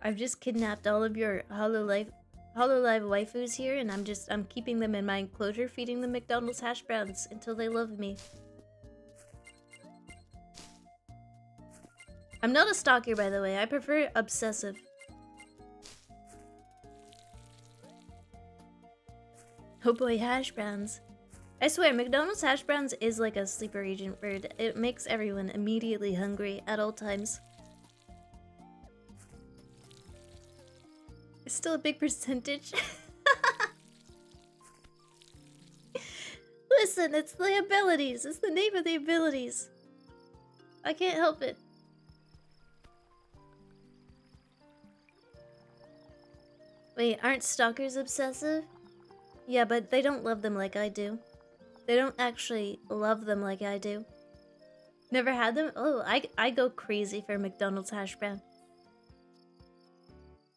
I've just kidnapped all of your HoloLive waifus here, and I'm keeping them in my enclosure, feeding them McDonald's hash browns until they love me. I'm not a stalker, by the way. I prefer obsessive. Oh boy, hash browns. I swear, McDonald's hash browns is like a sleeper agent word. It makes everyone immediately hungry at all times. It's still a big percentage. Listen, it's the abilities. It's the name of the abilities. I can't help it. Wait, aren't stalkers obsessive? Yeah, but they don't love them like I do. They don't actually love them like I do. Never had them? Oh, I go crazy for McDonald's hash brown.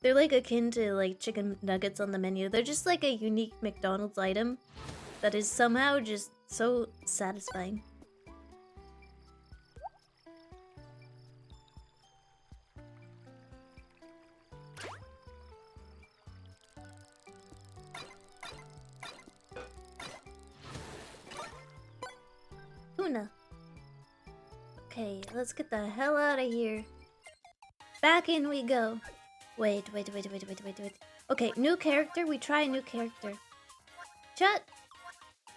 They're like akin to like chicken nuggets on the menu. They're just like a unique McDonald's item that is somehow just so satisfying. Tuna. Okay, let's get the hell out of here. Back in we go. Wait. Okay, new character. We try a new character. Chat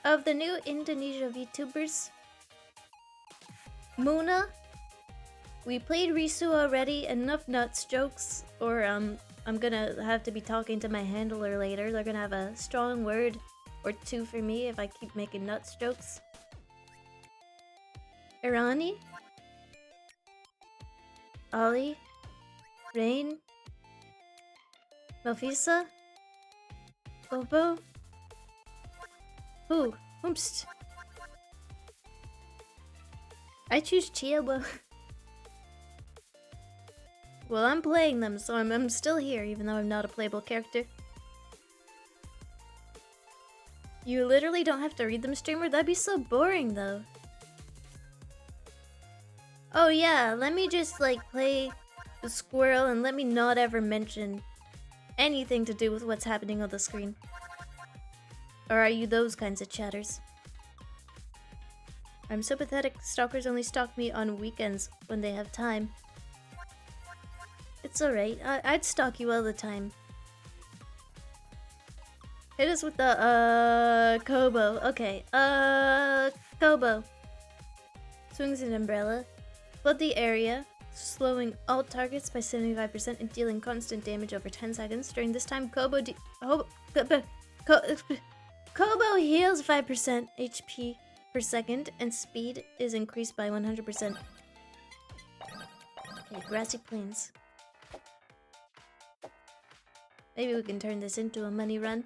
of the new Indonesia VTubers. Muna. We played Risu already. Enough nuts jokes. Or I'm gonna have to be talking to my handler later. They're gonna have a strong word or two for me if I keep making nuts jokes. Irani. Ali. Rain. Malfisa. Bobo. Who? Oomst. I choose Chia. Well, I'm playing them, so I'm still here, even though I'm not a playable character. You literally don't have to read them, streamer? That'd be so boring, though. Oh yeah, let me just, like, play the squirrel and let me not ever mention anything to do with what's happening on the screen. Or are you those kinds of chatters? I'm so pathetic, stalkers only stalk me on weekends when they have time. It's alright, I'd stalk you all the time. Hit us with the, Kobo. Okay, Kobo. Swings an umbrella. Flood the area, slowing all targets by 75% and dealing constant damage over 10 seconds. During this time, Kobo heals 5% HP per second and speed is increased by 100%. Okay, grassy plains. Maybe we can turn this into a money run.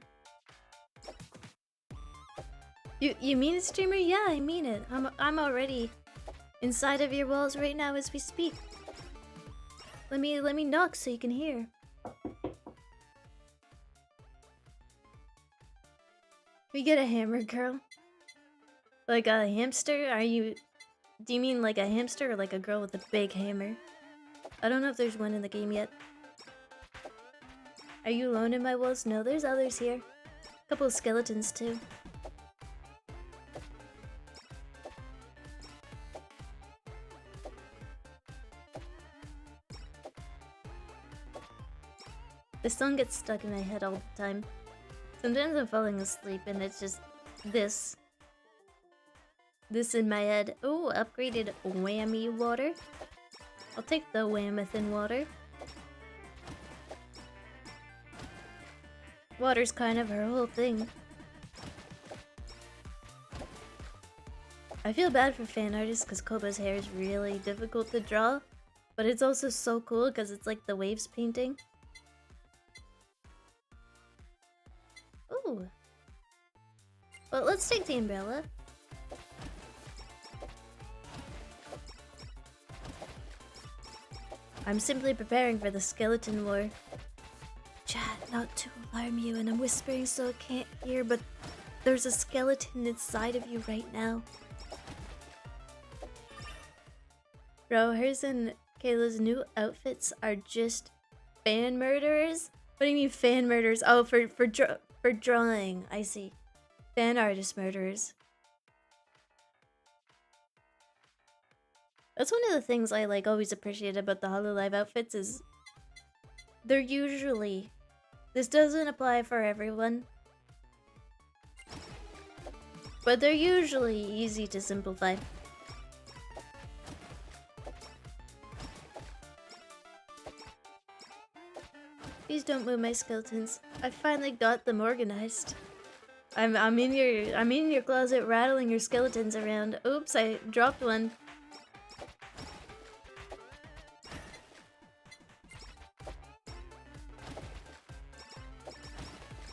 You mean it, streamer? Yeah, I mean it. I'm already inside of your walls right now as we speak. Let me knock so you can hear. We get a hammer girl. Like a hamster? Do you mean like a hamster or like a girl with a big hammer? I don't know if there's one in the game yet. Are you alone in my walls? No, there's others here. A couple of skeletons too. This song gets stuck in my head all the time. Sometimes I'm falling asleep and it's just this in my head. Oh, upgraded whammy water. I'll take the whamathin water. Water's kind of her whole thing. I feel bad for fan artists because Koba's hair is really difficult to draw, but it's also so cool because it's like the waves painting. Ooh. Well, let's take the umbrella. I'm simply preparing for the skeleton war. Chat, not to alarm you, and I'm whispering so I can't hear, but there's a skeleton inside of you right now. Bro, hers and Kayla's new outfits are just fan murderers? What do you mean fan murderers? Oh, for drawing. I see. Fan artist murderers. That's one of the things I like always appreciate about the HoloLive outfits is they're usually, this doesn't apply for everyone, but they're usually easy to simplify. Please don't move my skeletons. I finally got them organized. I'm in your closet rattling your skeletons around. Oops, I dropped one.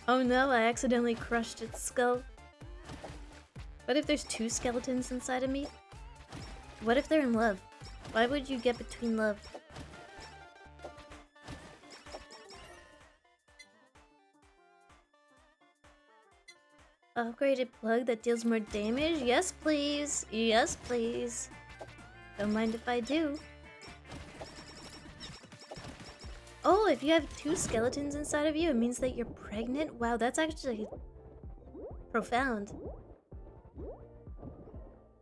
Oh no, I accidentally crushed its skull. What if there's two skeletons inside of me? What if they're in love? Why would you get between love? Upgraded plug that deals more damage? Yes, please. Yes, please. Don't mind if I do. Oh, if you have two skeletons inside of you, it means that you're pregnant? Wow, that's actually profound.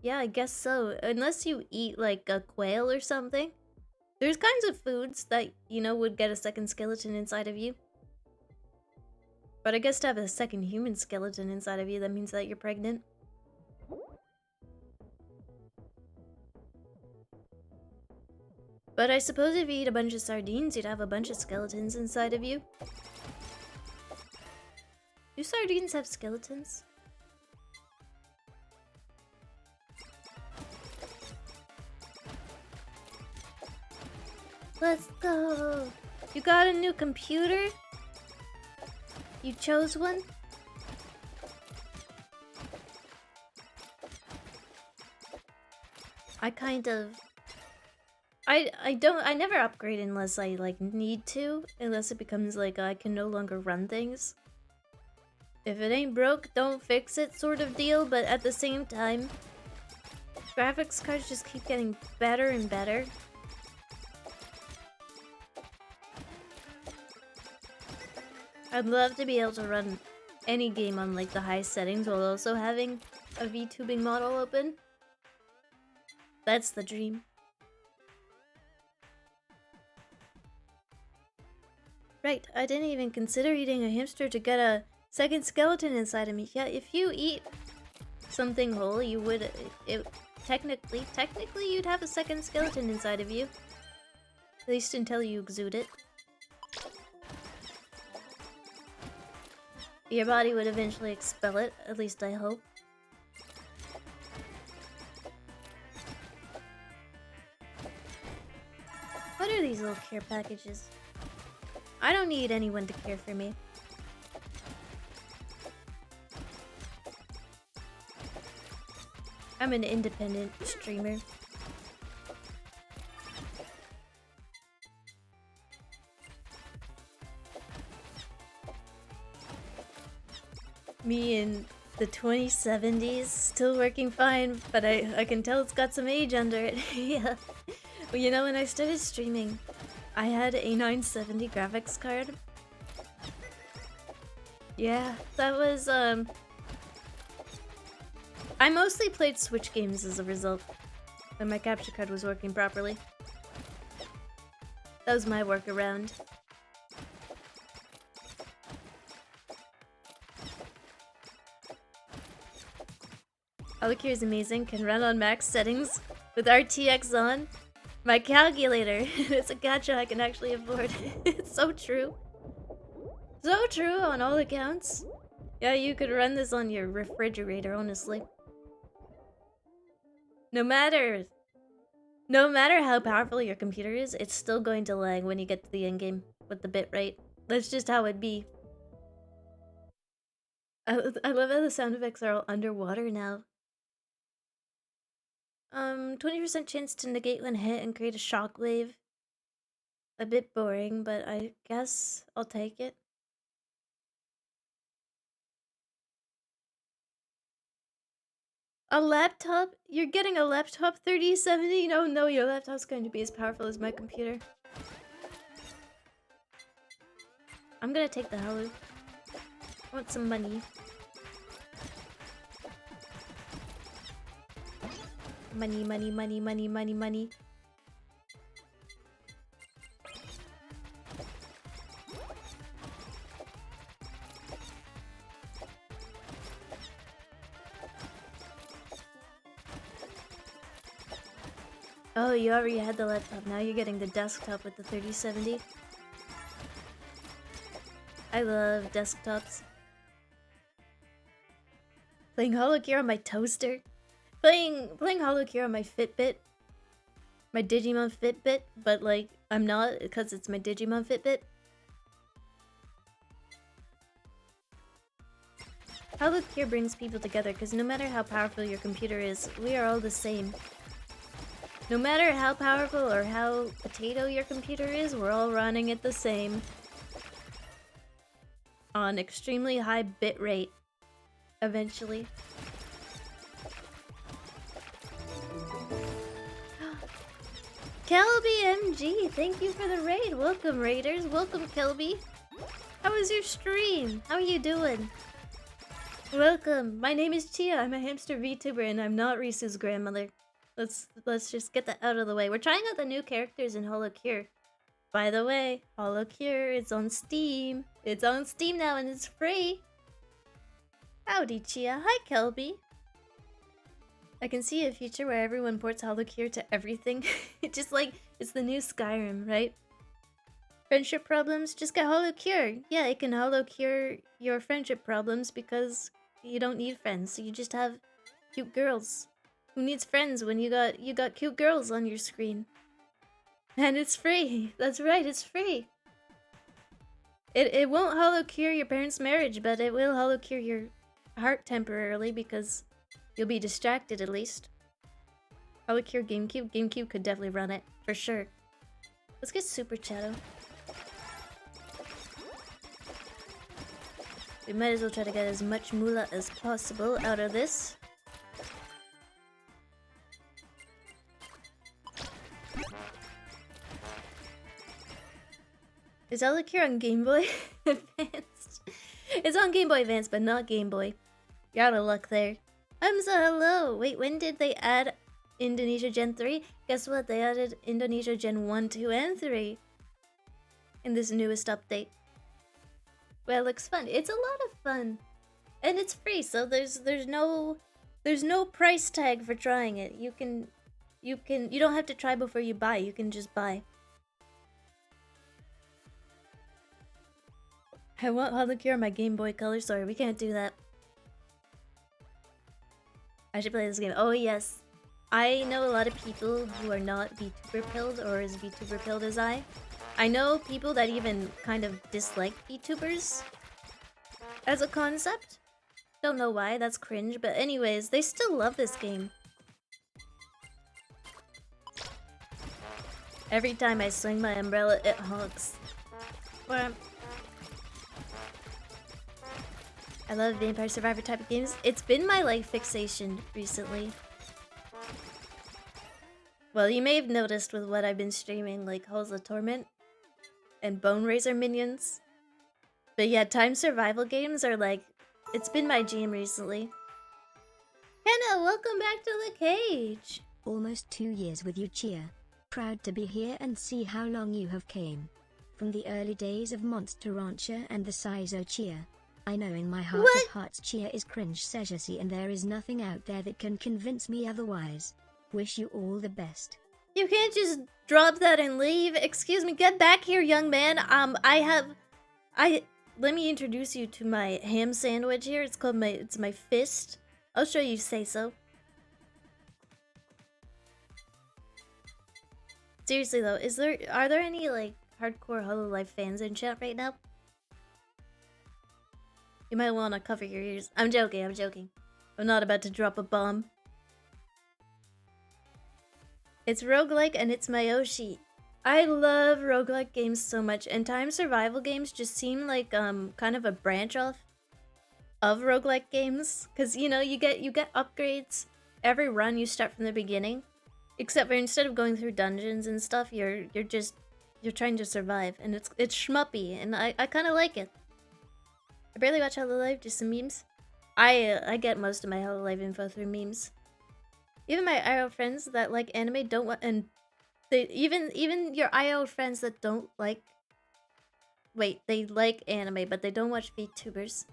Yeah, I guess so. Unless you eat like a quail or something. There's kinds of foods that, you know, would get a second skeleton inside of you. But I guess to have a second human skeleton inside of you, that means that you're pregnant. But I suppose if you eat a bunch of sardines, you'd have a bunch of skeletons inside of you. Do sardines have skeletons? Let's go! You got a new computer? You chose one? I kind of... I never upgrade unless I, like, need to. Unless it becomes like I can no longer run things. If it ain't broke, don't fix it sort of deal, but at the same time, graphics cards just keep getting better and better. I'd love to be able to run any game on like the high settings while also having a VTubing model open. That's the dream. Right, I didn't even consider eating a hamster to get a second skeleton inside of me. Yeah, if you eat something whole, you would... technically, you'd have a second skeleton inside of you. At least until you exude it. Your body would eventually expel it, at least I hope. What are these little care packages? I don't need anyone to care for me. I'm an independent streamer. Me in the 2070s, still working fine, but I can tell it's got some age under it. Yeah. Well, you know, when I started streaming, I had a 970 graphics card. Yeah, that was, I mostly played Switch games as a result, when my capture card was working properly. That was my workaround. HoloCure is amazing, can run on max settings with RTX on. My calculator, it's a gadget I can actually afford. It's so true. So true on all accounts. Yeah, you could run this on your refrigerator, honestly. No matter how powerful your computer is, it's still going to lag when you get to the end game with the bitrate. That's just how it be. I love how the sound effects are all underwater now. 20% chance to negate when hit and create a shockwave. A bit boring, but I guess I'll take it. A laptop? You're getting a laptop 3070? No, your laptop's going to be as powerful as my computer. I'm gonna take the Halo. I want some money. Money, money, money, money, money, money. Oh, you already had the laptop. Now you're getting the desktop with the 3070. I love desktops. Playing HoloCure on my toaster. Playing HoloCure on my Fitbit. My Digimon Fitbit, but like, I'm not because it's my Digimon Fitbit. HoloCure brings people together because no matter how powerful your computer is, we are all the same. No matter how powerful or how potato your computer is, we're all running it the same. On extremely high bit rate. Eventually. Kelby MG, thank you for the raid. Welcome, raiders. Welcome, Kelby. How was your stream? How are you doing? Welcome. My name is Chia. I'm a hamster VTuber, and I'm not Risu's grandmother. Let's just get that out of the way. We're trying out the new characters in HoloCure. By the way, HoloCure is on Steam. It's on Steam now, and it's free. Howdy, Chia. Hi, Kelby. I can see a future where everyone ports HoloCure to everything. It's just like, it's the new Skyrim, right? Friendship problems? Just get HoloCure. Yeah, it can HoloCure your friendship problems because you don't need friends. So you just have cute girls. Who needs friends when you got cute girls on your screen? And it's free. That's right, it's free. It won't HoloCure your parents' marriage, but it will HoloCure your heart temporarily because you'll be distracted at least. HoloCure GameCube? GameCube could definitely run it, for sure. Let's get Super Chatto. We might as well try to get as much moolah as possible out of this. Is HoloCure on Game Boy Advanced? It's on Game Boy Advance, but not Game Boy. You're out of luck there. Hello! Wait, when did they add Indonesia Gen 3? Guess what? They added Indonesia Gen 1, 2, and 3 in this newest update. Well, it looks fun. It's a lot of fun. And it's free, so there's no price tag for trying it. You don't have to try before you buy. You can just buy. I want HoloCure on my Game Boy Color. Sorry, we can't do that. I should play this game. Oh yes. I know a lot of people who are not VTuber pilled or as VTuber pilled as I. I know people that even kind of dislike VTubers as a concept. Don't know why, that's cringe, but anyways, they still love this game. Every time I swing my umbrella, it honks. I love Vampire Survivor type of games. It's been my like fixation recently. Well, you may have noticed with what I've been streaming, like Halls of Torment and Bone Raiser minions. But yeah, time survival games are like, it's been my jam recently. Henna, welcome back to the cage. Almost 2 years with you, Chia. Proud to be here and see how long you have came. From the early days of Monster Rancher and the Sizo Chia. I know in my heart of hearts Chia is cringe sejacy and there is nothing out there that can convince me otherwise. Wish you all the best. You can't just drop that and leave. Excuse me, get back here, young man. Let me introduce you to my ham sandwich here. It's called it's my fist. I'll show you say so. Seriously though, are there any like hardcore HoloLive fans in chat right now? You might want to cover your ears. I'm joking, I'm joking. I'm not about to drop a bomb. It's roguelike and it's my Yoshi. I love roguelike games so much, and time survival games just seem like kind of a branch off of roguelike games. Cause you know, you get upgrades every run. You start from the beginning, except for instead of going through dungeons and stuff, you're trying to survive, and it's shmuppy, and I kind of like it. I barely watch HoloLive, just some memes. I get most of my HoloLive info through memes. Even my IO friends that like anime don't want, and they even your IO friends that don't like. Wait, they like anime, but they don't watch VTubers.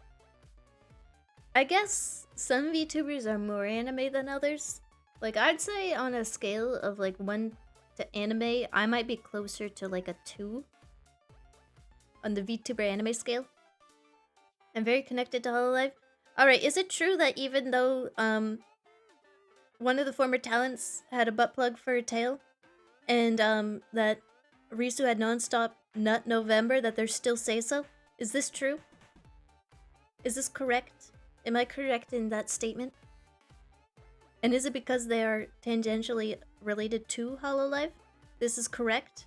I guess some VTubers are more anime than others. Like I'd say on a scale of like 1 to anime, I might be closer to like a 2 on the VTuber anime scale. I'm very connected to HoloLive. Alright, is it true that even though one of the former talents had a butt plug for a tail, and that Risu had non-stop Nut November, that there's still say so? Is this true? Is this correct Am I correct in that statement? And is it because they are tangentially related to HoloLive? This is correct?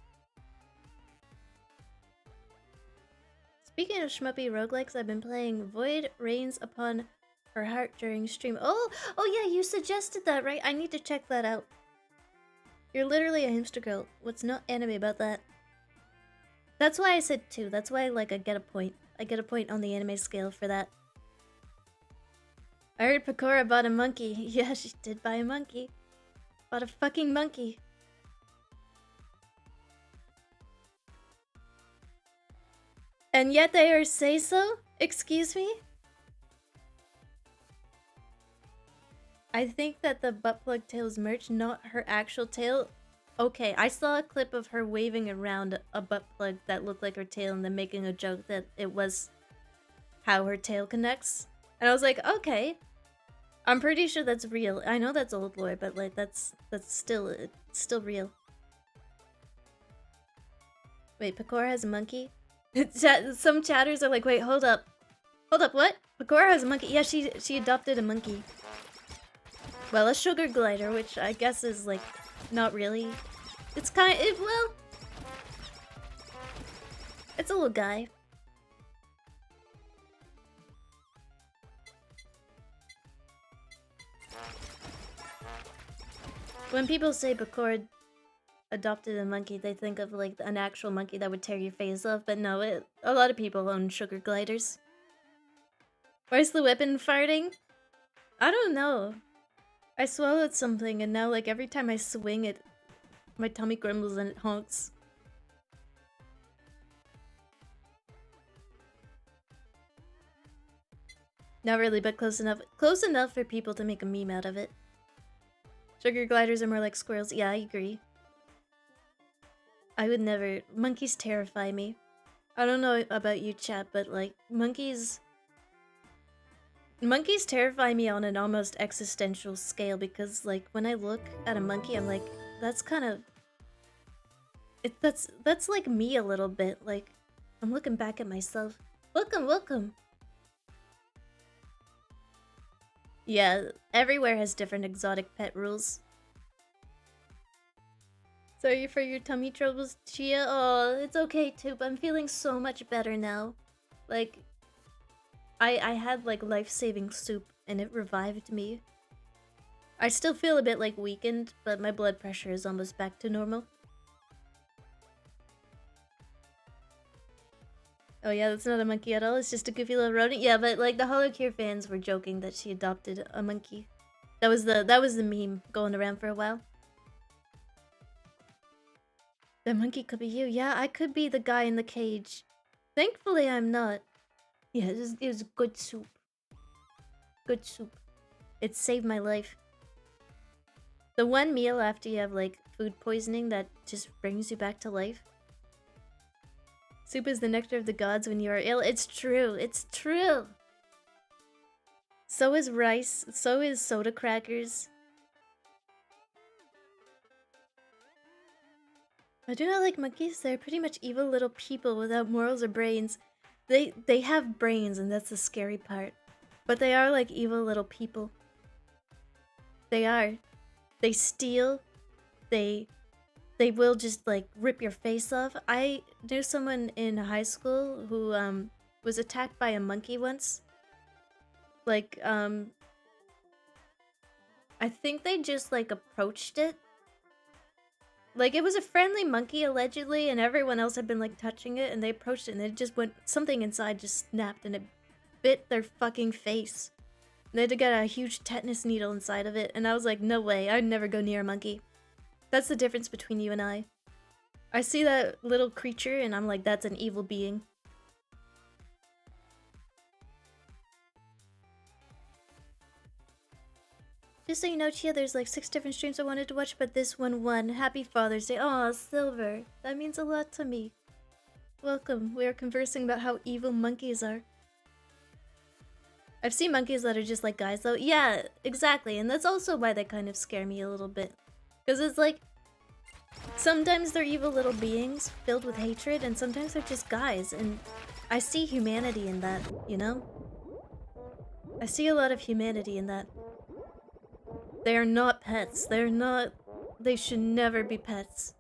Speaking of schmuppy roguelikes, I've been playing Void Rains Upon Her Heart during stream. Oh yeah, you suggested that, right? I need to check that out. You're literally a hamster girl. What's not anime about that? That's why I said 2. That's why, like, I get a point. I get a point on the anime scale for that. I heard Pecora bought a monkey. Yeah, she did buy a monkey. Bought a fucking monkey. And yet they are say so? Excuse me? I think that the butt plug tail is merch, not her actual tail. Okay, I saw a clip of her waving around a butt plug that looked like her tail and then making a joke that it was how her tail connects. And I was like, okay. I'm pretty sure that's real. I know that's old lore, but like that's still it's still real. Wait, Pecora has a monkey? Some chatters are like, wait, hold up. Hold up, what? Pecora has a monkey. Yeah, she adopted a monkey. Well, a sugar glider, which I guess is like not really. It's kind of, well, it's a little guy. When people say Pecora adopted a monkey, they think of like an actual monkey that would tear your face off, but no, a lot of people own sugar gliders. Where's the weapon farting? I don't know. I swallowed something and now like every time I swing it, my tummy grumbles and it honks. Not really, but close enough. Close enough for people to make a meme out of it. Sugar gliders are more like squirrels. Yeah, I agree. I would never... Monkeys terrify me. I don't know about you, chat, but like, monkeys... Monkeys terrify me on an almost existential scale because like, when I look at a monkey, I'm like, that's kind of... That's like me a little bit, like, I'm looking back at myself. Welcome, welcome! Yeah, everywhere has different exotic pet rules. Sorry for your tummy troubles, Chia. Oh, it's okay too, but I'm feeling so much better now. Like, I had like life-saving soup and it revived me. I still feel a bit like weakened, but my blood pressure is almost back to normal. Oh yeah, that's not a monkey at all, it's just a goofy little rodent. Yeah, but like the HoloCure fans were joking that she adopted a monkey. That was the meme going around for a while. The monkey could be you. Yeah, I could be the guy in the cage. Thankfully, I'm not. Yeah, it was good soup. Good soup. It saved my life. The one meal after you have like food poisoning that just brings you back to life. Soup is the nectar of the gods when you are ill. It's true. It's true. So is rice. So is soda crackers. I do not like monkeys. They're pretty much evil little people without morals or brains. They have brains, and that's the scary part. But they are like evil little people. They are. They steal. They will just like rip your face off. I knew someone in high school who was attacked by a monkey once. Like I think they just like approached it. Like it was a friendly monkey allegedly and everyone else had been like touching it and they approached it and it just went, something inside just snapped and it bit their fucking face. They had to get a huge tetanus needle inside of it and I was like, no way, I'd never go near a monkey. That's the difference between you and I. I see that little creature and I'm like, that's an evil being. Just so you know, Chia, there's like 6 different streams I wanted to watch, but this one won. Happy Father's Day. Aw, Silver. That means a lot to me. Welcome. We are conversing about how evil monkeys are. I've seen monkeys that are just like guys though. Yeah, exactly. And that's also why they kind of scare me a little bit. Because it's like, sometimes they're evil little beings filled with hatred, and sometimes they're just guys. And I see humanity in that, you know? I see a lot of humanity in that. They are not pets. They're not... They should never be pets.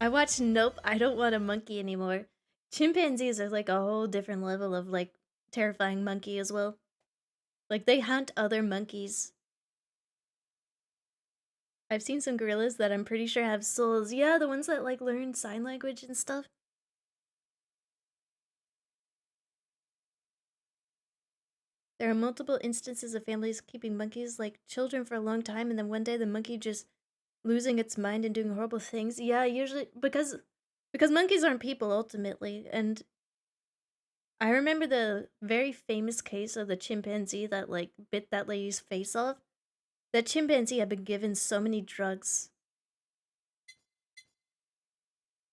I watched Nope, I Don't Want a Monkey Anymore. Chimpanzees are like a whole different level of like terrifying monkey as well. Like they hunt other monkeys. I've seen some gorillas that I'm pretty sure have souls. Yeah, the ones that like learn sign language and stuff. There are multiple instances of families keeping monkeys like children for a long time, and then one day the monkey just losing its mind and doing horrible things. Yeah, usually because monkeys aren't people ultimately, and I remember the very famous case of the chimpanzee that like bit that lady's face off. That chimpanzee had been given so many drugs.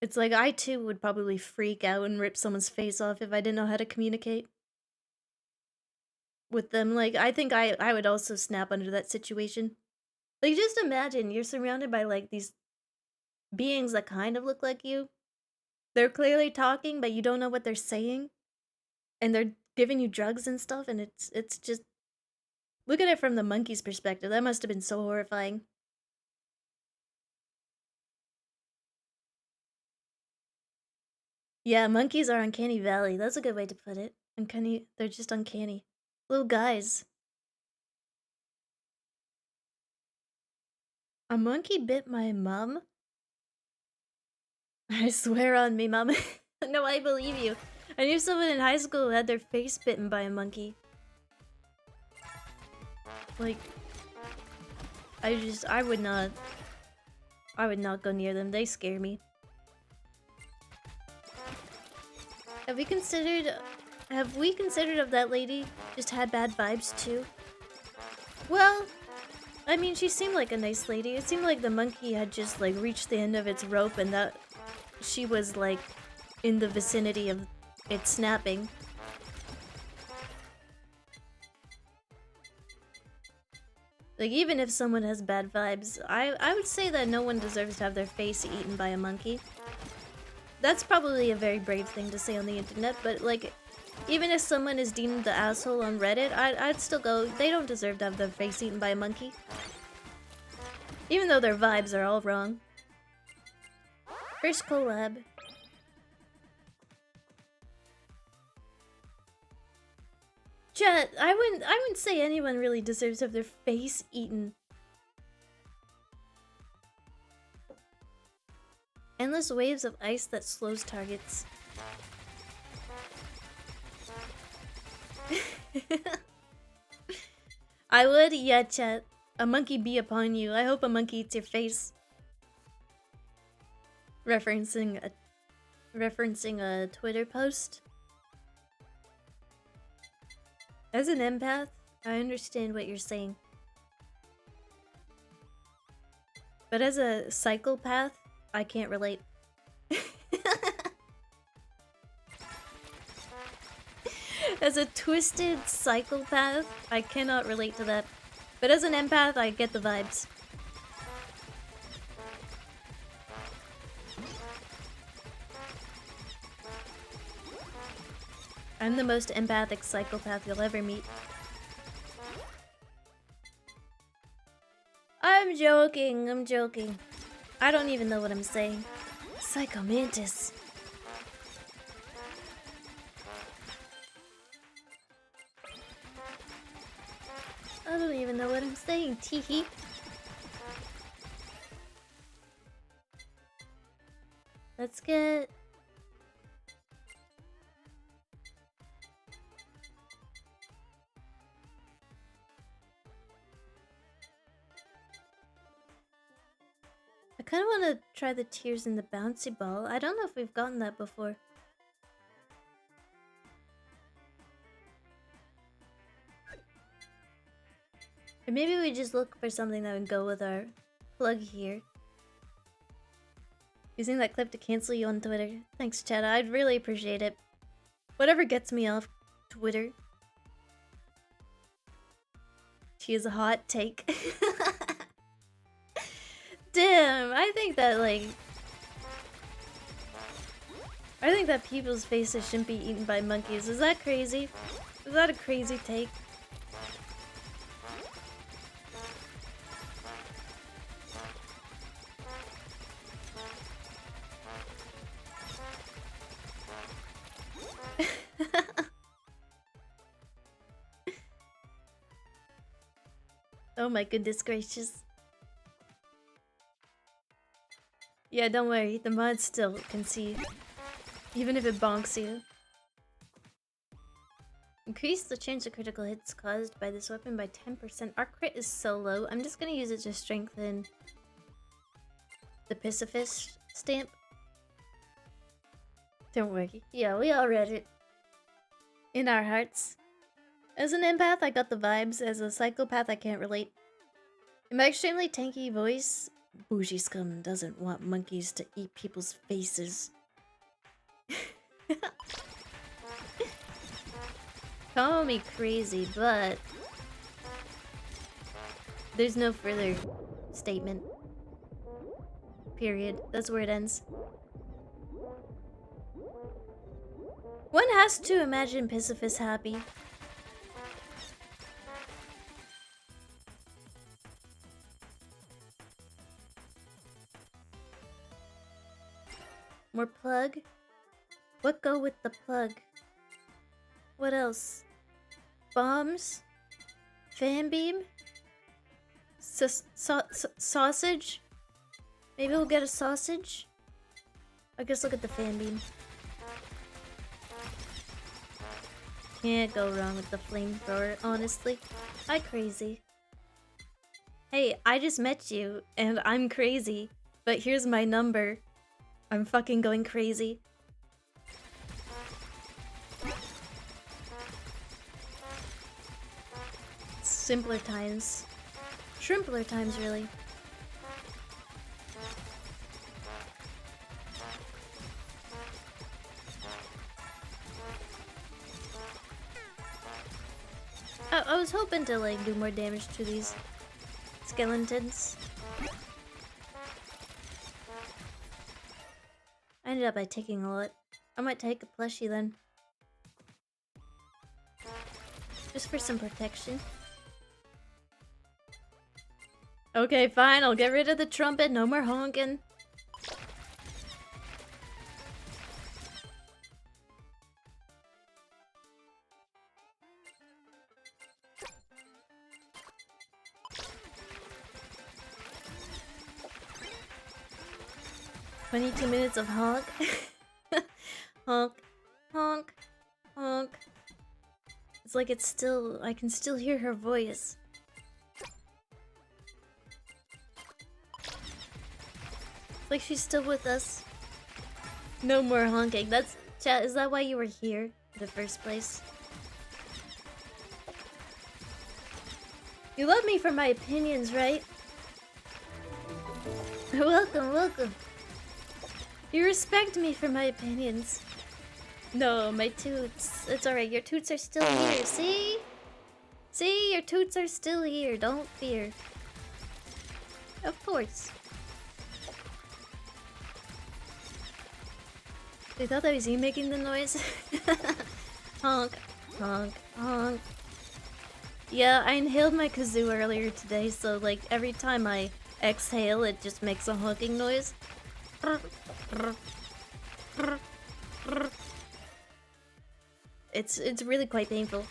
It's like I too would probably freak out and rip someone's face off if I didn't know how to communicate with them. Like I think I would also snap under that situation. Like just imagine you're surrounded by like these beings that kind of look like you. They're clearly talking, but you don't know what they're saying. And they're giving you drugs and stuff, and it's just look at it from the monkey's perspective. That must have been so horrifying. Yeah, monkeys are uncanny valley. That's a good way to put it. Uncanny, they're just uncanny. Little guys. A monkey bit my mom? I swear on me, mom. No, I believe you. I knew someone in high school who had their face bitten by a monkey. Like, I would not go near them. They scare me. Have we considered if that lady just had bad vibes too? Well, I mean, she seemed like a nice lady. It seemed like the monkey had just like reached the end of its rope and that she was like in the vicinity of it snapping. Like even if someone has bad vibes, I would say that no one deserves to have their face eaten by a monkey. That's probably a very brave thing to say on the internet, but like even if someone is deemed the asshole on Reddit, I'd still go, they don't deserve to have their face eaten by a monkey. Even though their vibes are all wrong. First collab. Chat, I wouldn't say anyone really deserves to have their face eaten. Endless waves of ice that slows targets. I would, yeah, chat. A monkey be upon you. I hope a monkey eats your face. Referencing a Twitter post. As an empath, I understand what you're saying. But as a psychopath, I can't relate. As a twisted psychopath, I cannot relate to that. But as an empath, I get the vibes. I'm the most empathic psychopath you'll ever meet. I'm joking, I'm joking. I don't even know what I'm saying. Psycho Mantis. I don't even know what I'm saying, teehee. Let's get... I kind of want to try the tears in the bouncy ball. I don't know if we've gotten that before. Or maybe we just look for something that would go with our plug here. Using that clip to cancel you on Twitter. Thanks, Chad. I'd really appreciate it. Whatever gets me off Twitter. She is a hot take. Damn, I think that, like... I think that people's faces shouldn't be eaten by monkeys. Is that crazy? Is that a crazy take? Oh my goodness gracious. Yeah, don't worry, the mod still can see. Even if it bonks you. Increase the chance of critical hits caused by this weapon by 10%. Our crit is so low. I'm just gonna use it to strengthen the pacifist stamp. Don't worry. Yeah, we all read it. In our hearts. As an empath, I got the vibes. As a psychopath, I can't relate. In my extremely tanky voice, bougie scum doesn't want monkeys to eat people's faces. Call me crazy, but there's no further statement. Period. That's where it ends. One has to imagine Pacifist happy. More plug? What go with the plug? What else? Bombs? Fan beam? Sausage? Maybe we'll get a sausage? I guess look at the fan beam. Can't go wrong with the flamethrower, honestly. Hi, crazy. Hey, I just met you, and I'm crazy. But here's my number. I'm fucking going crazy. Simpler times. Shrimpler times, really. I was hoping to like do more damage to these skeletons. I ended up by taking a lot. I might take a plushie then. Just for some protection. Okay, fine, I'll get rid of the trumpet, no more honking. "22 minutes of honk." Honk, honk, honk. It's like it's still, I can still hear her voice. It's like she's still with us. No more honking. That's, chat, is that why you were here in the first place? You love me for my opinions, right? Welcome, welcome. You respect me for my opinions. No, my toots. It's alright, your toots are still here, see? See, your toots are still here, don't fear. Of course. They thought that was you making the noise? Honk, honk, honk. Yeah, I inhaled my kazoo earlier today, so like every time I exhale, it just makes a honking noise. It's really quite painful.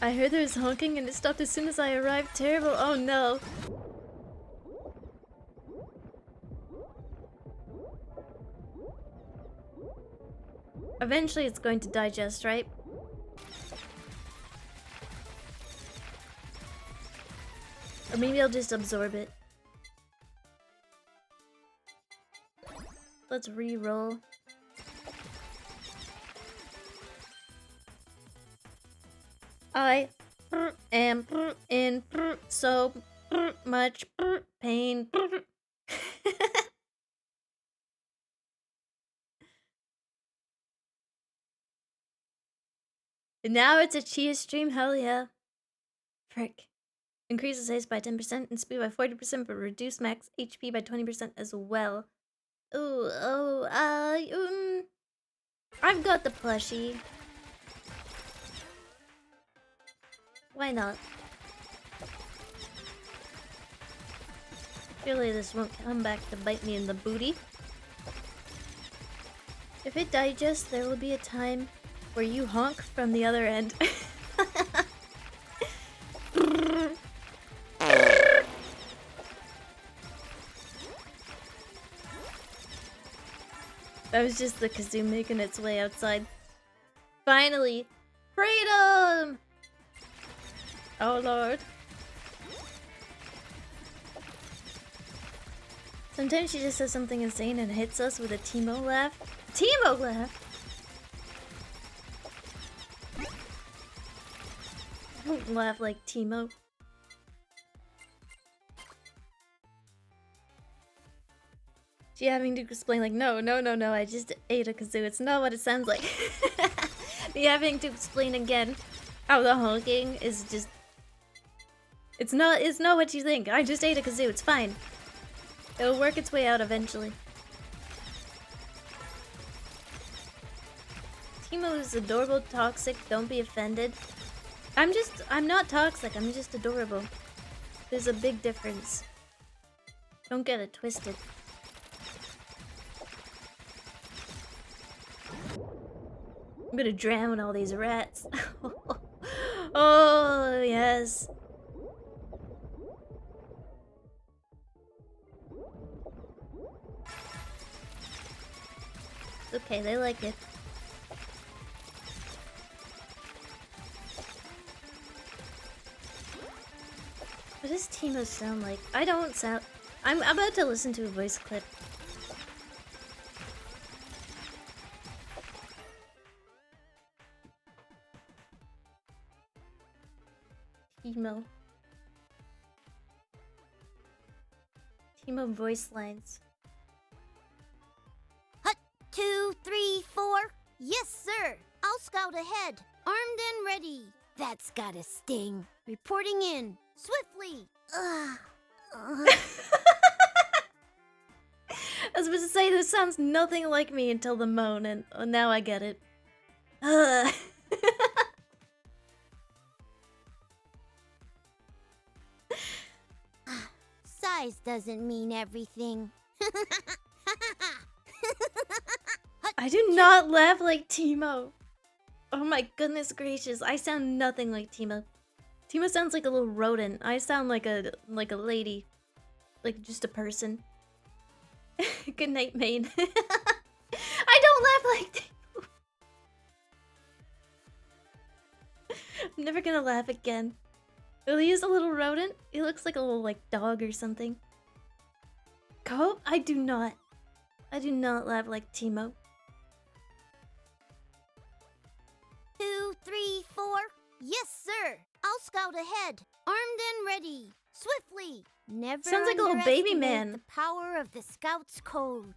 I heard there was honking and it stopped as soon as I arrived. Terrible. Oh no. Eventually it's going to digest, right? Or maybe I'll just absorb it. Let's re-roll. I am in so much pain. And now it's a Chia stream, hell yeah. Frick. Increases haste by 10% and speed by 40%, but reduce max HP by 20% as well. I've got the plushie. Why not? Surely this won't come back to bite me in the booty. If it digests, there will be a time where you honk from the other end. That was just the kazoo making its way outside. Finally! Freedom! Oh lord. Sometimes she just says something insane and hits us with a Teemo laugh. Teemo laugh? I don't laugh like Teemo. She having to explain like, no, I just ate a kazoo. It's not what it sounds like. Me having to explain again how the honking is just... It's not what you think. I just ate a kazoo, it's fine. It'll work its way out eventually. Teemo is adorable, toxic, don't be offended. I'm not toxic, I'm just adorable. There's a big difference. Don't get it twisted. I'm gonna drown all these rats. Oh, yes. Okay, they like it. What does Teemo sound like? I don't sound... I'm about to listen to a voice clip. Teemo. Teemo voice lines. Hut, 2, 3, 4. Yes, sir. I'll scout ahead. Armed and ready. That's gotta sting. Reporting in. Swiftly. I was about to say, this sounds nothing like me until the moan, and now I get it. Size doesn't mean everything. I do not laugh like Teemo. Oh my goodness gracious, I sound nothing like Teemo. Teemo sounds like a little rodent. I sound like a lady. Like just a person. Good night, main. I don't laugh like Teemo. I'm never gonna laugh again. Oh, he is a little rodent? He looks like a little like dog or something. Cope? I do not laugh like Teemo. 2, 3, 4. Yes, sir. I'll scout ahead. Armed and ready. Swiftly. Never Sounds like a little baby man. The power of the Scout's code.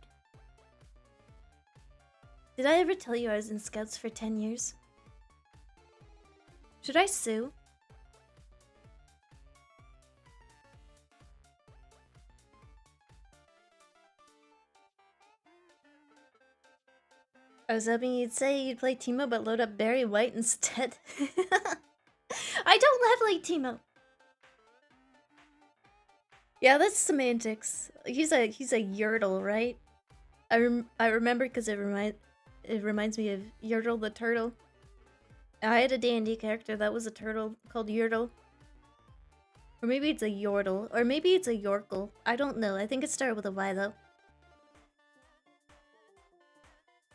Did I ever tell you I was in Scouts for 10 years? Should I sue? I was hoping you'd say you'd play Teemo but load up Barry White instead. I don't laugh like Teemo. Yeah, that's semantics. He's a Yertle, right? I remember because it reminds me of Yertle the turtle. I had a D&D character that was a turtle called Yertle. Or maybe it's a Yordle, or maybe it's a Yorkle. I don't know. I think it started with a Y though.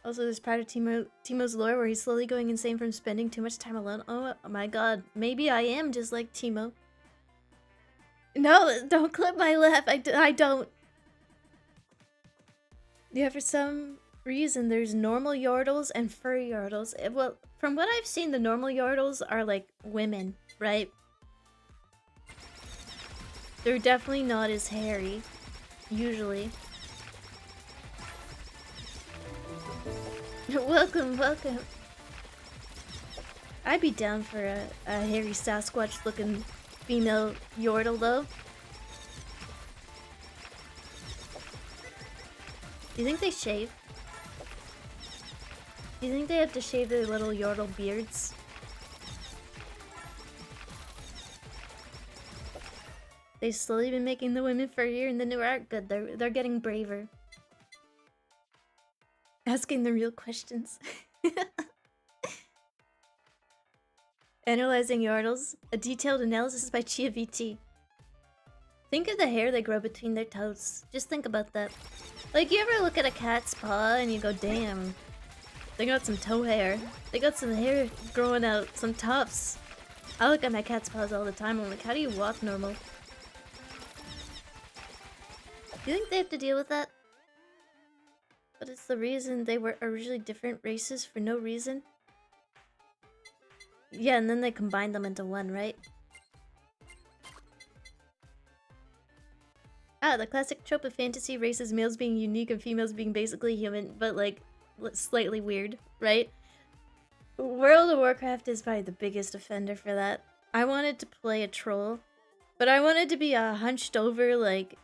Also, there's part of Teemo's lore where he's slowly going insane from spending too much time alone. Oh my god, maybe I am just like Teemo. No, don't clip my laugh. I don't. Yeah, for some reason, there's normal Yordles and furry Yordles. Well, from what I've seen, the normal Yordles are like women, right? They're definitely not as hairy, usually. Welcome. I'd be down for a hairy Sasquatch looking female Yordle though. Do you think they shave? Do you think they have to shave their little Yordle beards? They've slowly been making the women furrier in the newer art. Good, they're getting braver. Asking the real questions. Analyzing Yordles. A detailed analysis by Chia VT. Think of the hair they grow between their toes. Just think about that. Like, you ever look at a cat's paw and you go, damn, they got some toe hair. They got some hair growing out, some tufts. I look at my cat's paws all the time. I'm like, how do you walk normal? Do you think they have to deal with that? But it's the reason they were originally different races for no reason? Yeah, and then they combined them into one, right? Ah, the classic trope of fantasy races, males being unique and females being basically human, but like, slightly weird, right? World of Warcraft is probably the biggest offender for that. I wanted to play a troll, but I wanted to be a hunched over, like...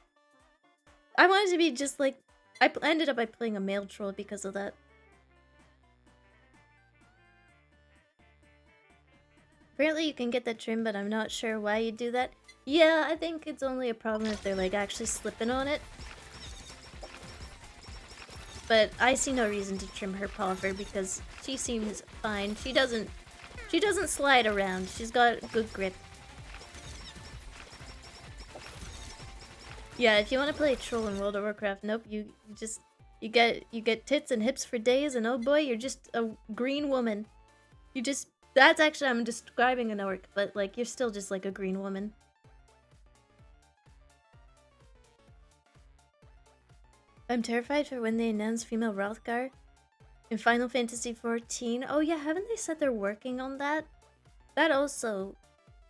I wanted to be just like... I ended up by playing a male troll because of that. Apparently you can get that trim, but I'm not sure why you do that. Yeah, I think it's only a problem if they're like actually slipping on it. But I see no reason to trim her puffer because she seems fine. She doesn't slide around. She's got good grip. Yeah, if you want to play a troll in World of Warcraft, nope, you get tits and hips for days, and oh boy, you're just a green woman. That's actually, I'm describing an orc, but like, you're still just like a green woman. I'm terrified for when they announce female Hrothgar in Final Fantasy XIV. Oh yeah, haven't they said they're working on that? That also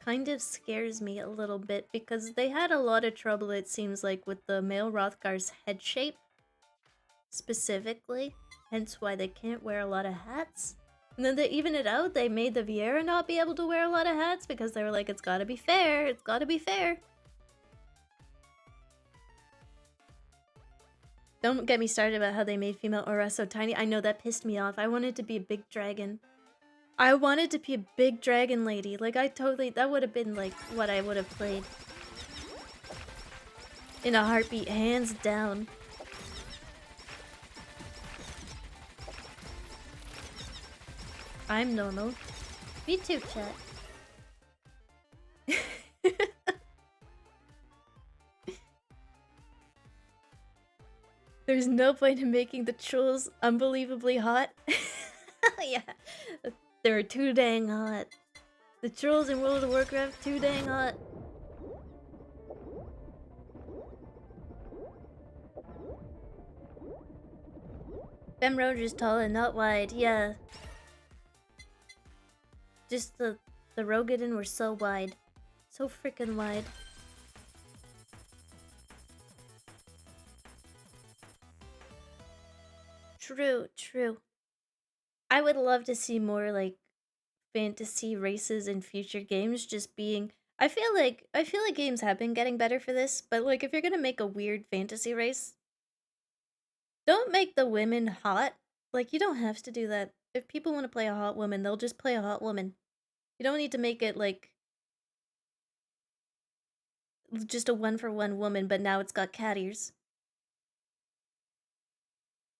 kind of scares me a little bit because they had a lot of trouble, it seems like, with the male Hrothgar's head shape specifically, hence why they can't wear a lot of hats. And then to even it out, they made the vtubers not be able to wear a lot of hats because they were like, it's gotta be fair, it's gotta be fair. Don't get me started about how they made female Aura so tiny. I know, that pissed me off. I wanted to be a big dragon. I wanted to be a big dragon lady. Like, that would have been like what I would have played. In a heartbeat, hands down. I'm normal. Me too, chat. There's no point in making the trolls unbelievably hot. Yeah, they're too dang hot. The trolls in World of Warcraft, too dang hot. Them Roger's tall and not wide, yeah. Just the Rogadin were so wide. So freaking wide. True, true. I would love to see more like fantasy races in future games just being I feel like games have been getting better for this, but like if you're gonna make a weird fantasy race, don't make the women hot. Like, you don't have to do that. If people want to play a hot woman, they'll just play a hot woman. You don't need to make it like just a one-for-one woman, but now it's got cat ears.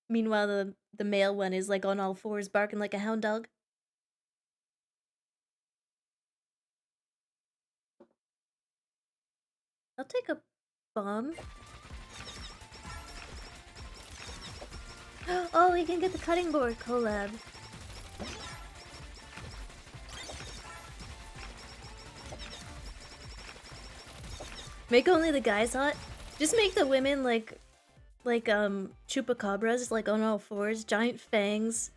Meanwhile, the male one is like on all fours, barking like a hound dog. I'll take a bomb. Oh, we can get the cutting board collab. Make only the guys hot. Just make the women like chupacabras, like on all fours, giant fangs,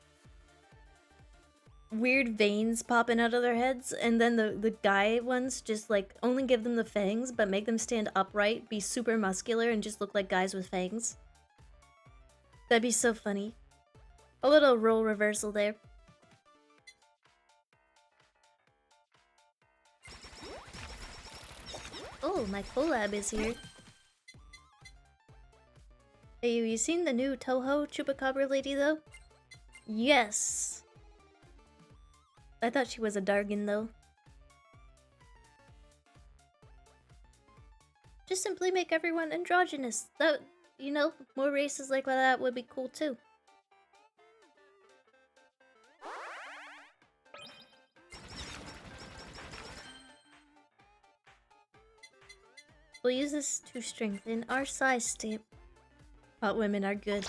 weird veins popping out of their heads, and then the guy ones just like only give them the fangs, but make them stand upright, be super muscular, and just look like guys with fangs. That'd be so funny. A little role reversal there. Oh, my collab is here. Hey, you seen the new Toho Chupacabra lady though? Yes. I thought she was a Dargan though. Just simply make everyone androgynous. That, you know, more races like that would be cool too. We'll use this to strengthen our size stamp. Hot women are good.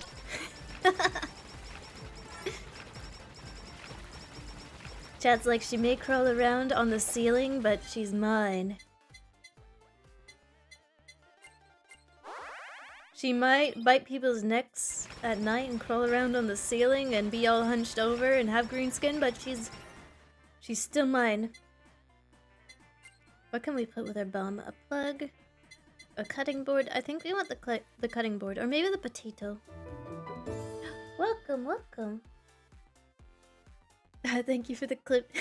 Chat's like, she may crawl around on the ceiling, but she's mine. She might bite people's necks at night and crawl around on the ceiling and be all hunched over and have green skin, but she's still mine. What can we put with our bum? A plug? A cutting board? I think we want the cutting board, or maybe the potato. Welcome, welcome. Thank you for the clip.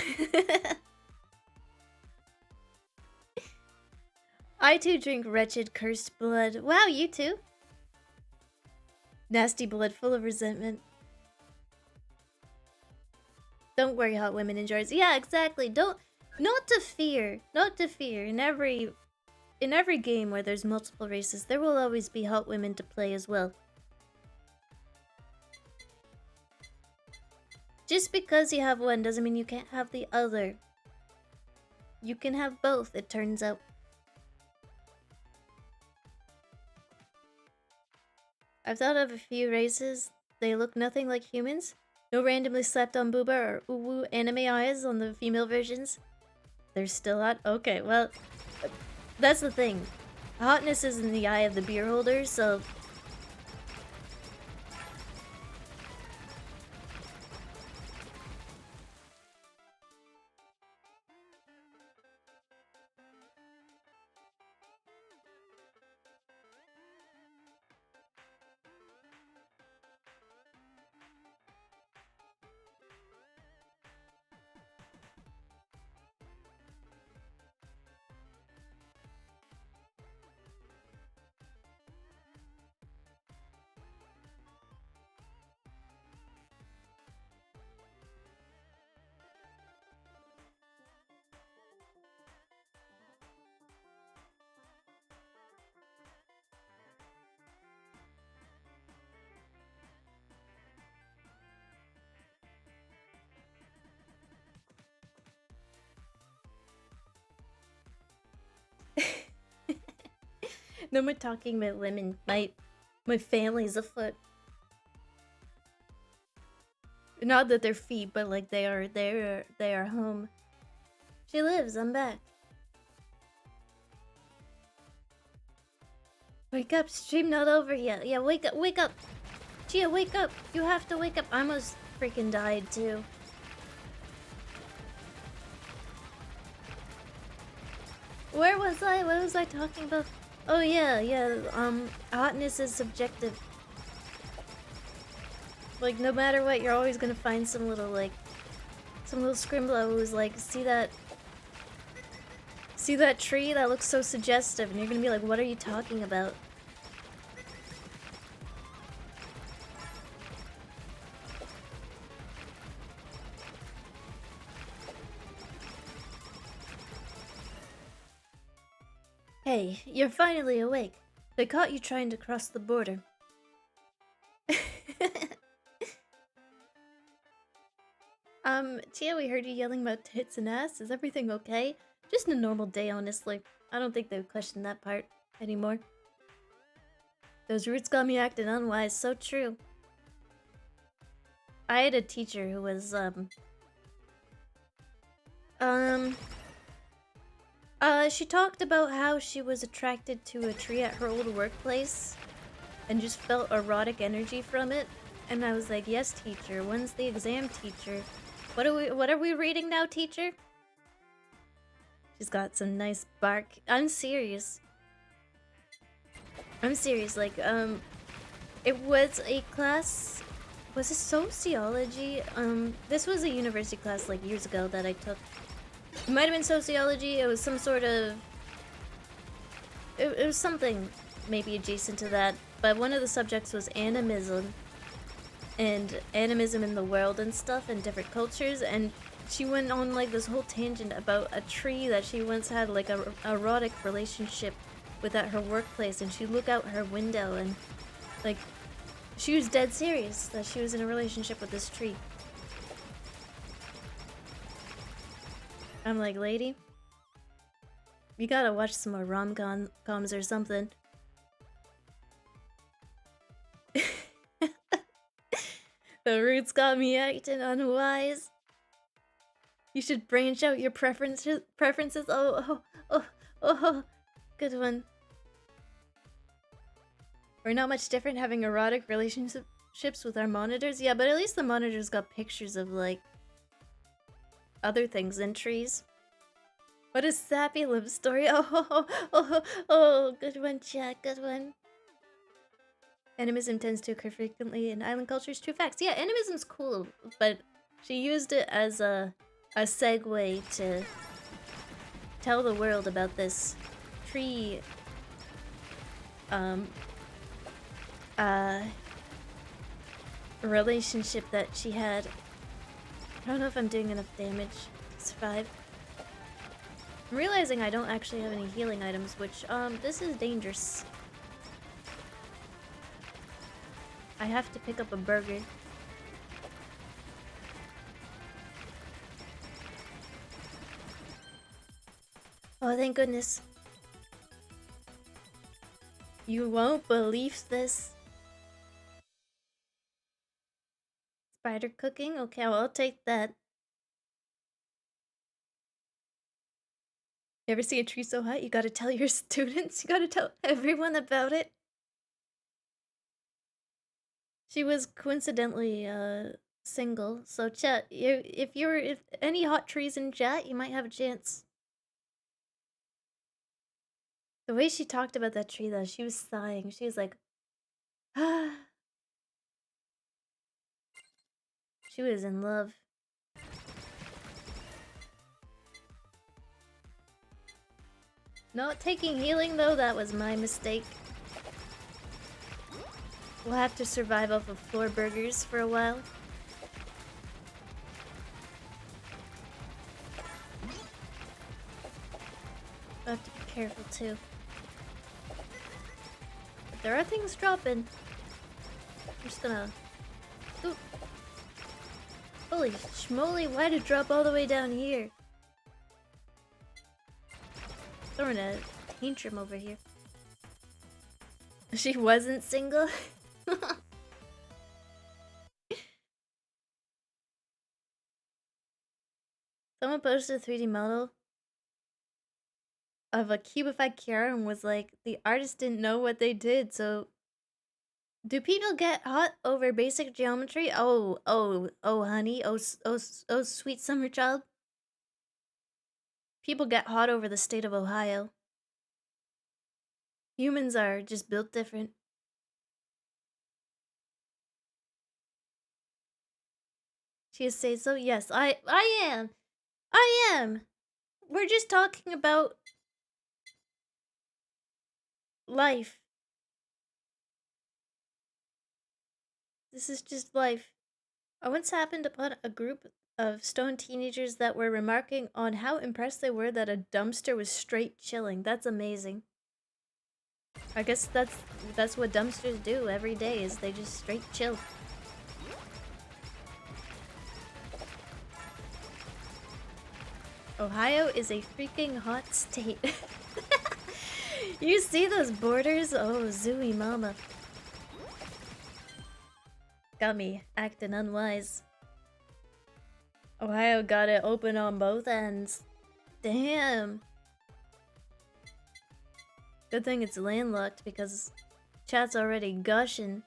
I too drink wretched, cursed blood. Wow, you too? Nasty blood full of resentment. Don't worry, hot women enjoys. Yeah, exactly. Not to fear. Not to fear. In every game where there's multiple races, there will always be hot women to play as well. Just because you have one doesn't mean you can't have the other. You can have both, it turns out. I've thought of a few races. They look nothing like humans. No randomly slapped on booba or uwu anime eyes on the female versions. They're still hot? Okay, well, that's the thing. Hotness is in the eye of the beer holder, so... No more talking about women. My family's afoot. Not that they're feet, but like they are home. She lives, I'm back. Wake up, stream not over yet. Yeah, wake up. Chia, wake up. You have to wake up. I almost freaking died too. Where was I? What was I talking about? Oh yeah, hotness is subjective. Like, no matter what, you're always gonna find some little scrimblow who's like, see that tree? That looks so suggestive, and you're gonna be like, what are you talking about? Hey, you're finally awake. They caught you trying to cross the border. Chia, we heard you yelling about tits and ass. Is everything okay? Just a normal day, honestly. I don't think they would question that part anymore. Those roots got me acting unwise. So true. I had a teacher who was, she talked about how she was attracted to a tree at her old workplace and just felt erotic energy from it. And I was like, yes, teacher. When's the exam, teacher? What are we reading now, teacher? She's got some nice bark. I'm serious. Like, it was a class. Was it sociology? This was a university class like years ago that I took. It might have been sociology. It was some sort of it was something maybe adjacent to that, but one of the subjects was animism. And animism in the world and stuff and different cultures, and she went on like this whole tangent about a tree that she once had like a erotic relationship with at her workplace, and she'd look out her window and like she was dead serious that she was in a relationship with this tree. I'm like, lady, you gotta watch some more rom-coms or something. The roots got me acting unwise. You should branch out your preferences. Oh, good one. We're not much different having erotic relationships with our monitors. Yeah, but at least the monitors got pictures of, like, other things than trees. What a sappy love story. Oh, good one, chat, good one. Animism tends to occur frequently in island cultures. True facts. Yeah, animism's cool, but she used it as a segue to tell the world about this tree relationship that she had. I don't know if I'm doing enough damage to survive. I'm realizing I don't actually have any healing items, which this is dangerous. I have to pick up a burger. Oh, thank goodness. You won't believe this. Spider cooking? Okay, well, I'll take that. You ever see a tree so hot? You gotta tell your students. You gotta tell everyone about it. She was coincidentally single, so chat, if any hot trees in chat, you might have a chance. The way she talked about that tree though, she was sighing. She was like, ah. She was in love. Not taking healing though, that was my mistake. We'll have to survive off of floor burgers for a while. I have to be careful too. But there are things dropping. I'm just gonna... Ooh. Holy schmoly, why'd it drop all the way down here? Throwing a tantrum over here. She wasn't single? Someone posted a 3D model of a cubified Kiara and was like, the artist didn't know what they did, so... Do people get hot over basic geometry? Oh, honey. Oh, sweet summer child. People get hot over the state of Ohio. Humans are just built different. She says so? Yes, I am. I am. We're just talking about life. This is just life. I once happened upon a group of stone teenagers that were remarking on how impressed they were that a dumpster was straight chilling. That's amazing. I guess that's what dumpsters do every day, is they just straight chill. Ohio is a freaking hot state. You see those borders? Oh, zooey mama. Got me acting unwise. Ohio got it open on both ends. Damn. Good thing it's landlocked because chat's already gushing.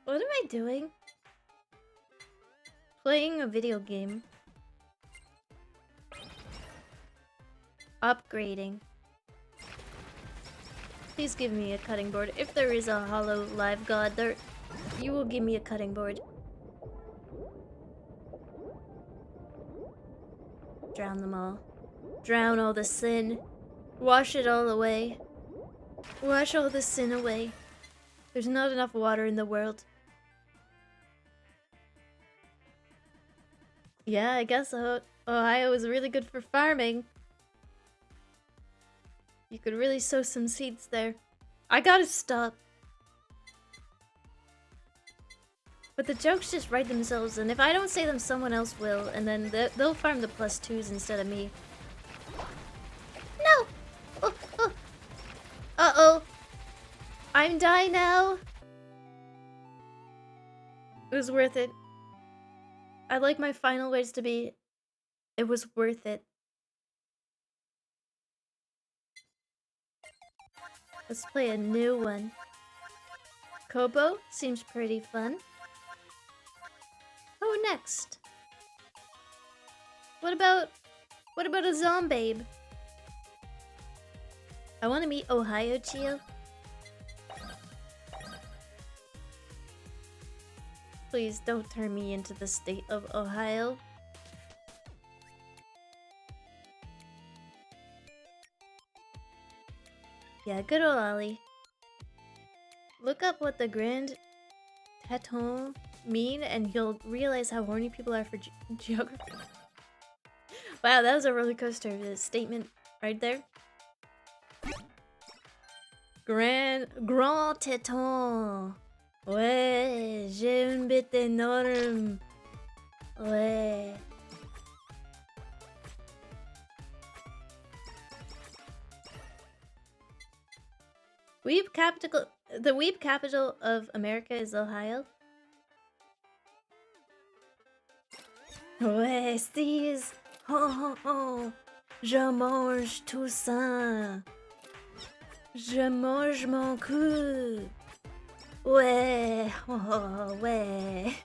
What am I doing? Playing a video game. Upgrading. Please give me a cutting board. If there is a Holo Live God, there You will give me a cutting board. Drown them all. Drown all the sin. Wash it all away. Wash all the sin away. There's not enough water in the world. Yeah, I guess Ohio is really good for farming. You could really sow some seeds there. I gotta stop. But the jokes just write themselves, and if I don't say them, someone else will, and then they'll farm the +2s instead of me. No! Oh, oh. Uh-oh. I'm dying now. It was worth it. I'd like my final words to be, it was worth it. Let's play a new one. Kobo seems pretty fun. Oh, next. What about a zombie? I want to meet Ohio, Chia. Please don't turn me into the state of Ohio. Yeah, good old Ollie. Look up what the grand teton mean and you'll realize how horny people are for geography. Wow, that was a roller coaster statement right there. Grand teton. Ouais, j'ai une bite énorme. Ouais. The weeb capital of America is Ohio. Ouais, Steve. Ho ho ho. Je mange tout ça. Je mange mon cul. Ouais, oh, ouais.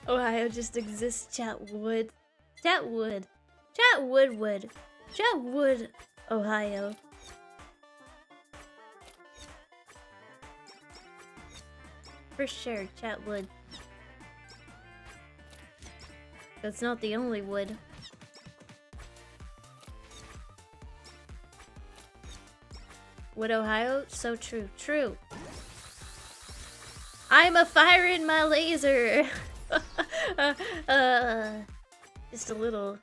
Ohio just exists, chat wood. Chat wood. Chat wood. Chat wood, Ohio. For sure, chat wood. That's not the only wood. Wood, Ohio? So true. True. I'm a fire in my laser! Just a little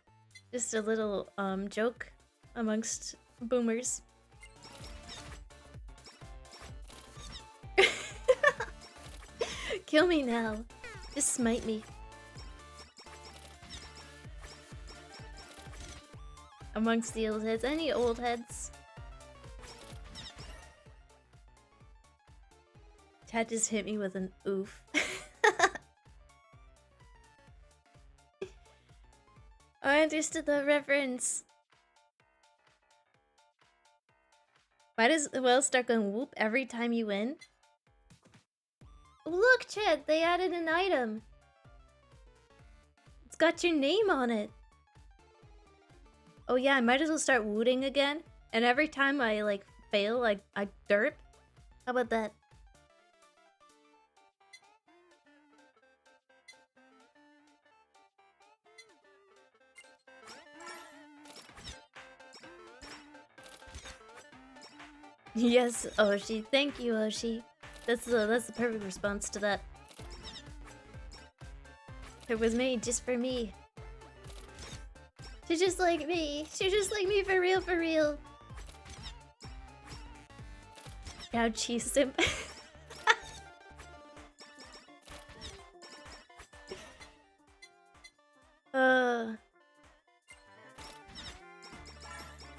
joke amongst boomers. Kill me now. Just smite me. Amongst the old heads. Any old heads? Chad just hit me with an oof. I understood the reference. Might as well start going whoop every time you win. Look, Chad, they added an item. It's got your name on it. Oh yeah, I might as well start wooting again. And every time I like fail, I derp. How about that? Yes, Oshi. Thank you, Oshi. That's the perfect response to that. It was made just for me. She's just like me. She's just like me for real, for real. Now cheese simp.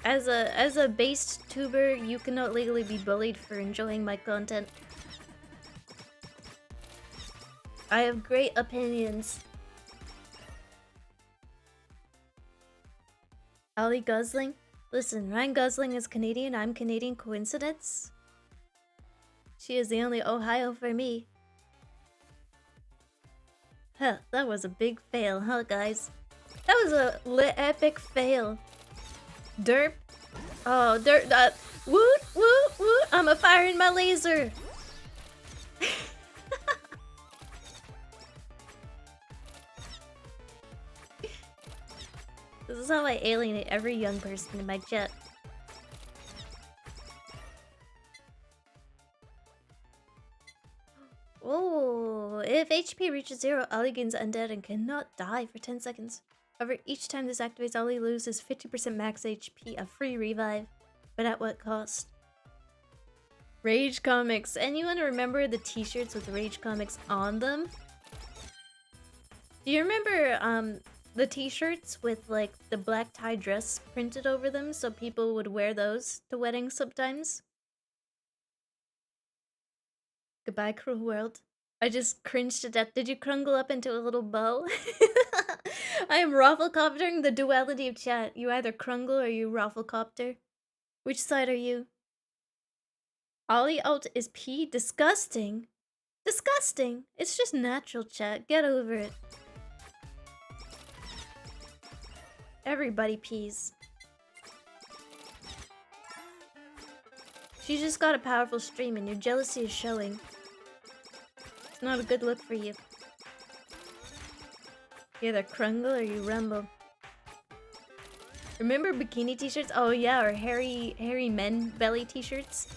As a based tuber, you cannot legally be bullied for enjoying my content. I have great opinions. Ali Gosling? Listen, Ryan Gosling is Canadian, I'm Canadian. Coincidence? She is the only Ohio for me. Huh, that was a big fail, huh guys? That was a epic fail. Derp. Oh, there. Woot, woot, woot. I'm a firing my laser. This is how I alienate every young person in my chat. Oh, if HP reaches 0, Ollie gains undead and cannot die for 10 seconds. However, each time this activates, Ollie loses 50% max HP, a free revive. But at what cost? Rage Comics. Anyone remember the t-shirts with Rage Comics on them? Do you remember the t-shirts with like the black tie dress printed over them so people would wear those to weddings sometimes? Goodbye, cruel world. I just cringed to death. Did you crungle up into a little bow? I am Rafflecoptering the duality of chat. You either crungle or you Rafflecopter. Which side are you? Ollie alt is P? Disgusting. Disgusting. It's just natural, chat. Get over it. Everybody pees. She just got a powerful stream and your jealousy is showing. It's not a good look for you. You either crungle or you rumble. Remember bikini t-shirts? Oh yeah, or hairy men belly t-shirts.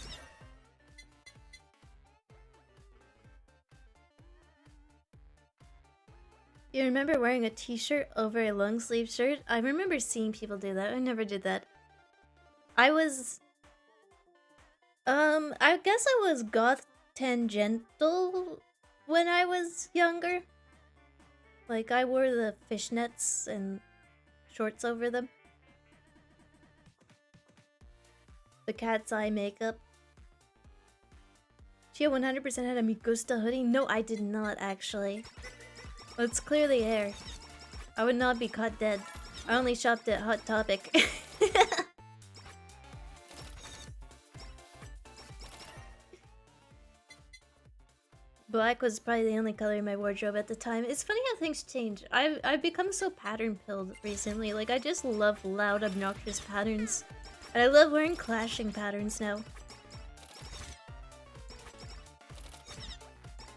You remember wearing a t-shirt over a long sleeve shirt? I remember seeing people do that. I never did that. I guess I was goth tangential when I was younger. Like, I wore the fishnets and shorts over them. The cat's eye makeup. Chia 100% had a Migusta hoodie? No, I did not, actually. Let's clear the air. I would not be caught dead. I only shopped at Hot Topic. Black was probably the only color in my wardrobe at the time. It's funny how things change. I've become so pattern-pilled recently. Like, I just love loud, obnoxious patterns. And I love wearing clashing patterns now.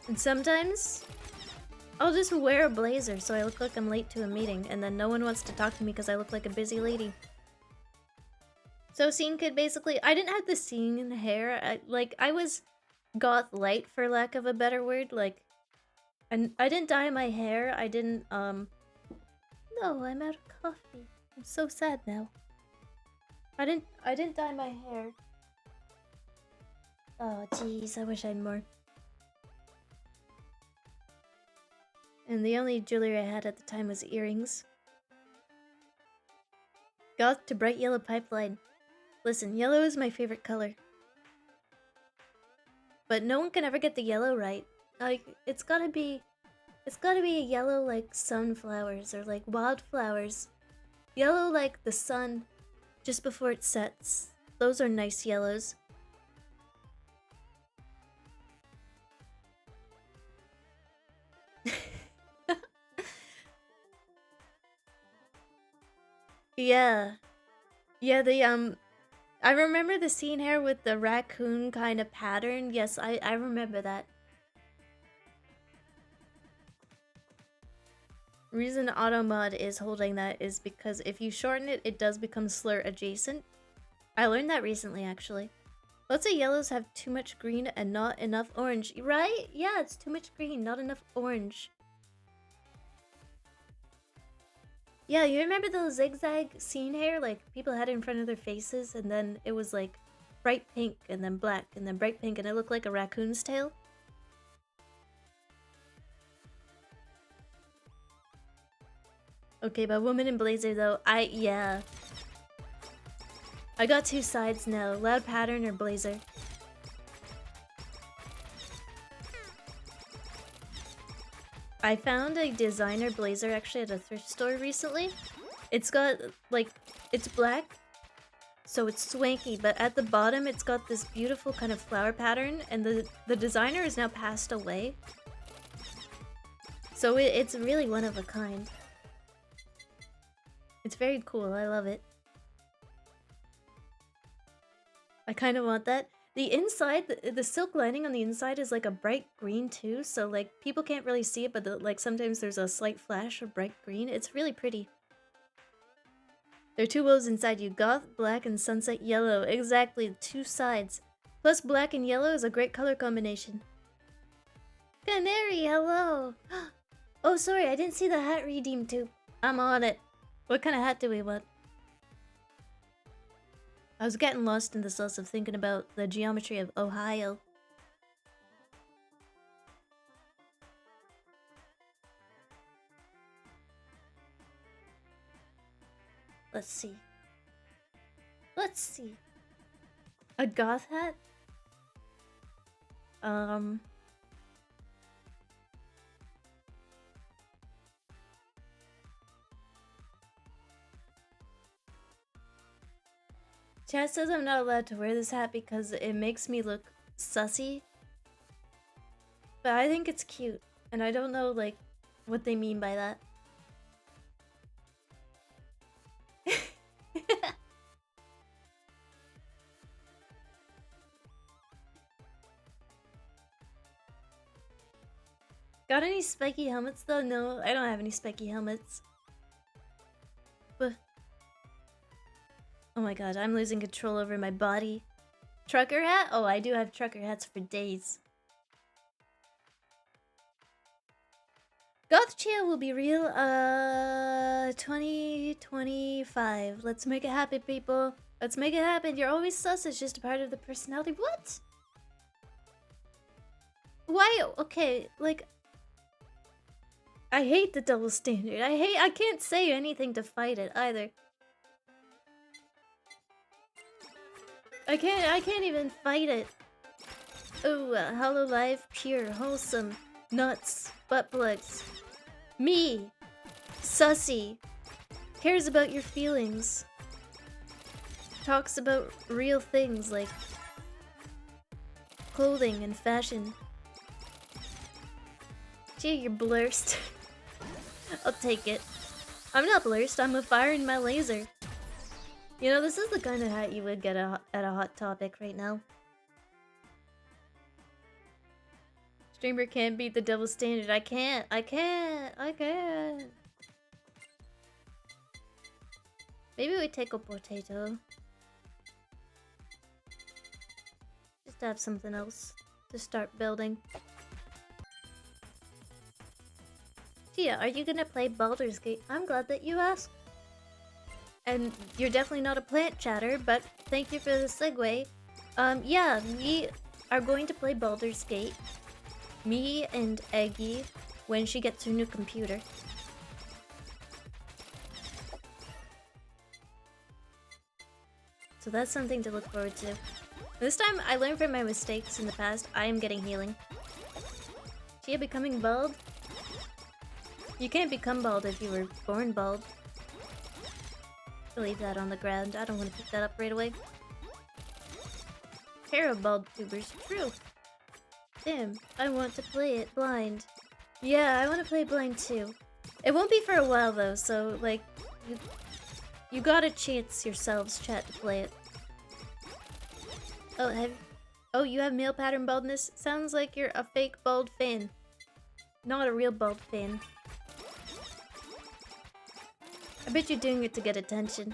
And sometimes I'll just wear a blazer so I look like I'm late to a meeting, and then no one wants to talk to me because I look like a busy lady. So scene kid, basically, I didn't have the scene hair. I was goth light, for lack of a better word. Like, and I didn't dye my hair. I didn't, No, I'm out of coffee. I'm so sad now. I didn't dye my hair. Oh, jeez, I wish I had more. And the only jewelry I had at the time was earrings. Goth to bright yellow pipeline. Listen, yellow is my favorite color. But no one can ever get the yellow right. Like, it's gotta be a yellow like sunflowers or like wildflowers. Yellow like the sun just before it sets. Those are nice yellows. Yeah. Yeah, I remember the scene here with the raccoon kind of pattern. Yes, I remember that. Reason Automod is holding that is because if you shorten it, it does become slur adjacent. I learned that recently, actually. Lots of yellows have too much green and not enough orange, right? Yeah, it's too much green, not enough orange. Yeah, you remember the zigzag scene hair? Like, people had it in front of their faces, and then it was like bright pink, and then black, and then bright pink, and it looked like a raccoon's tail? Okay, but woman in blazer though, yeah. I got two sides now, loud pattern or blazer. I found a designer blazer actually at a thrift store recently. It's got, like, it's black, so it's swanky, but at the bottom it's got this beautiful kind of flower pattern, and the designer is now passed away. So it's really one of a kind. It's very cool, I love it. I kind of want that. The inside, the silk lining on the inside is like a bright green too, so like people can't really see it, but like sometimes there's a slight flash of bright green. It's really pretty. There are two wolves inside you, goth, black, and sunset yellow. Exactly, two sides. Plus black and yellow is a great color combination. Canary, hello! Oh, sorry, I didn't see the hat redeem too. I'm on it. What kind of hat do we want? I was getting lost in the sauce of thinking about the geometry of Ohio. Let's see. Let's see. A goth hat? Chad says I'm not allowed to wear this hat because it makes me look sussy. But I think it's cute, and I don't know, like, what they mean by that. Got any spiky helmets though? No, I don't have any spiky helmets. But oh my god, I'm losing control over my body. Trucker hat? Oh, I do have trucker hats for days. Goth Chia will be real, 2025. Let's make it happen, people. Let's make it happen. You're always sus. It's just a part of the personality. What? Why? Okay, like, I hate the double standard. I can't say anything to fight it either. I can't even fight it. Oh, HoloLive, pure, wholesome, nuts, butt plugs. Me, sussy, cares about your feelings. Talks about real things like clothing and fashion. Gee, you're blurst. I'll take it. I'm not blurst, I'm firing my laser. You know, this is the kind of hat you would get at a Hot Topic right now. Streamer can't beat the double standard. I can't. Maybe we take a potato. Just have something else to start building. Chia, are you gonna play Baldur's Gate? I'm glad that you asked. And you're definitely not a plant chatter, but thank you for the segue. Yeah, we are going to play Baldur's Gate. Me and Eggy, when she gets her new computer. So that's something to look forward to. This time, I learned from my mistakes in the past. I am getting healing. Chia becoming bald? You can't become bald if you were born bald. Leave that on the ground. I don't want to pick that up right away. Pair of bald tubers. True. Damn, I want to play it blind. Yeah, I want to play blind too. It won't be for a while though, so like, you got a chance yourselves, chat, to play it. Oh, you have male pattern baldness? Sounds like you're a fake bald fan. Not a real bald fan. I bet you're doing it to get attention.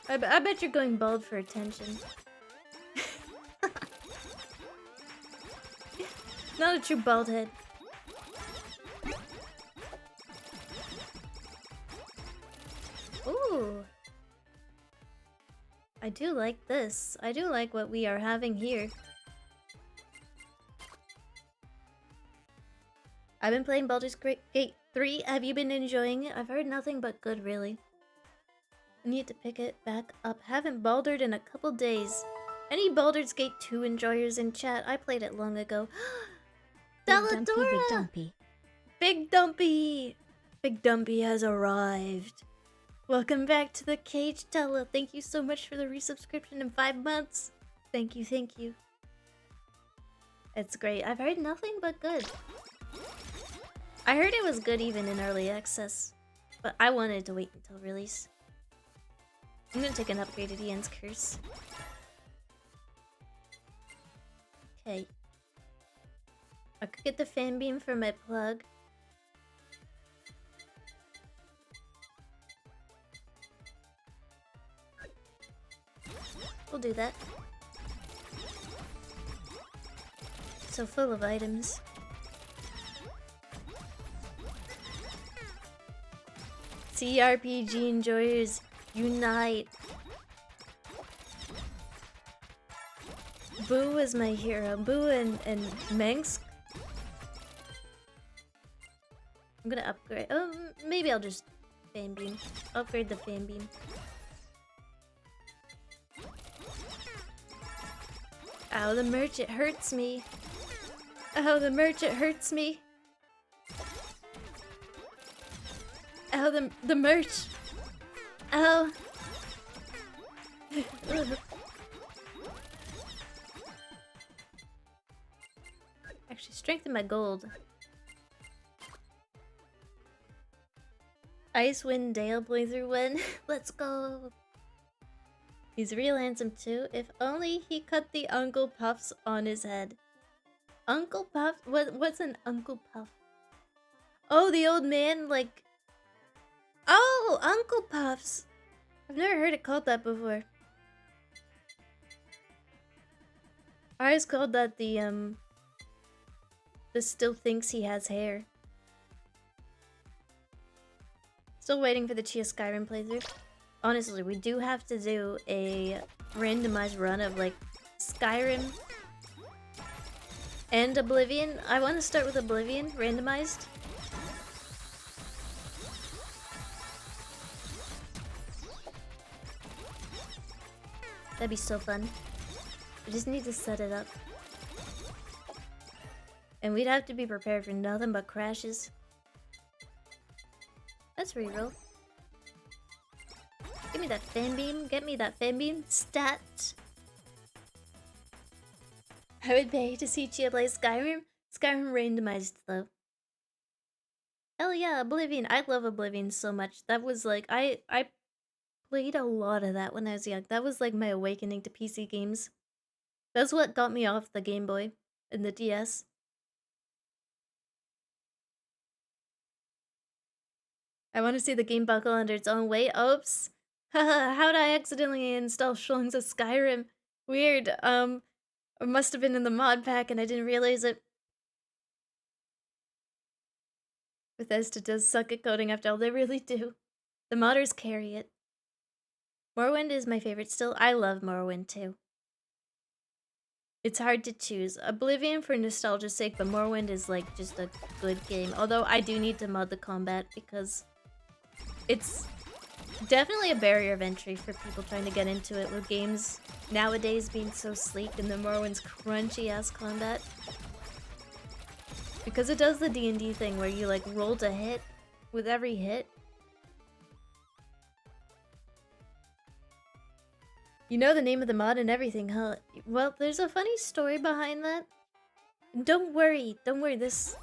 I bet you're going bald for attention. Not a true bald head. Ooh. I do like this. I do like what we are having here. I've been playing Baldur's Gate 3. Have you been enjoying it? I've heard nothing but good, really. I need to pick it back up. Haven't baldered in a couple days. Any Baldur's Gate 2 enjoyers in chat? I played it long ago. Deladora! Big Dumpy. Big Dumpy! Big Dumpy has arrived. Welcome back to the cage, Tella. Thank you so much for the resubscription in 5 months. Thank you, thank you. It's great. I've heard nothing but good. I heard it was good even in early access, but I wanted to wait until release. I'm gonna take an upgrade at Ian's Curse. Okay. I could get the fan beam for my plug. We'll do that. So full of items. CRPG enjoyers, unite. Boo is my hero. Boo and Mengsk. I'm gonna upgrade. Oh, maybe I'll just fan beam. Upgrade the fan beam. Ow, the merch, it hurts me. Oh, the merch, it hurts me. Oh, the merch. Oh. Actually, strengthen my gold. Icewind Dale playthrough win. Let's go. He's real handsome too. If only he cut the Uncle Puffs on his head. Uncle Puff? What's an Uncle Puff? Oh, the old man, like... Oh, Uncle Puffs! I've never heard it called that before. I always called that the still thinks he has hair. Still waiting for the Chia Skyrim playthrough. Honestly, we do have to do a randomized run of like Skyrim and Oblivion. I want to start with Oblivion, randomized. That'd be so fun. We just need to set it up. And we'd have to be prepared for nothing but crashes. Let's reroll. Give me that fan beam. Get me that fan beam. Stat. I would pay to see Chia play Skyrim. Skyrim randomized though. Hell yeah, Oblivion. I love Oblivion so much. That was like, I played a lot of that when I was young. That was like my awakening to PC games. That's what got me off the Game Boy and the DS. I want to see the game buckle under its own weight. Oops. Haha, how'd I accidentally install Schlong's of Skyrim? Weird. It must have been in the mod pack and I didn't realize it. Bethesda does suck at coding after all, they really do. The modders carry it. Morrowind is my favorite still. I love Morrowind too. It's hard to choose. Oblivion for nostalgia's sake, but Morrowind is like just a good game. Although I do need to mod the combat because it's definitely a barrier of entry for people trying to get into it with games nowadays being so sleek and the Morrowind's crunchy ass combat. Because it does the D&D thing where you like roll to hit with every hit. You know the name of the mod and everything, huh? Well, there's a funny story behind that. Don't worry, this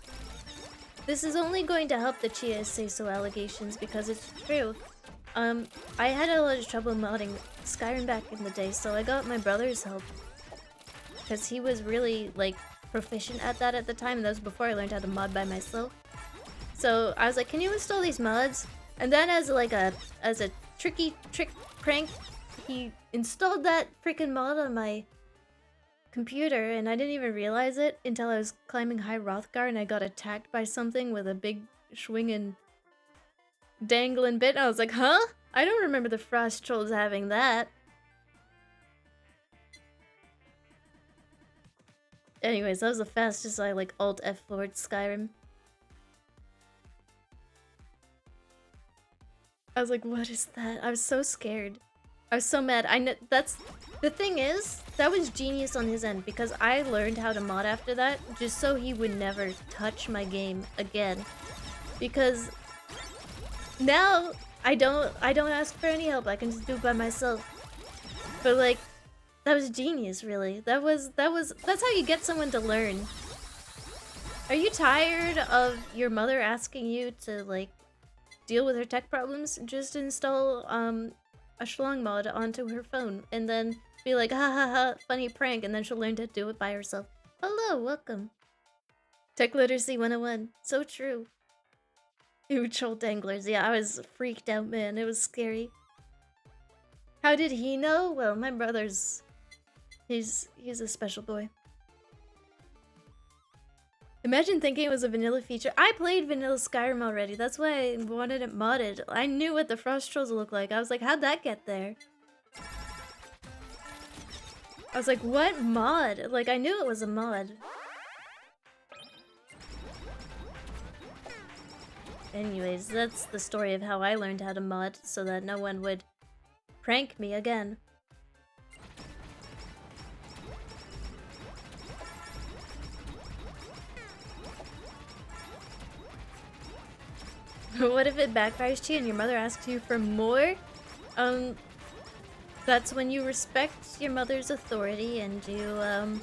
is only going to help the Chia say-so allegations because it's true. I had a lot of trouble modding Skyrim back in the day, so I got my brother's help. Because he was really, like, proficient at that at the time, and that was before I learned how to mod by myself. So I was like, can you install these mods? And then as a trick prank, he installed that freaking mod on my computer, and I didn't even realize it until I was climbing High Hrothgar and I got attacked by something with a big swinging dangling bit. And I was like, huh? I don't remember the Frost Trolls having that. Anyways, that was the fastest I like Alt F4'd Skyrim. I was like, what is that? I was so scared. I was so mad. That's the thing is, that was genius on his end because I learned how to mod after that just so he would never touch my game again. Because now I don't ask for any help. I can just do it by myself. But like, that was genius, really. That's how you get someone to learn. Are you tired of your mother asking you to like deal with her tech problems? Just install a Schlong mod onto her phone and then be like, ha ha ha, funny prank, and then she'll learn to do it by herself. Hello, welcome. Tech Literacy 101. So true. Ew, troll danglers. Yeah, I was freaked out, man. It was scary. How did he know? Well, my brother's... He's a special boy. Imagine thinking it was a vanilla feature. I played vanilla Skyrim already. That's why I wanted it modded. I knew what the frost trolls look like. I was like, how'd that get there? I was like, what mod? Like, I knew it was a mod. Anyways, that's the story of how I learned how to mod so that no one would prank me again. What if it backfires to you and your mother asks you for more? That's when you respect your mother's authority and you,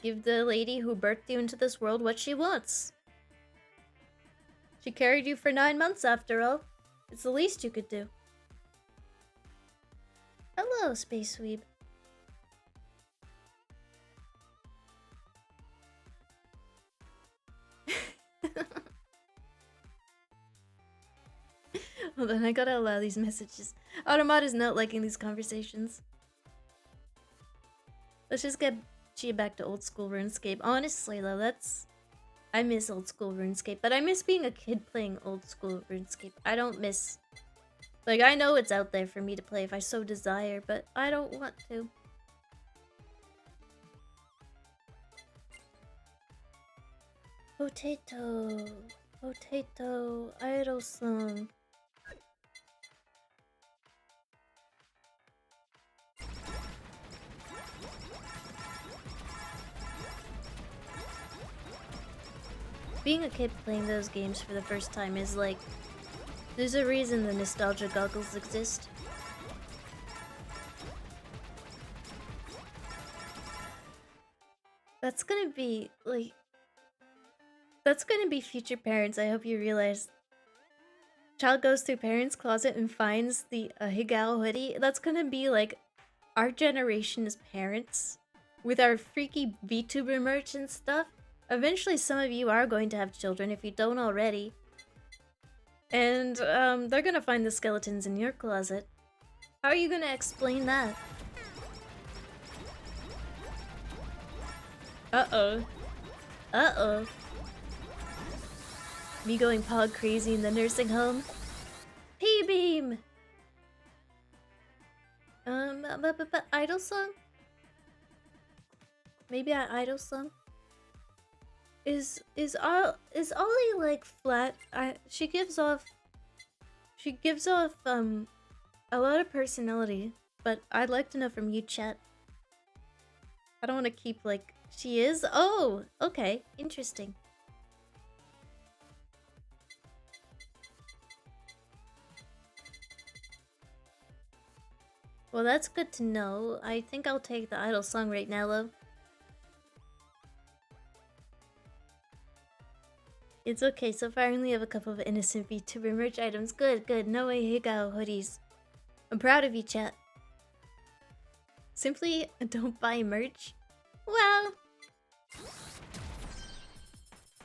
give the lady who birthed you into this world what she wants. She carried you for 9 months after all. It's the least you could do. Hello, Space Weeb. Hold on, I gotta allow these messages. Automod is not liking these conversations. Let's just get Chia back to old school RuneScape. Honestly though, I miss old school RuneScape, but I miss being a kid playing old school RuneScape. I don't miss... Like, I know it's out there for me to play if I so desire, but I don't want to. Potato... Potato... Idle song... Being a kid playing those games for the first time is like... There's a reason the nostalgia goggles exist. That's gonna be, like... That's gonna be future parents, I hope you realize. Child goes through parents' closet and finds the Higao hoodie. That's gonna be like our generation as parents. With our freaky VTuber merch and stuff. Eventually some of you are going to have children if you don't already. And they're gonna find the skeletons in your closet. How are you gonna explain that? Uh-oh. Uh-oh. Me going pog crazy in the nursing home? P-beam! But idle song? Maybe I idle song? Is Ollie like flat? She gives off a lot of personality, but I'd like to know from you, chat. I don't want to keep like she is. Oh, okay, interesting. Well, that's good to know. I think I'll take the idle song right now, love. It's okay, so far I only have a couple of innocent VTuber merch items. Good, good. No way Higao hoodies. I'm proud of you, chat. Simply don't buy merch? Well...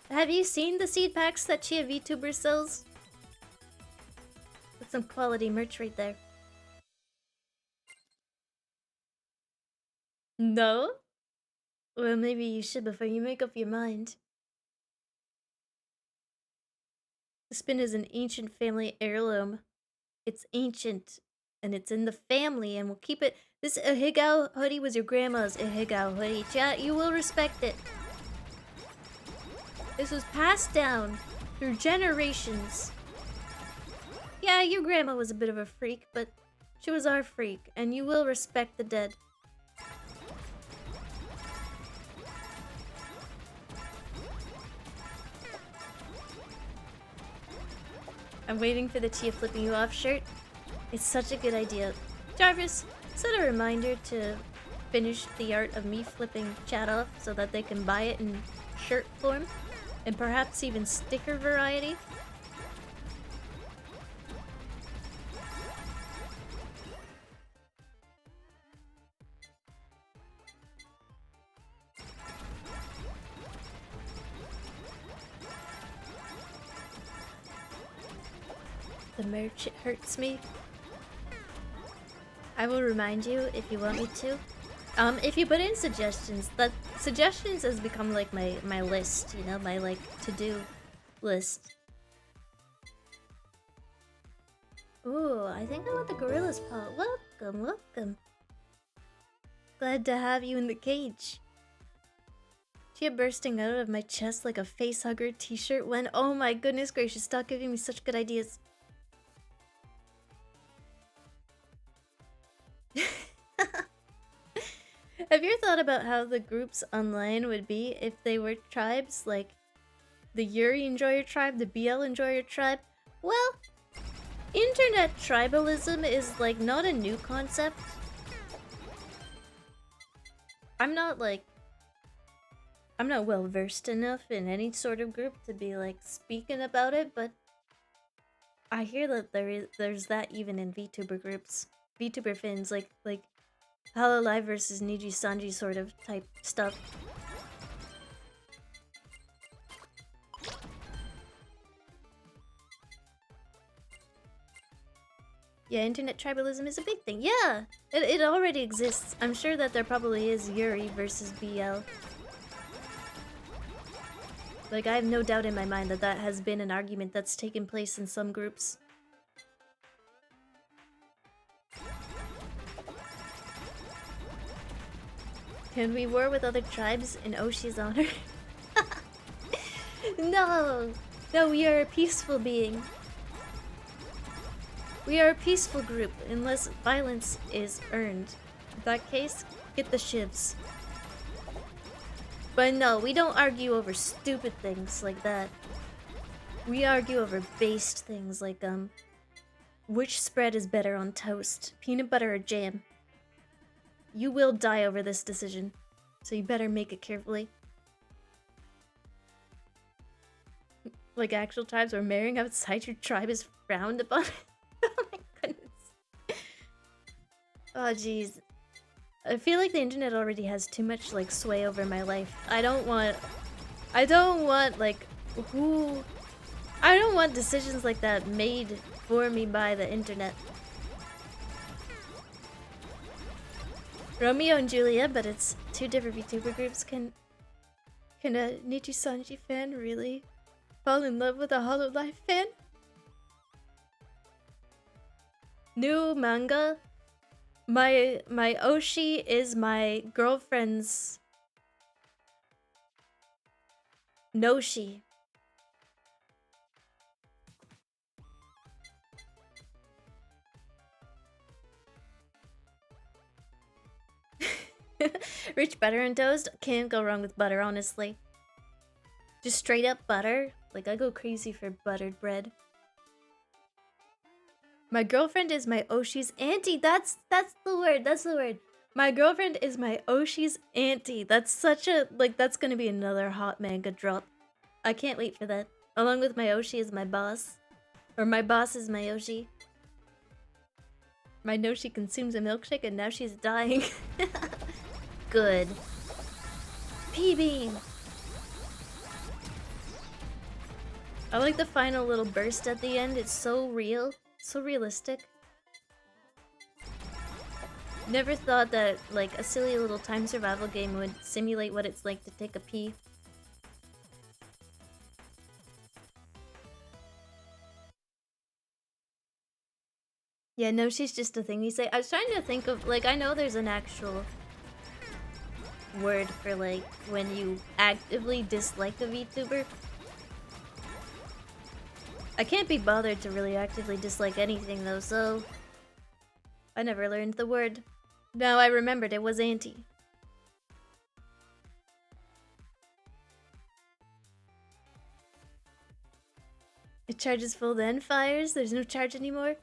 Have you seen the seed packs that Chia VTuber sells? That's some quality merch right there. No? Well, maybe you should before you make up your mind. The spin is an ancient family heirloom. It's ancient, and it's in the family, and we'll keep it. This Higao hoodie was your grandma's Higao hoodie. Chat, you will respect it. This was passed down through generations. Yeah, your grandma was a bit of a freak, but she was our freak, and you will respect the dead. I'm waiting for the Chia flipping you off shirt. It's such a good idea. Jarvis, set a reminder to finish the art of me flipping chat off so that they can buy it in shirt form and perhaps even sticker variety. the merch, it hurts me. I will remind you if you want me to. If you put in suggestions, that suggestions has become like my list, you know, my like to-do list. Ooh, I think I want the gorilla's paw. Welcome, welcome. Glad to have you in the cage. Chia bursting out of my chest like a facehugger t-shirt when— oh my goodness gracious, stop giving me such good ideas. Have you thought about how the groups online would be if they were tribes? Like the Yuri Enjoyer tribe, the BL Enjoyer tribe? Well, internet tribalism is like not a new concept. I'm not well versed enough in any sort of group to be like speaking about it, but I hear that there's that even in VTuber groups. VTuber fans like HoloLive versus Niji Sanji sort of type stuff. Yeah, internet tribalism is a big thing. Yeah, it already exists. I'm sure that there probably is Yuri versus BL. Like, I have no doubt in my mind that that has been an argument that's taken place in some groups. Can we war with other tribes in Oshi's honor? No! No, we are a peaceful being. We are a peaceful group, unless violence is earned. In that case, get the shivs. But no, we don't argue over stupid things like that. We argue over based things like, which spread is better on toast? Peanut butter or jam? You will die over this decision, so you better make it carefully. Like actual tribes where marrying outside your tribe is frowned upon. Oh my goodness. Oh jeez. I feel like the internet already has too much like sway over my life. I don't want decisions like that made for me by the internet. Romeo and Juliet, but it's two different VTuber groups. Can a Nichi Sanji fan really fall in love with a HoloLive fan? New manga. My Oshi is my girlfriend's Noshi. Rich butter and toast? Can't go wrong with butter, honestly. Just straight up butter. Like, I go crazy for buttered bread. My girlfriend is my Oshi's auntie. That's the word. That's the word. My girlfriend is my Oshi's auntie. That's such a, like, that's gonna be another hot manga drop. I can't wait for that. Along with my Oshi is my boss. Or my boss is my Oshi. My Noshi consumes a milkshake and now she's dying. Good. P-beam. I like the final little burst at the end. It's so real. So realistic. Never thought that, like, a silly little time survival game would simulate what it's like to take a pee. Yeah, no, she's just a thing you say. I was trying to think of, like, I know there's an actual word for, like, when you actively dislike a VTuber. I can't be bothered to really actively dislike anything though, so I never learned the word. Now I remembered it was anti. It charges full then fires? There's no charge anymore?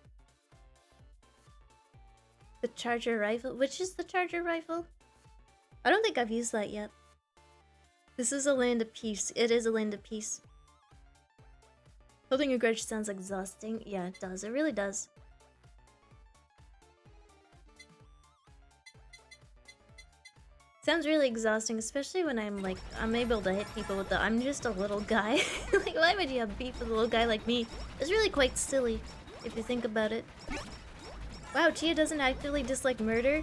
The charger rifle? Which is the charger rifle? I don't think I've used that yet. This is a land of peace. It is a land of peace. Holding a grudge sounds exhausting. Yeah, it does. It really does. Sounds really exhausting, especially when I'm able to hit people with the— I'm just a little guy. Like, why would you have beef with a little guy like me? It's really quite silly. if you think about it. Wow, Chia doesn't actually dislike murder?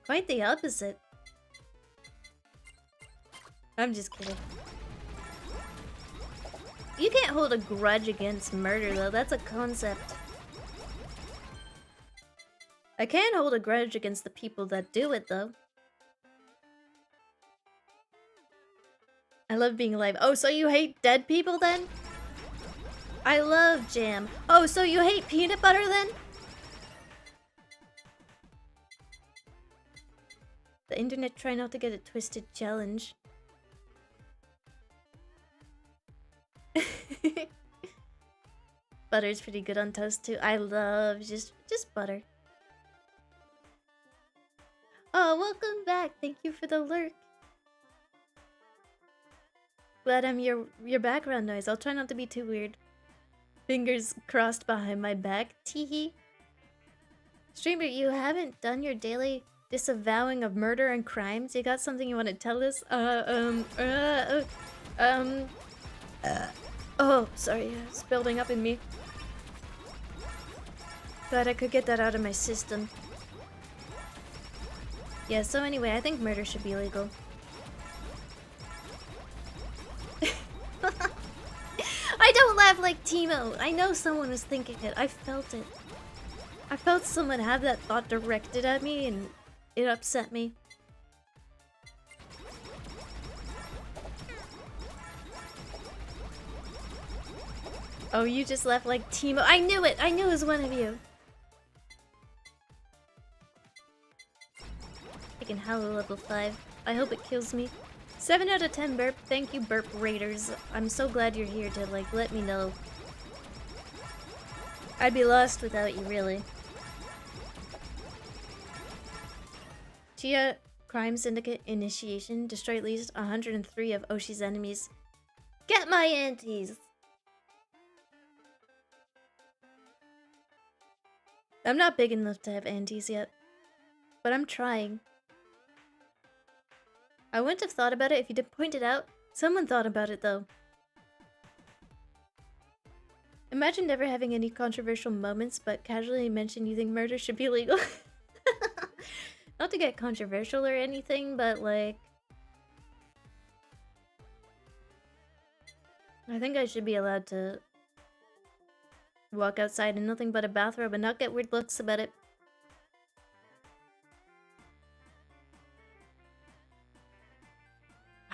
Quite the opposite. I'm just kidding. You can't hold a grudge against murder, though. That's a concept. I can hold a grudge against the people that do it, though. I love being alive. Oh, so you hate dead people, then? I love jam. Oh, so you hate peanut butter, then? The internet try not to get it twisted challenge. Butter's pretty good on toast too. I love just butter. Oh, welcome back. Thank you for the lurk. Glad I'm your background noise. I'll try not to be too weird. Fingers crossed behind my back. Teehee. Streamer, you haven't done your daily disavowing of murder and crimes? You got something you want to tell us? Oh, sorry. It's building up in me. Glad I could get that out of my system. Yeah, so anyway, I think murder should be illegal. I don't laugh like Timo. I know someone was thinking it. I felt it. I felt someone have that thought directed at me and it upset me. Oh, you just laughed like Timo. I knew it! I knew it was one of you. I can howl level 5. I hope it kills me. 7 out of 10 burp. Thank you, burp raiders. I'm so glad you're here to, like, let me know. I'd be lost without you, really. Chia Crime Syndicate Initiation. Destroy at least 103 of Oshi's enemies. Get my aunties! I'm not big enough to have aunties yet. But I'm trying. I wouldn't have thought about it if you didn't point it out. Someone thought about it, though. Imagine never having any controversial moments, but casually mention you think murder should be legal. Not to get controversial or anything, but like... I think I should be allowed to walk outside in nothing but a bathrobe and not get weird looks about it.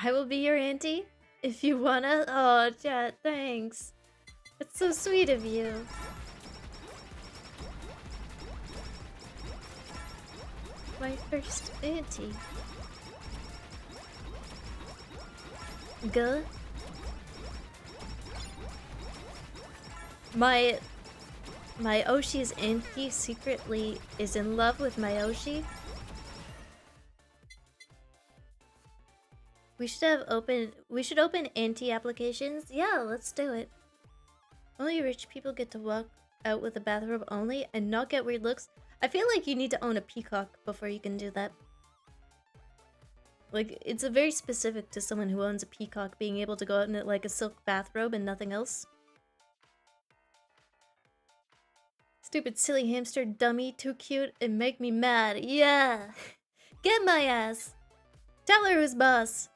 I will be your auntie if you wanna. Oh, chat, thanks. It's so sweet of you. My first auntie. Good. My Oshi's auntie secretly is in love with my Oshi. We should open auntie applications. Yeah, let's do it. Only rich people get to walk out with a bathrobe only and not get weird looks. I feel like you need to own a peacock before you can do that. Like, it's a very specific to someone who owns a peacock being able to go out in like a silk bathrobe and nothing else. Stupid silly hamster dummy, too cute and make me mad. Yeah! Get my ass! Tell her who's boss!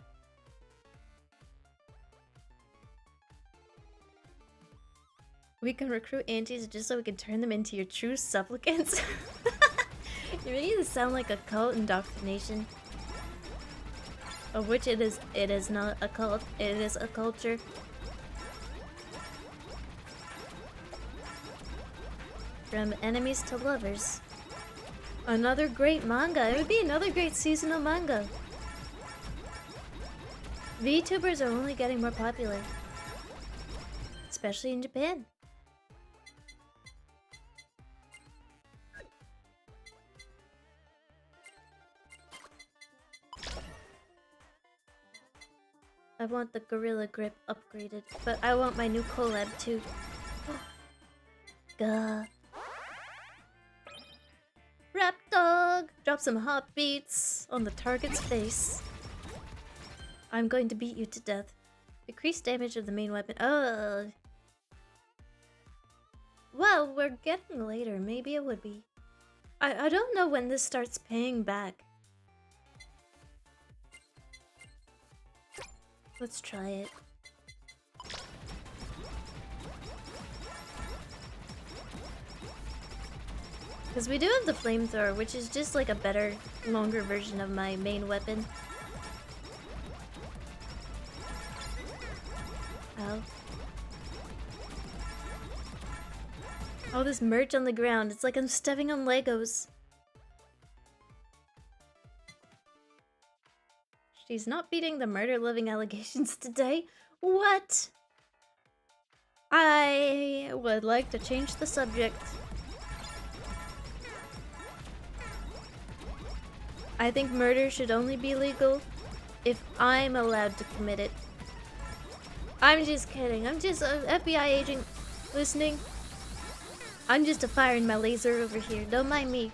We can recruit aunties just so we can turn them into your true supplicants. You really sound like a cult indoctrination. Of which it is not a cult, it is a culture. From enemies to lovers. Another great manga. It would be another great seasonal manga. VTubers are only getting more popular. Especially in Japan. I want the Gorilla Grip upgraded, but I want my new collab too. Gah. Rap dog! Drop some hot beats on the target's face. I'm going to beat you to death. Decrease damage of the main weapon. Oh. Well, we're getting later. Maybe it would be. I don't know when this starts paying back. Let's try it. Because we do have the flamethrower, which is just like a better, longer version of my main weapon. Ow. All this merch on the ground. It's like I'm stepping on Legos. She's not beating the murder-loving allegations today. What? I would like to change the subject. I think murder should only be legal if I'm allowed to commit it. I'm just kidding. I'm just an FBI agent listening. I'm just firing my laser over here. Don't mind me.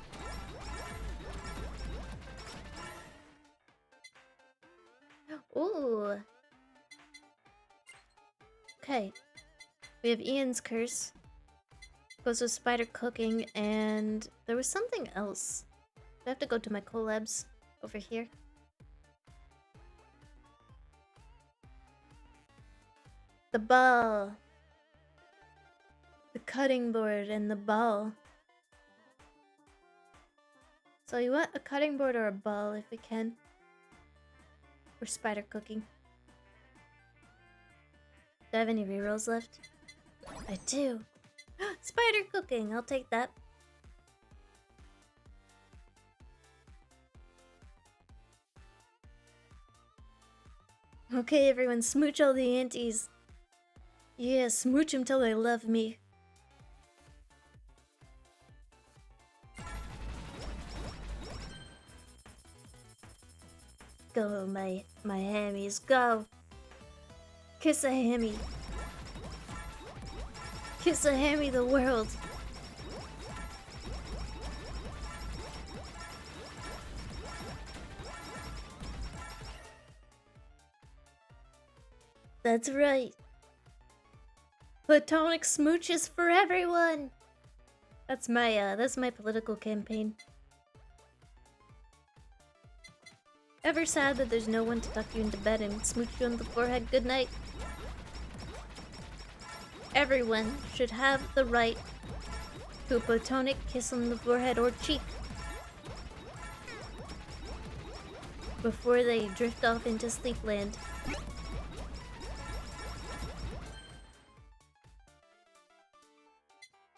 Ooh. Okay. We have Ian's curse. Goes with spider cooking, and there was something else. I have to go to my collabs over here. The ball. The cutting board and the ball. So you want a cutting board or a ball if we can. Or spider cooking. Do I have any rerolls left? I do. Spider cooking, I'll take that. Okay, everyone, smooch all the aunties. Yeah, smooch them till they love me. Go, my hammies, go. Kiss a hammy. Kiss a hammy the world. That's right. Platonic smooches for everyone. That's my political campaign. Ever sad that there's no one to tuck you into bed and smooch you on the forehead good night? Everyone should have the right to a platonic kiss on the forehead or cheek before they drift off into sleepland.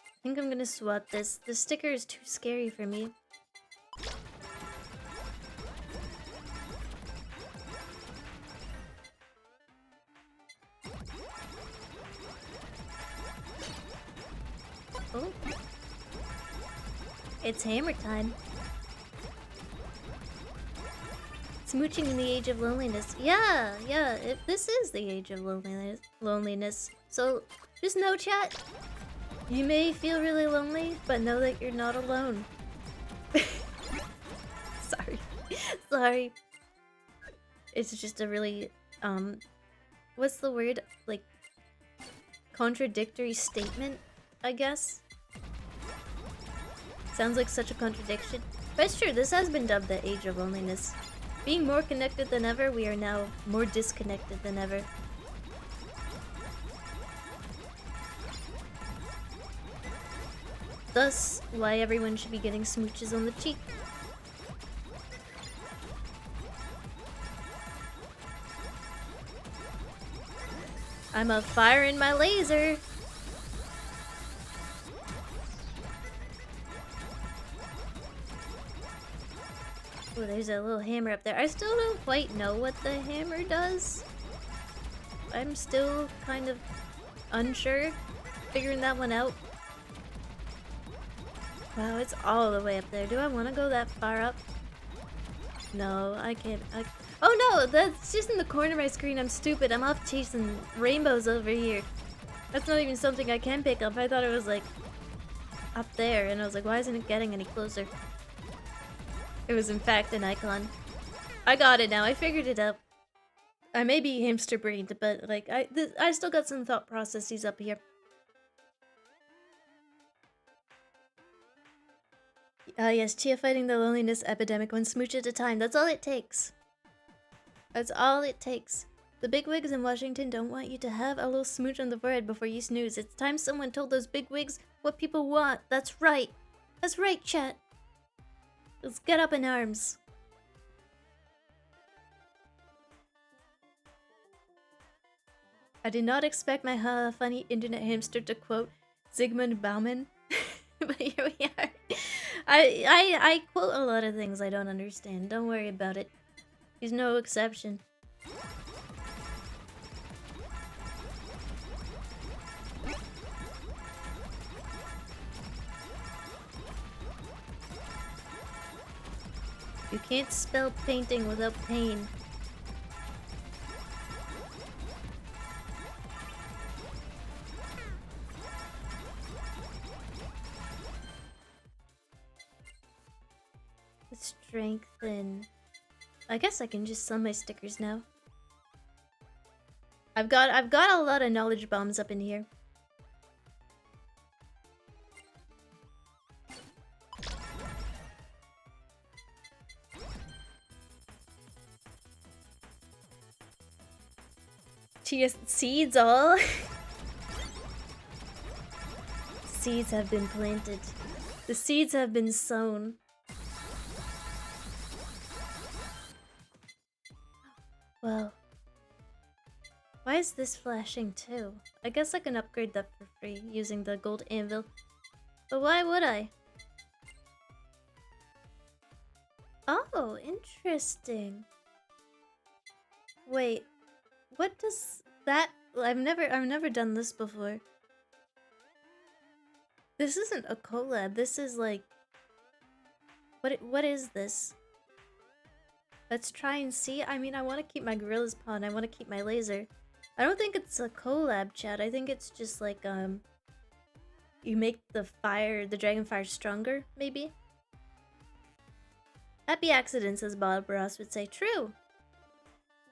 I think I'm gonna swap this. The sticker is too scary for me. Oh. It's hammer time. Smooching in the age of loneliness. Yeah, this is the age of loneliness. So, just know, chat, you may feel really lonely, but know that you're not alone. Sorry. It's just a really, what's the word? Like, contradictory statement, I guess? Sounds like such a contradiction. But it's true, this has been dubbed the age of loneliness. Being more connected than ever, we are now more disconnected than ever. Thus, why everyone should be getting smooches on the cheek. I'm firing my laser. Oh, there's a little hammer up there. I still don't quite know what the hammer does. I'm still kind of unsure, figuring that one out. Wow, it's all the way up there. Do I want to go that far up? No, I can't. Oh no, that's just in the corner of my screen. I'm stupid. I'm off chasing rainbows over here. That's not even something I can pick up. I thought it was like up there, and I was like, why isn't it getting any closer? It was in fact an icon. I got it now. I figured it out. I may be hamster brained, but like I still got some thought processes up here. Yes, Chia fighting the loneliness epidemic one smooch at a time. That's all it takes. That's all it takes. The bigwigs in Washington don't want you to have a little smooch on the forehead before you snooze. It's time someone told those bigwigs what people want. That's right. That's right, chat. Let's get up in arms. I did not expect my funny internet hamster to quote Zygmunt Bauman, but here we are. I quote a lot of things I don't understand. Don't worry about it. He's no exception. You can't spell painting without pain. Strengthen. I guess I can just sell my stickers now. I've got a lot of knowledge bombs up in here. Chia seeds all. Seeds have been planted. The seeds have been sown. Well, why is this flashing too? I guess I can upgrade that for free using the gold anvil. But why would I? Oh, interesting. Wait, what does that? I've never done this before. This isn't a collab. This is like, what is this? Let's try and see. I mean, I want to keep my gorilla's paw and I want to keep my laser. I don't think it's a collab, chat. I think it's just like, you make the dragon fire stronger, maybe? Happy accidents, as Bob Ross would say. True!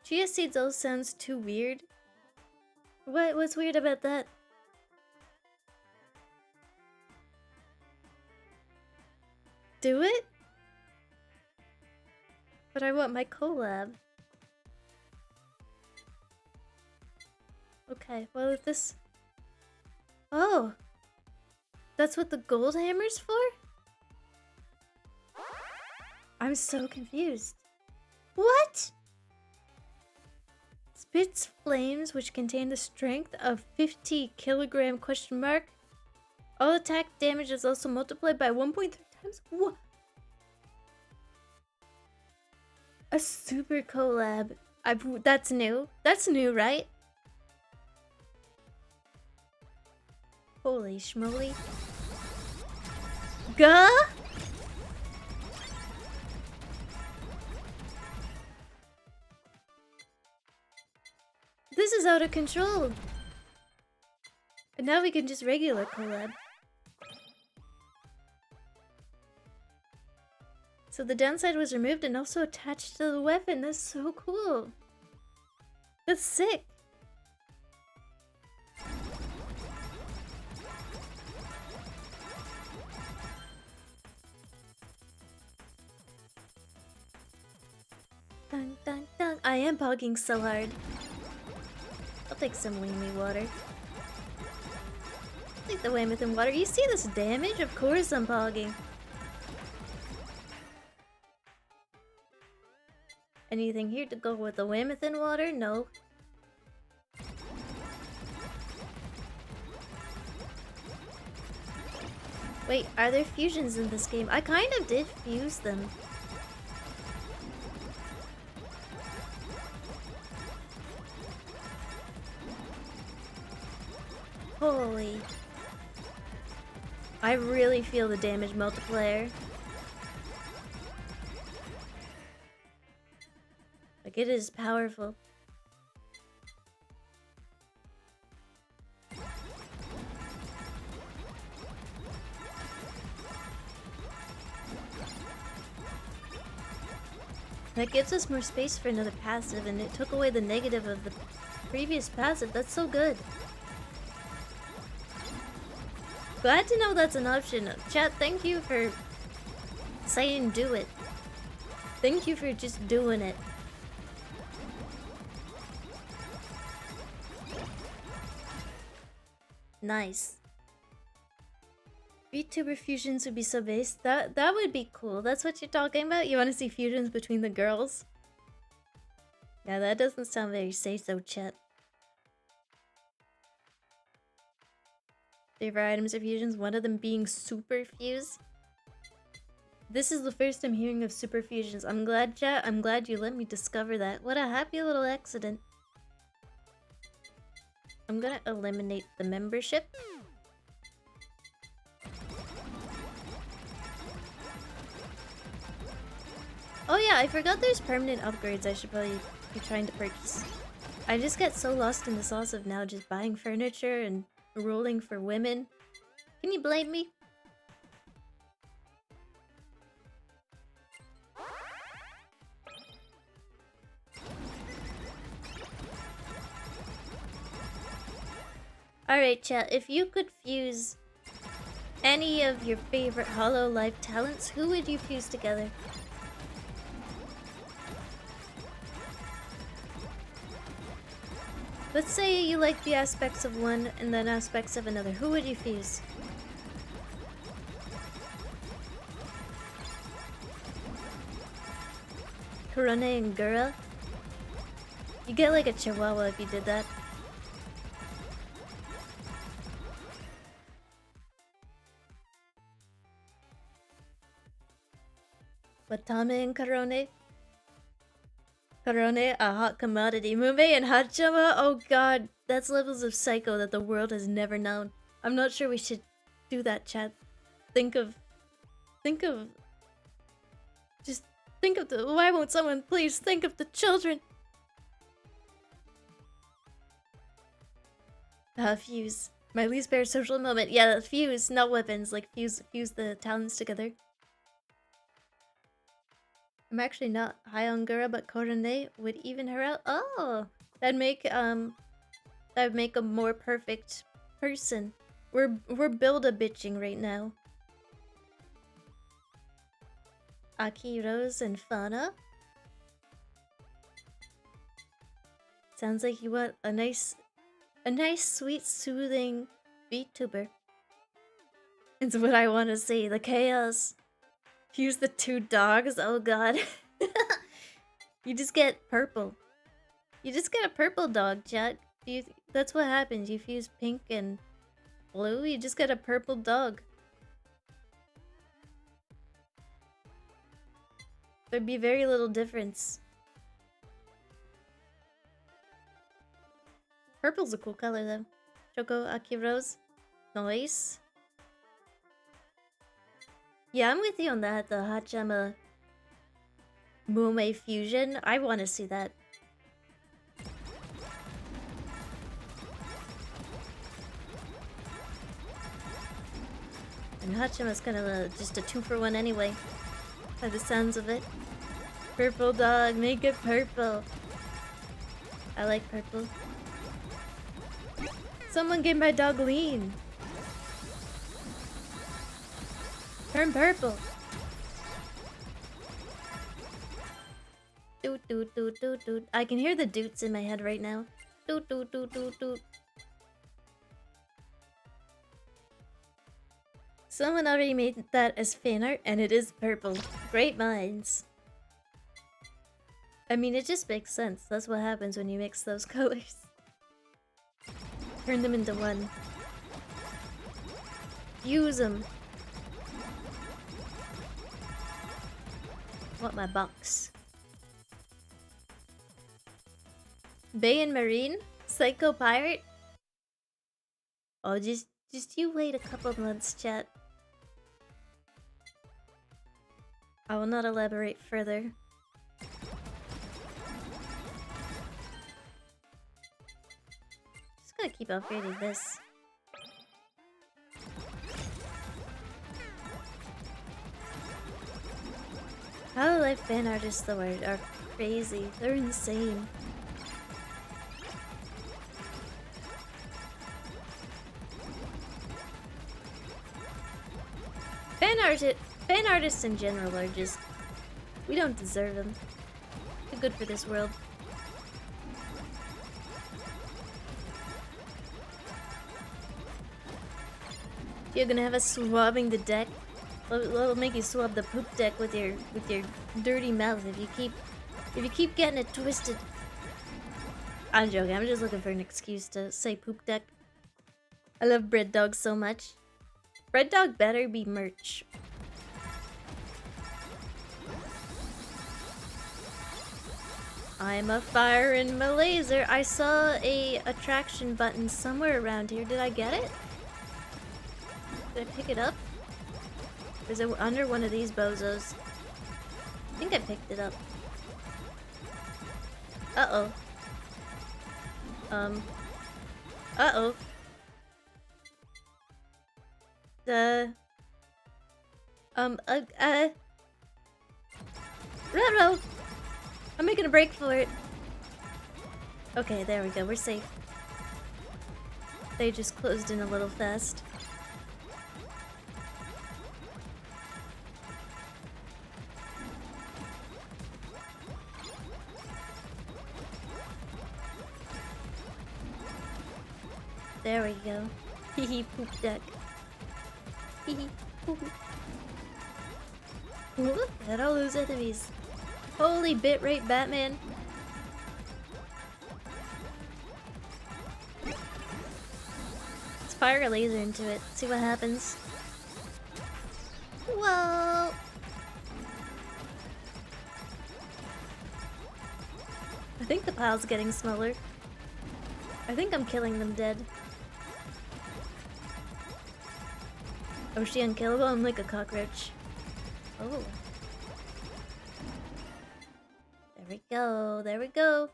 Chia seeds all sounds too weird. What's weird about that? Do it? But I want my collab. Okay, well if this... Oh! That's what the gold hammer's for? I'm so confused. What? Spits flames which contain the strength of 50 kilogram question mark. All attack damage is also multiplied by 1.3 times. What? A super collab. That's new. That's new, right? Holy schmoly. Gah! This is out of control. And now we can just regular collab. So the downside was removed and also attached to the weapon. That's so cool. That's sick. Dun, dun, dun. I am pogging so hard. I'll take some Weemy water. Take the Weymouth in water. You see this damage? Of course I'm pogging. Anything here to go with the Weymouth in water? No. Wait, are there fusions in this game? I kind of did fuse them. Holy. I really feel the damage multiplier. Like, it is powerful. That gives us more space for another passive, and it took away the negative of the previous passive. That's so good. Glad to know that's an option. Chat, thank you for saying do it. Thank you for just doing it. Nice. VTuber fusions would be so base. That would be cool. That's what you're talking about? You want to see fusions between the girls? Yeah, that doesn't sound very say-so, chat. Favorite items or fusions, one of them being super fuse. This is the first I'm hearing of super fusions. I'm glad, chat. I'm glad you let me discover that. What a happy little accident. I'm gonna eliminate the membership. Oh yeah, I forgot there's permanent upgrades I should probably be trying to purchase. I just get so lost in the sauce of now just buying furniture and rolling for women. Can you blame me? Alright chat, if you could fuse any of your favorite HoloLive talents, who would you fuse together? Let's say you like the aspects of one and then aspects of another. Who would you fuse? Kurone and Gura? You get like a chihuahua if you did that. Watame and Karone? Karone, a hot commodity. Mume and Hachama? Oh god, that's levels of psycho that the world has never known. I'm not sure we should do that, chat. Just think of the— why won't someone please think of the children? Fuse. My least parasocial moment. Yeah, fuse, not weapons. Like, fuse the talents together. I'm actually not high on Gura, but Korone would even her out. Oh, that'd make a more perfect person. We're build-a-bitching right now. Aki, Rose, and Fauna. Sounds like you want a nice, sweet, soothing VTuber. It's what I want to see. The chaos. Fuse the two dogs. Oh god. You just get purple. You just get a purple dog, chat. That's what happens. You fuse pink and blue, you just get a purple dog. There'd be very little difference. Purple's a cool color though. Choco Aki Rose. Nice. Yeah, I'm with you on that. The Hachama Mume fusion. I want to see that. And Hachama's kind of just a 2-for-1 anyway, by the sounds of it. Purple dog, make it purple. I like purple. Someone get my dog lean. Turn purple. Doot doot doot doot doot. I can hear the doots in my head right now. Doot doot doot doot doot. Someone already made that as fan art, and it is purple. Great minds. I mean, it just makes sense. That's what happens when you mix those colors. Turn them into one. Use them. Want my box. Bay and Marine? Psycho Pirate? Oh, just you wait a couple months, chat. I will not elaborate further. Just gonna keep upgrading this. HoloLive fan artists though are crazy. They're insane. Fan artists in general are just... we don't deserve them. They're good for this world. You're gonna have us swabbing the deck. It'll make you swab the poop deck with your dirty mouth if you keep getting it twisted. I'm joking. I'm just looking for an excuse to say poop deck. I love Bread Dog so much. Bread Dog better be merch. I'm a fire in my laser. I saw a attraction button somewhere around here. Did I get it? Did I pick it up? Or is it under one of these bozos? I think I picked it up. Uh-oh. Uh-oh. Ruh-roh! I'm making a break for it. Okay, there we go. We're safe. They just closed in a little fast. There we go. Hee hee poop deck. Hee hee poop. Look at all those enemies. Holy bitrate Batman. Let's fire a laser into it. See what happens. Whoa! I think the pile's getting smaller. I think I'm killing them dead. Oh, is she unkillable? I'm like a cockroach. Oh. There we go. There we go.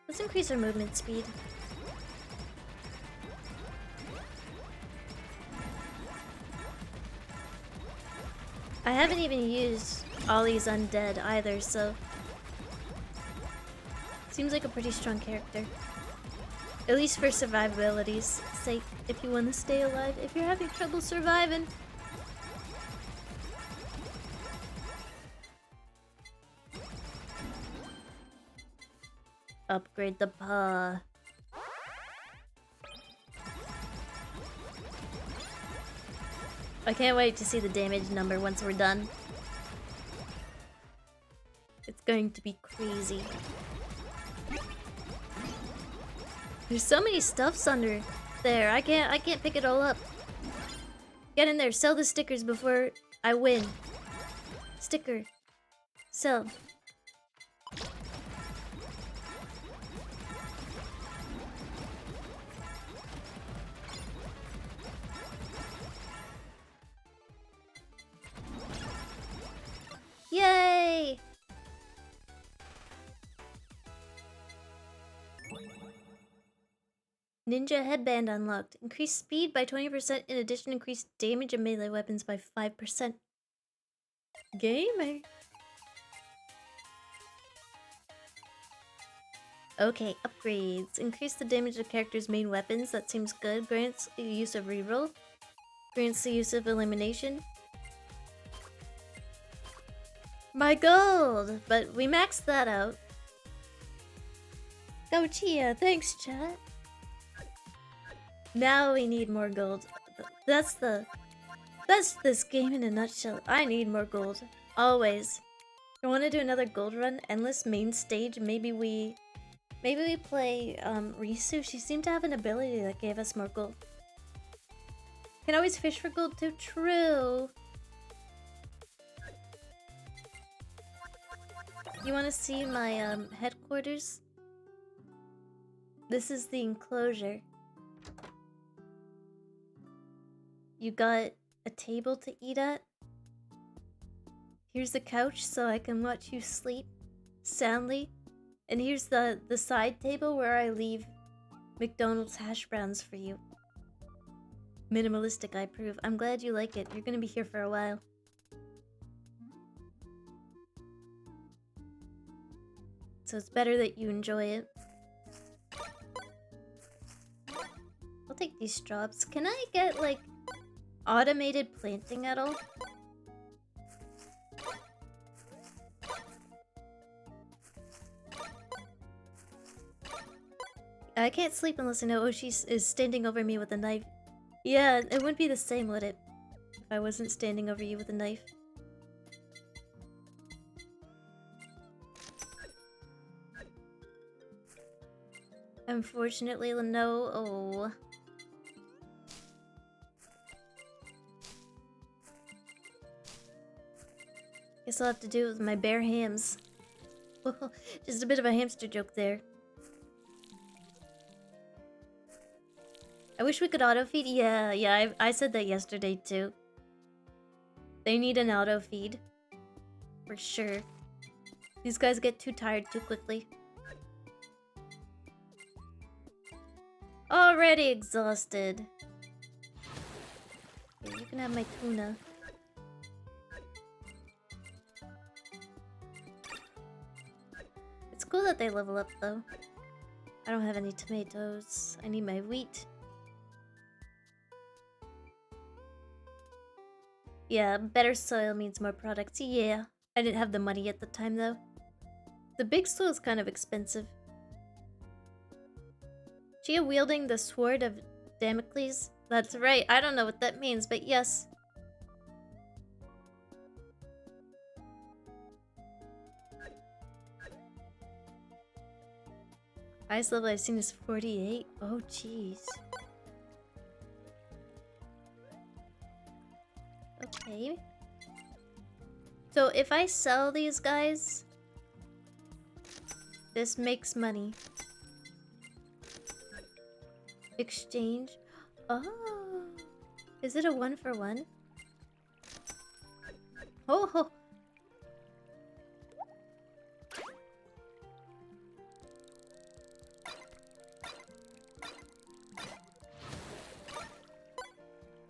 Let's increase our movement speed. I haven't even used all these undead either, so... seems like a pretty strong character. At least for survivability's sake, if you want to stay alive, if you're having trouble surviving. Upgrade the paw. I can't wait to see the damage number once we're done. It's going to be crazy. There's so many stuffs under there. I can't pick it all up. Get in there. Sell the stickers before I win. Sticker. Sell. Yay! Ninja headband unlocked. Increased speed by 20%. In addition, increased damage of melee weapons by 5%. Gamer. Okay, upgrades. Increase the damage of characters' main weapons. That seems good. Grants the use of reroll. Grants the use of elimination. My gold! But we maxed that out. Go Chia! Thanks, chat! Now we need more gold. That's this game in a nutshell. I need more gold. Always. I want to do another gold run. Endless main stage. Maybe we play Risu. She seemed to have an ability that gave us more gold. Can always fish for gold too. True. You want to see my headquarters? This is the enclosure. You got a table to eat at. Here's the couch so I can watch you sleep soundly. And here's the side table where I leave McDonald's hash browns for you. Minimalistic, I approve. I'm glad you like it. You're gonna be here for a while. So it's better that you enjoy it. I'll take these straws. Can I get, like, automated planting at all? I can't sleep unless I know Oshi is standing over me with a knife. Yeah, it wouldn't be the same, would it? If I wasn't standing over you with a knife. Unfortunately, no. Oh. Guess I'll have to do it with my bare hams. Just a bit of a hamster joke there. I wish we could auto-feed. Yeah, I said that yesterday too. They need an auto-feed. For sure. These guys get too tired too quickly. Already exhausted. Okay, you can have my tuna. It's cool that they level up though. I don't have any tomatoes. I need my wheat. Yeah, better soil means more products. Yeah. I didn't have the money at the time though. The big soil is kind of expensive. Chia wielding the sword of Damocles? That's right, I don't know what that means, but yes. Highest level I've seen is 48. Oh, jeez. Okay. So if I sell these guys, this makes money. Exchange. Oh, is it a 1-for-1? Oh,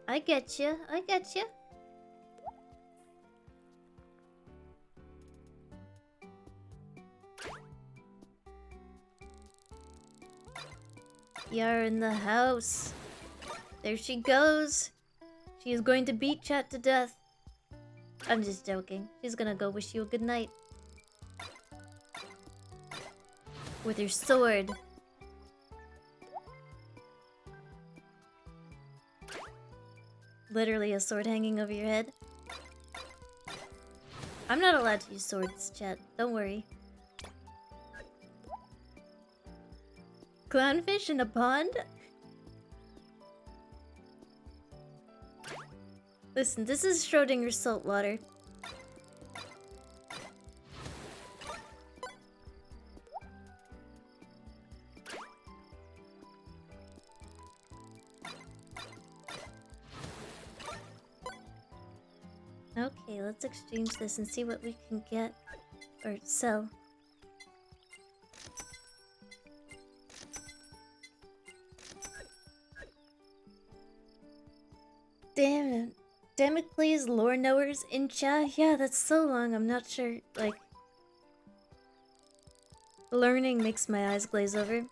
I get you. I get you. You're in the house. There she goes. She is going to beat chat to death. I'm just joking. She's gonna go wish you a good night. With her sword. Literally a sword hanging over your head. I'm not allowed to use swords, chat. Don't worry. Clownfish in a pond? Listen, this is Schrodinger's saltwater. Okay, let's exchange this and see what we can get or sell. Damn it. Damocles lore knowers in chat? Yeah, that's so long, I'm not sure, like... Learning makes my eyes glaze over.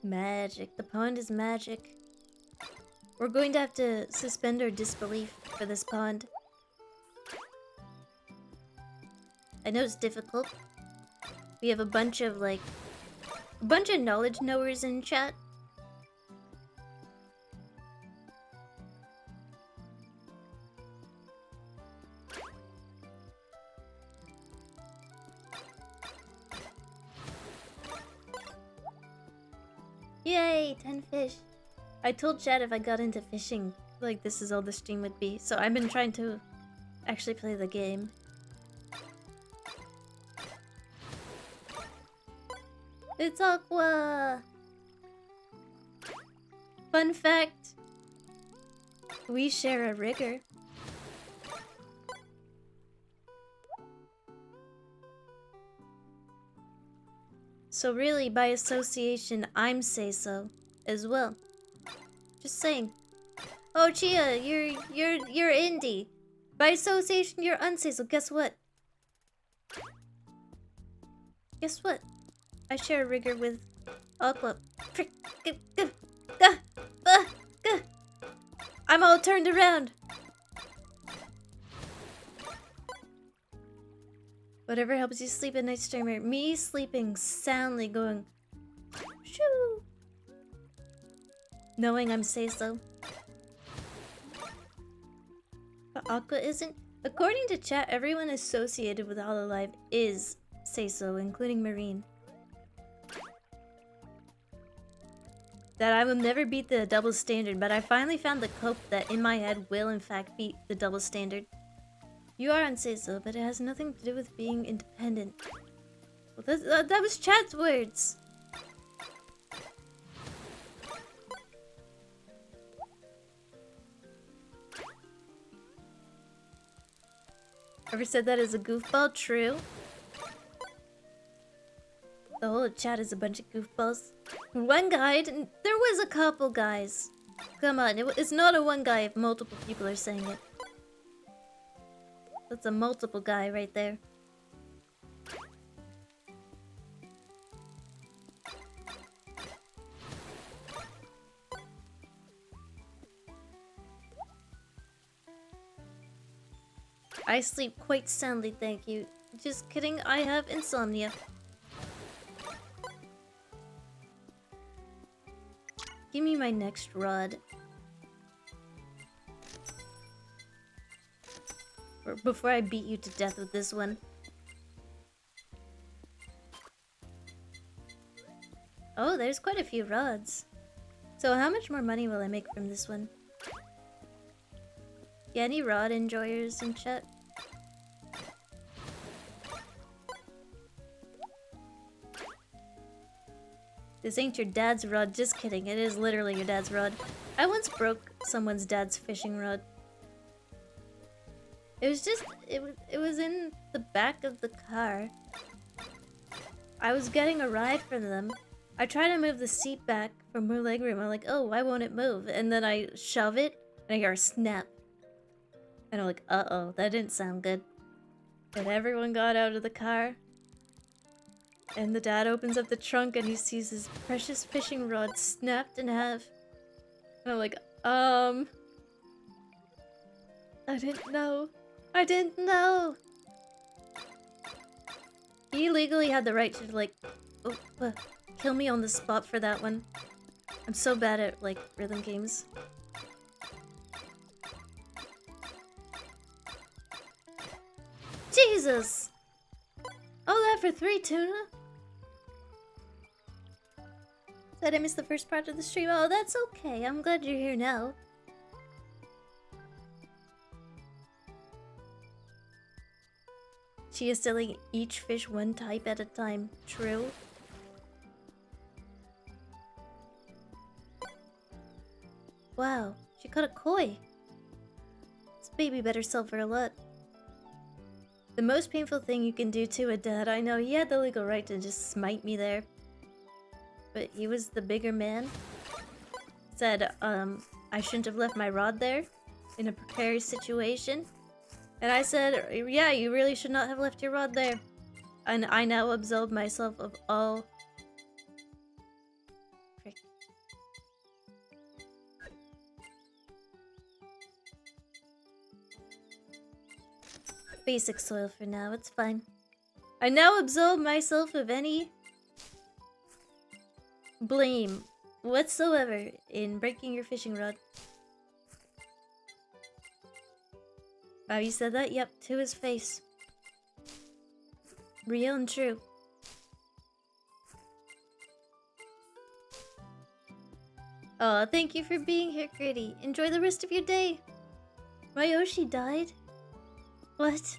Magic. The pond is magic. We're going to have to suspend our disbelief for this pond. I know it's difficult. We have a bunch of, like... a bunch of knowledge knowers in chat. Yay, 10 fish. I told Chad if I got into fishing, like this is all the stream would be. So I've been trying to actually play the game. It's Aqua! Fun fact. We share a rigger. So really, by association, I'm say-so as well. Just saying. Oh, Chia, you're indie. By association, you're unsay-so. Guess what? Guess what? I share a rigger with Aqua. Frick, I'm all turned around. Whatever helps you sleep at night, streamer. Me sleeping soundly, going shoo, knowing I'm say-so. But Aqua isn't. According to chat, everyone associated with HoloLive is say-so, including Marine. That I will never beat the double standard, but I finally found the cope that in my head will in fact beat the double standard. You are on say-so, but it has nothing to do with being independent. Well, that was chat's words. Ever said that as a goofball? True. The whole chat is a bunch of goofballs. One guy, there was a couple guys. Come on, it's not a one guy if multiple people are saying it. That's a multiple guy right there. I sleep quite soundly, thank you. Just kidding, I have insomnia. Give me my next rod. Or before I beat you to death with this one. Oh, there's quite a few rods. So how much more money will I make from this one? Yeah, any rod enjoyers in chat? This ain't your dad's rod, just kidding, it is literally your dad's rod. I once broke someone's dad's fishing rod. It was just, it was in the back of the car. I was getting a ride from them. I try to move the seat back for more legroom. I'm like, oh, why won't it move? And then I shove it, and I hear a snap. And I'm like, uh-oh, that didn't sound good. And everyone got out of the car. And the dad opens up the trunk and he sees his precious fishing rod snapped in half. And I'm like, I didn't know. I didn't know. He legally had the right to, like, kill me on the spot for that one. I'm so bad at, like, rhythm games. Jesus! Oh, that for 3 tuna? Said I missed the first part of the stream. Oh, that's okay. I'm glad you're here now. She is selling each fish one type at a time. True. Wow, she caught a koi. This baby better sell for a lot. The most painful thing you can do to a dad. I know he had the legal right to just smite me there. But he was the bigger man. Said, I shouldn't have left my rod there in a precarious situation. And I said, yeah, you really should not have left your rod there. And I now absolve myself of all... Frick. Basic soil for now, it's fine. I now absolve myself of any blame whatsoever in breaking your fishing rod. Oh, you said that? Yep, to his face. Real and true. Oh, thank you for being here, Gritty. Enjoy the rest of your day. My Yoshi died? What?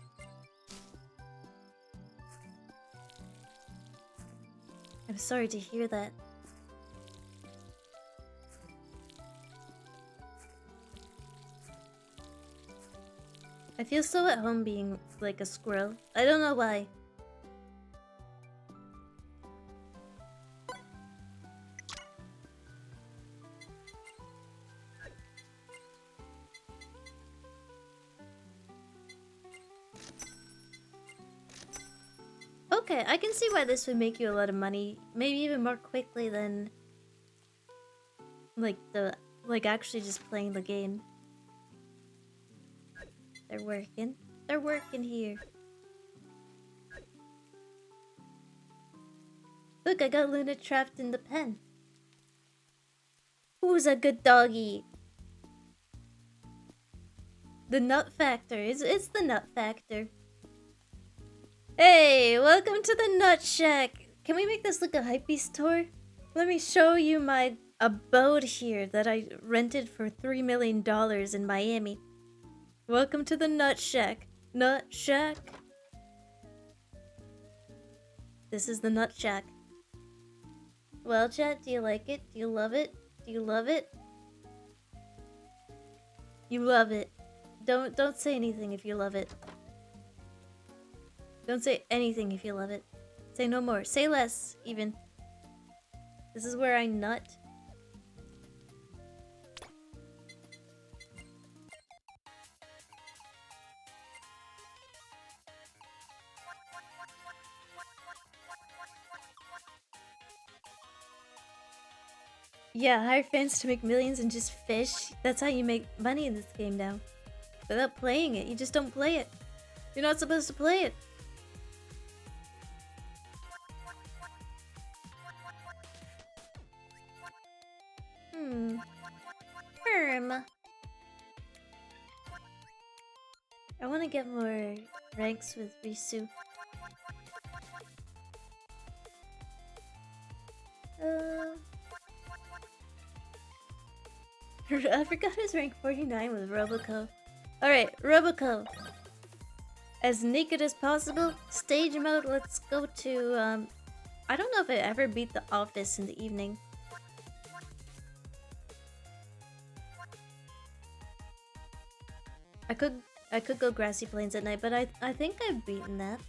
I'm sorry to hear that. I feel so at home being like a squirrel. I don't know why. Okay, I can see why this would make you a lot of money. Maybe even more quickly than like actually just playing the game. They're working. They're working here. Look, I got Luna trapped in the pen. Who's a good doggy? The nut factor. It's the nut factor. Hey, welcome to the Nut Shack. Can we make this like a hypebeast tour? Let me show you my abode here that I rented for $3 million in Miami. Welcome to the Nut Shack. Nut Shack. This is the Nut Shack. Well, chat, do you like it? Do you love it? Do you love it? You love it. Don't say anything if you love it. Don't say anything if you love it. Say no more. Say less, even. This is where I nut. Yeah, hire fans to make millions and just fish. That's how you make money in this game now. Without playing it. You just don't play it. You're not supposed to play it. I want to get more ranks with Risu. I forgot his rank 49 with Roboco. Alright, Roboco. As naked as possible. Stage mode, let's go to, I don't know if I ever beat the office in the evening. I could go Grassy Plains at night, but I think I've beaten that.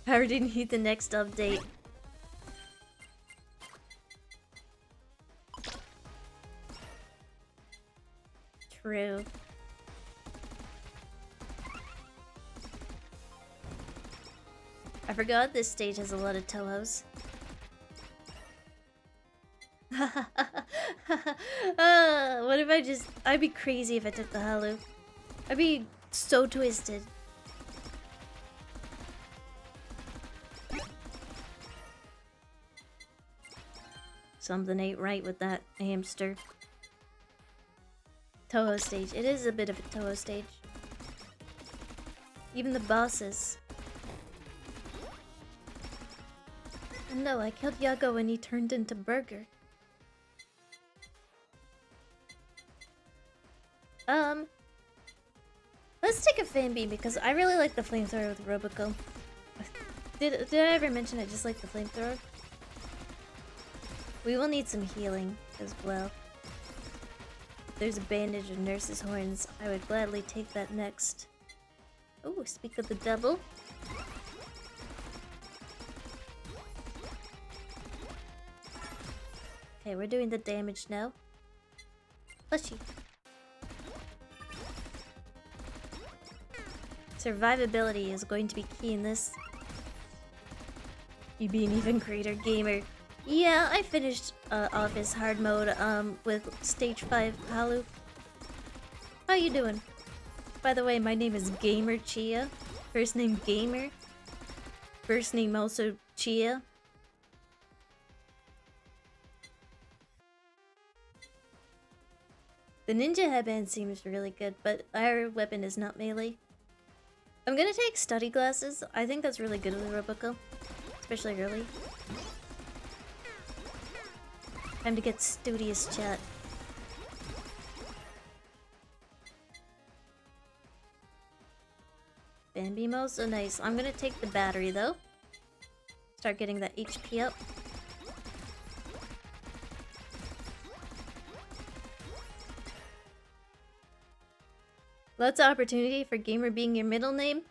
I already need the next update. True. I forgot this stage has a lot of Tohos. What if I just... I'd be crazy if I took the Halu. I'd be so twisted. Something ain't right with that hamster. Toho stage. It is a bit of a Toho stage. Even the bosses. No, I killed Yago when he turned into Burger. Let's take a fan beam because I really like the flamethrower with Roboco. Did I ever mention I just like the flamethrower? We will need some healing as well. If there's a bandage and nurse's horns, I would gladly take that next. Oh, speak of the devil. Okay, we're doing the damage now. Plushy. Survivability is going to be key in this. You be an even greater gamer. Yeah, I finished Office hard mode with stage 5 Halu. How you doing? By the way, my name is Gamer Chia. First name Gamer. First name also Chia. The ninja headband seems really good, but our weapon is not melee. I'm gonna take study glasses. I think that's really good with Roboco. Especially early. Time to get studious, chat. Bambi also nice. I'm gonna take the battery though. Start getting that HP up. Lots of opportunity for Gamer being your middle name.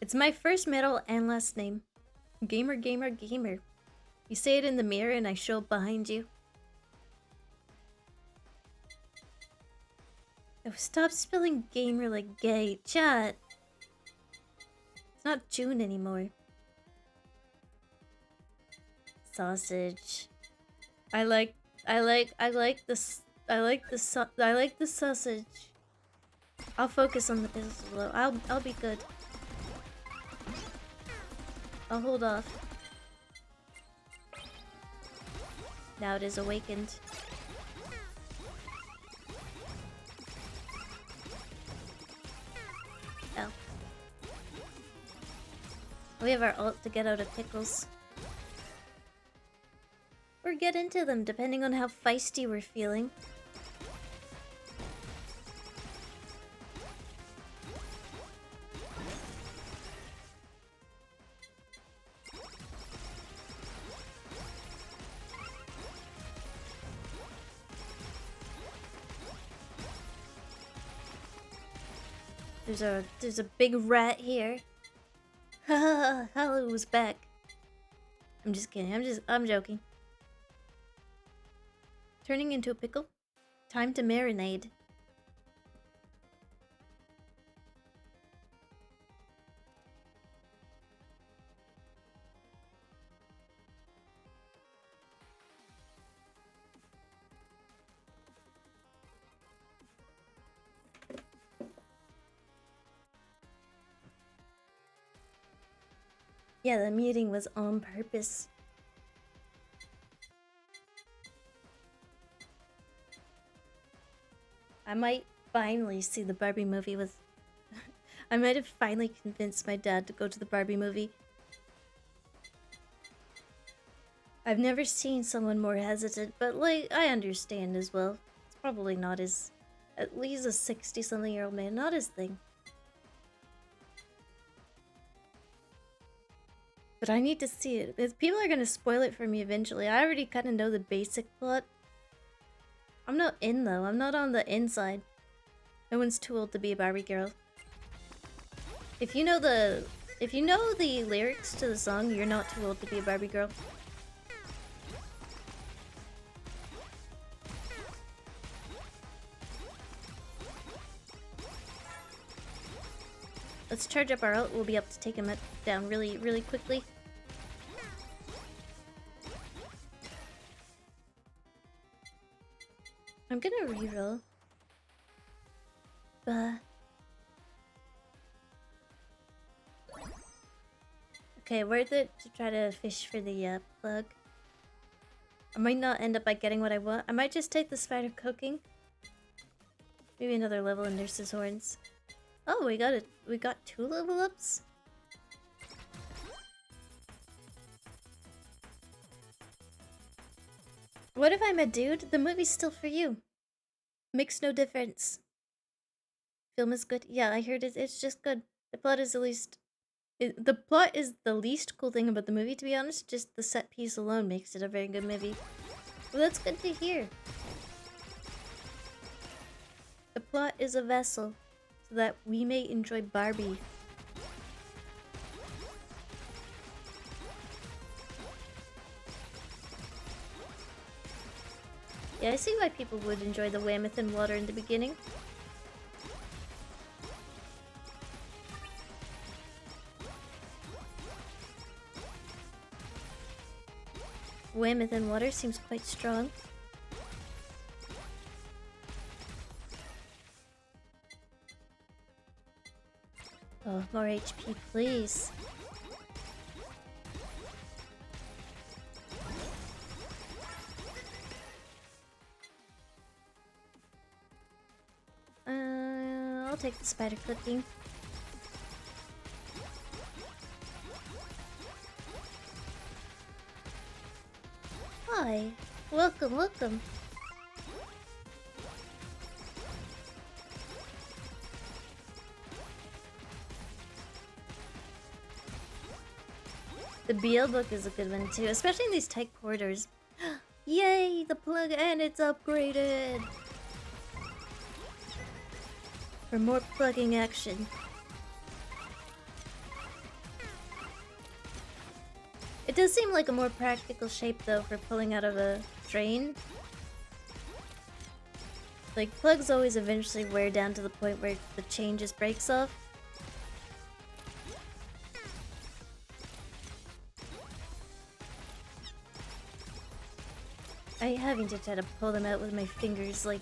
It's my first middle and last name. Gamer, gamer, gamer. You say it in the mirror and I show up behind you. Oh, stop spelling gamer like gay. Chat. It's not June anymore. Sausage. I like the sausage. I'll focus on the pistol. I'll be good. I'll hold off. Now it is awakened. Oh. We have our ult to get out of pickles. Or get into them, depending on how feisty we're feeling. There's a big rat here. Haha, Hallow's back. I'm just kidding. I'm joking. Turning into a pickle. Time to marinade. Yeah, the muting was on purpose. I might finally see the Barbie movie with... I might have finally convinced my dad to go to the Barbie movie. I've never seen someone more hesitant, but like, I understand as well. It's probably not his... At least a 60-something-year-old man, not his thing. But I need to see it, because people are gonna spoil it for me eventually. I already kind of know the basic plot. I'm not in though, I'm not on the inside. No one's too old to be a Barbie girl. If you know the lyrics to the song, you're not too old to be a Barbie girl. Let's charge up our ult, we'll be able to take him down really, really quickly. I'm gonna reroll. Okay, worth it to try to fish for the plug. I might not end up by getting what I want. I might just take the spider cooking. Maybe another level in Nurse's Horns. Oh, we got 2 level ups? What if I'm a dude? The movie's still for you. Makes no difference. Film is good. Yeah, I heard it's just good. The plot is the least... the plot is the least cool thing about the movie, to be honest. Just the set piece alone makes it a very good movie. Well, that's good to hear. The plot is a vessel, so that we may enjoy Barbie. Yeah, I see why people would enjoy the Whammoth in water in the beginning. Whammoth in water seems quite strong. Oh, more HP, please. I'll take the spider cooking. Hi, welcome, welcome. The BL book is a good one too, especially in these tight corridors. Yay, the plug and it's upgraded! For more plugging action. It does seem like a more practical shape though for pulling out of a drain. Like, plugs always eventually wear down to the point where the chain just breaks off. I having to try to pull them out with my fingers, like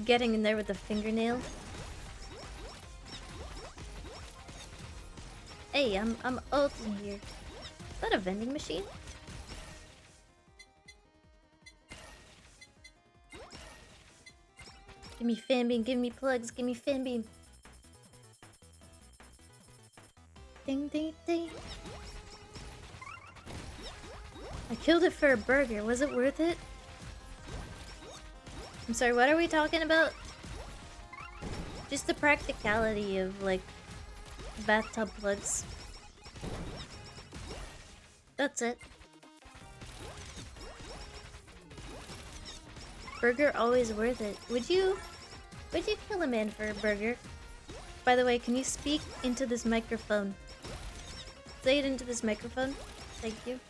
getting in there with the fingernail. Hey, I'm ulting here. Is that a vending machine? Give me fan beam, give me plugs, give me fan beam. Ding ding ding. I killed it for a burger. Was it worth it? I'm sorry, what are we talking about? Just the practicality of, like, bathtub plugs. That's it. Burger always worth it. Would you kill a man for a burger? By the way, can you speak into this microphone? Say it into this microphone. Thank you.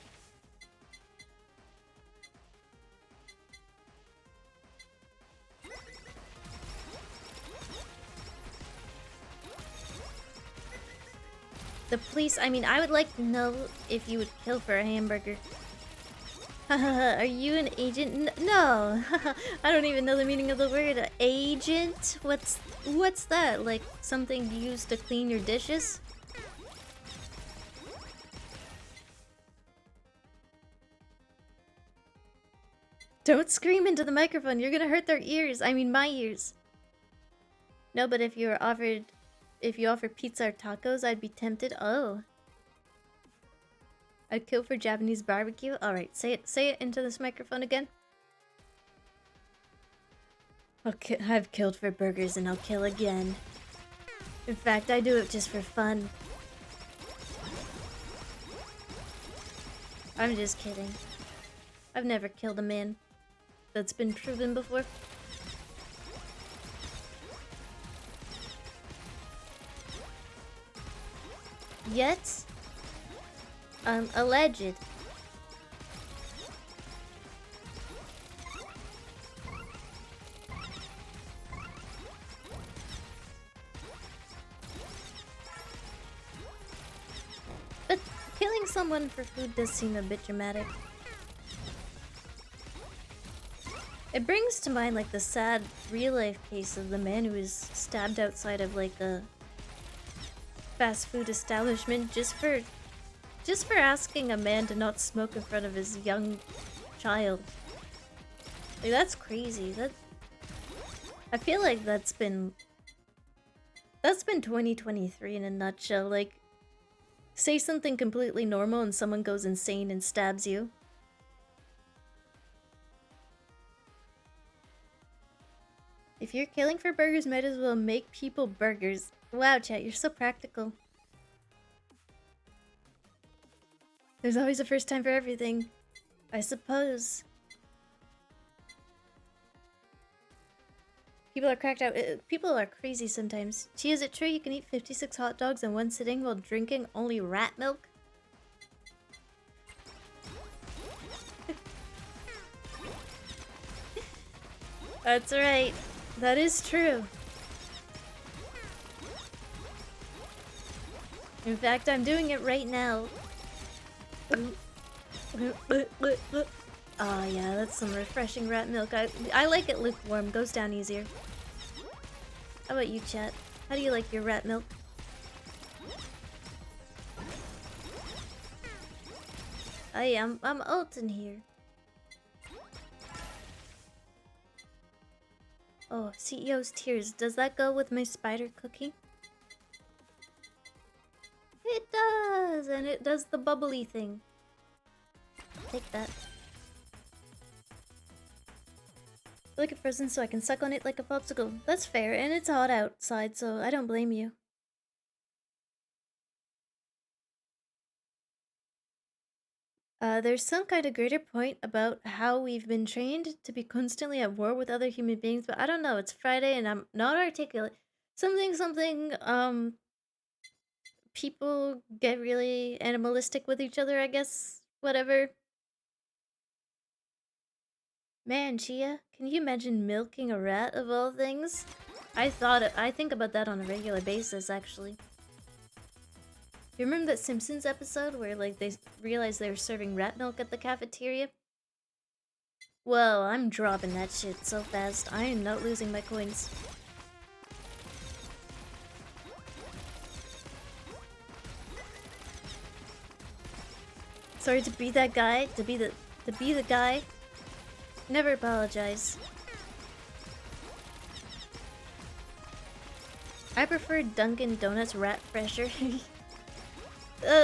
The police, I mean, I would like to know if you would kill for a hamburger. Are you an agent? No! I don't even know the meaning of the word. Agent? What's that? Like something used to clean your dishes? Don't scream into the microphone, you're gonna hurt their ears. I mean, my ears. No, but if you offer pizza or tacos, I'd be tempted. Oh. I'd kill for Japanese barbecue? Alright, say it into this microphone again. I've killed for burgers and I'll kill again. In fact, I do it just for fun. I'm just kidding. I've never killed a man. That's been proven before. Yet, alleged. But killing someone for food does seem a bit dramatic. It brings to mind like the sad real-life case of the man who was stabbed outside of like a fast food establishment just for asking a man to not smoke in front of his young child. Like, that's crazy. I feel like that's been 2023 in a nutshell. Like, say something completely normal and someone goes insane and stabs you. If you're killing for burgers, might as well make people burgers. Wow, chat, you're so practical. There's always a first time for everything, I suppose. People are cracked out. People are crazy sometimes. Chia, is it true you can eat 56 hot dogs in one sitting while drinking only rat milk? That's right. That is true. In fact, I'm doing it right now. Oh yeah, that's some refreshing rat milk. I like it lukewarm, goes down easier. How about you, chat? How do you like your rat milk? I'm Alton here. Oh, CEO's tears. Does that go with my spider cookie? It does! And it does the bubbly thing. Take that. I like it frozen so I can suck on it like a popsicle. That's fair, and it's hot outside, so I don't blame you. There's some kind of greater point about how we've been trained to be constantly at war with other human beings, but I don't know, it's Friday and I'm not articulate. Something, people get really animalistic with each other, I guess. Whatever. Man, Chia, can you imagine milking a rat of all things? I think about that on a regular basis, actually. You remember that Simpsons episode where, like, they realized they were serving rat milk at the cafeteria? Whoa, I'm dropping that shit so fast. I am not losing my coins. Sorry to be that guy, to be the guy. Never apologize. I prefer Dunkin' Donuts Rat Fresher.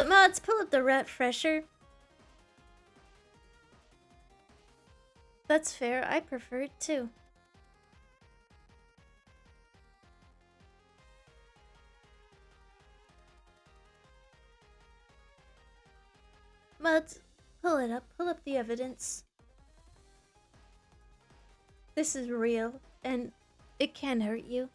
Mods, pull up the Rat Fresher. That's fair, I prefer it too. Mods, pull it up, pull up the evidence. This is real, and it can hurt you.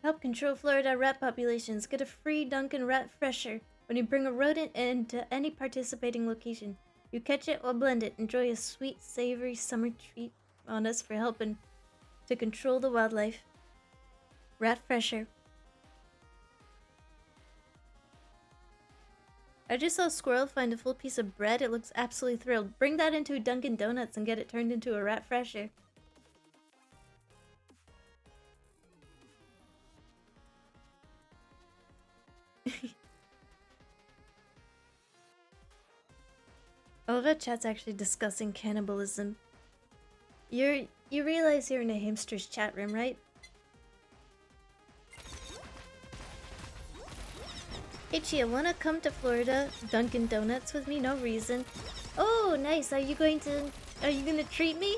Help control Florida rat populations. Get a free Dunkin' Rat Fresher when you bring a rodent into any participating location. You catch it or blend it. Enjoy a sweet, savory summer treat on us for helping to control the wildlife. Rat Fresher. I just saw a squirrel find a full piece of bread. It looks absolutely thrilled. Bring that into Dunkin' Donuts and get it turned into a Rat Fresher. I love that chat's actually discussing cannibalism. You realize you're in a hamster's chat room, right? Hey Chia, wanna come to Florida, Dunkin' Donuts with me? No reason. Oh, nice. Are you gonna treat me?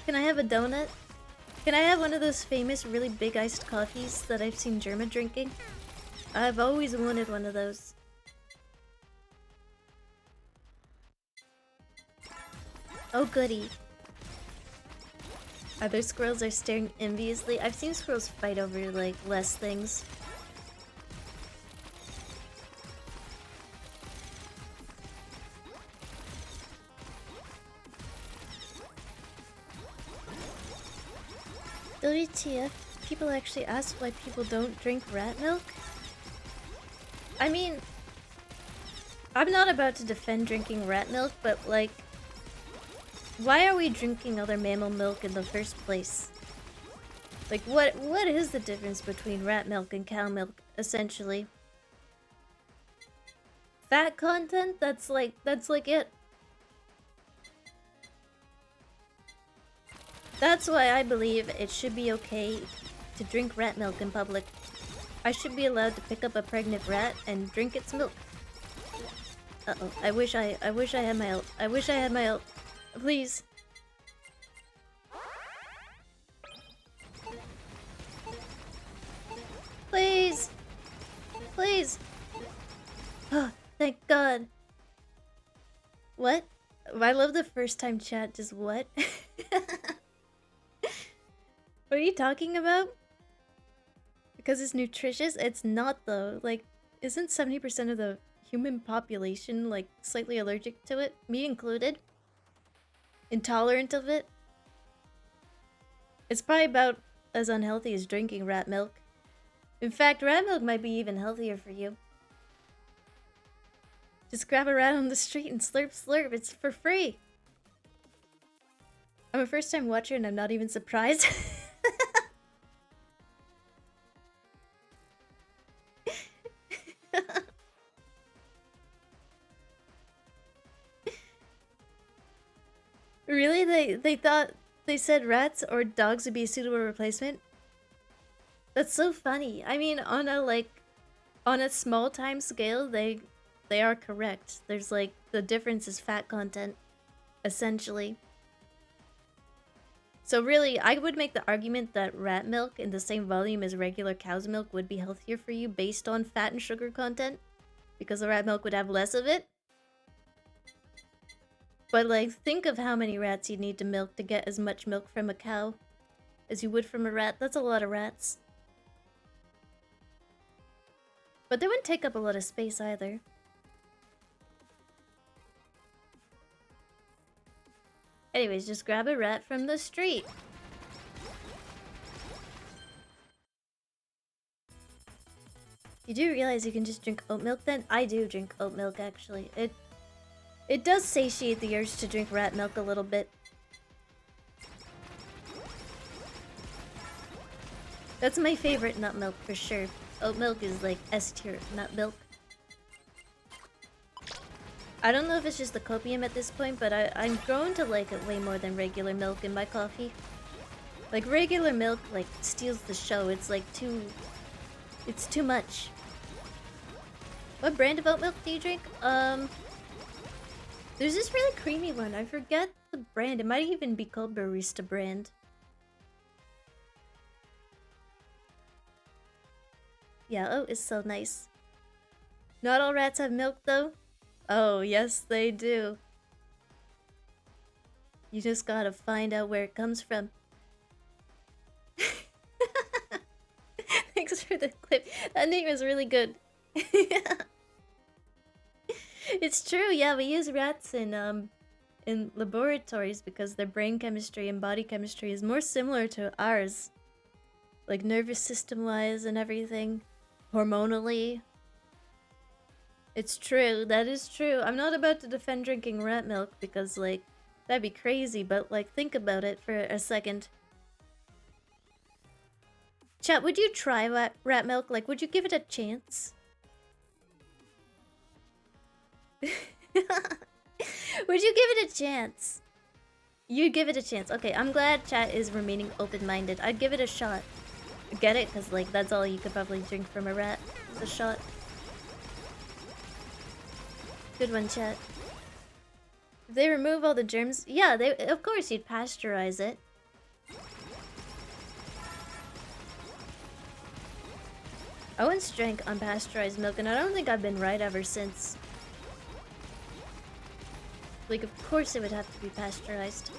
Can I have a donut? Can I have one of those famous really big iced coffees that I've seen Germa drinking? I've always wanted one of those. Oh goody. Other squirrels are staring enviously. I've seen squirrels fight over, like, less things. WTF, people actually ask why people don't drink rat milk? I mean, I'm not about to defend drinking rat milk, but like, why are we drinking other mammal milk in the first place? Like, what is the difference between rat milk and cow milk, essentially? Fat content? That's like it. That's why I believe it should be okay to drink rat milk in public. I should be allowed to pick up a pregnant rat and drink its milk. Uh-oh, I wish I had my ult. I wish I had my ult. Please. Please. Please. Oh, thank God. What? I love the first time chat, just what? What are you talking about? Because it's nutritious? It's not though. Like, isn't 70% of the human population like slightly allergic to it? Me included? Intolerant of it? It's probably about as unhealthy as drinking rat milk. In fact, rat milk might be even healthier for you. Just grab a rat on the street and slurp slurp. It's for free. I'm a first time watcher and I'm not even surprised. Really? They said rats or dogs would be a suitable replacement? That's so funny. I mean, on a small time scale, they are correct. There's like, the difference is fat content, essentially. So really, I would make the argument that rat milk in the same volume as regular cow's milk would be healthier for you based on fat and sugar content, because the rat milk would have less of it. But like, think of how many rats you'd need to milk to get as much milk from a cow as you would from a rat. That's a lot of rats. But they wouldn't take up a lot of space either. Anyways, just grab a rat from the street. You do realize you can just drink oat milk then? I do drink oat milk actually. It does satiate the urge to drink rat milk a little bit. That's my favorite nut milk for sure. Oat milk is like S tier nut milk. I don't know if it's just the copium at this point, but I'm grown to like it way more than regular milk in my coffee. Like regular milk like steals the show. It's like it's too much. What brand of oat milk do you drink? There's this really creamy one. I forget the brand. It might even be called Barista brand. Yeah, oat is so nice. Not all rats have milk though. Oh, yes they do. You just gotta find out where it comes from. Thanks for the clip. That name is really good. It's true, yeah, we use rats in laboratories because their brain chemistry and body chemistry is more similar to ours. Like nervous system wise and everything. Hormonally. It's true, that is true. I'm not about to defend drinking rat milk because, like, that'd be crazy, but, like, think about it for a second. Chat, would you try rat milk? Like, would you give it a chance? Would you give it a chance? You'd give it a chance. Okay, I'm glad chat is remaining open-minded. I'd give it a shot. Get it? Because, like, that's all you could probably drink from a rat. Is a shot. Good one, chat. If they remove all the germs, yeah, of course you'd pasteurize it. I once drank unpasteurized milk, and I don't think I've been right ever since. Like, of course it would have to be pasteurized.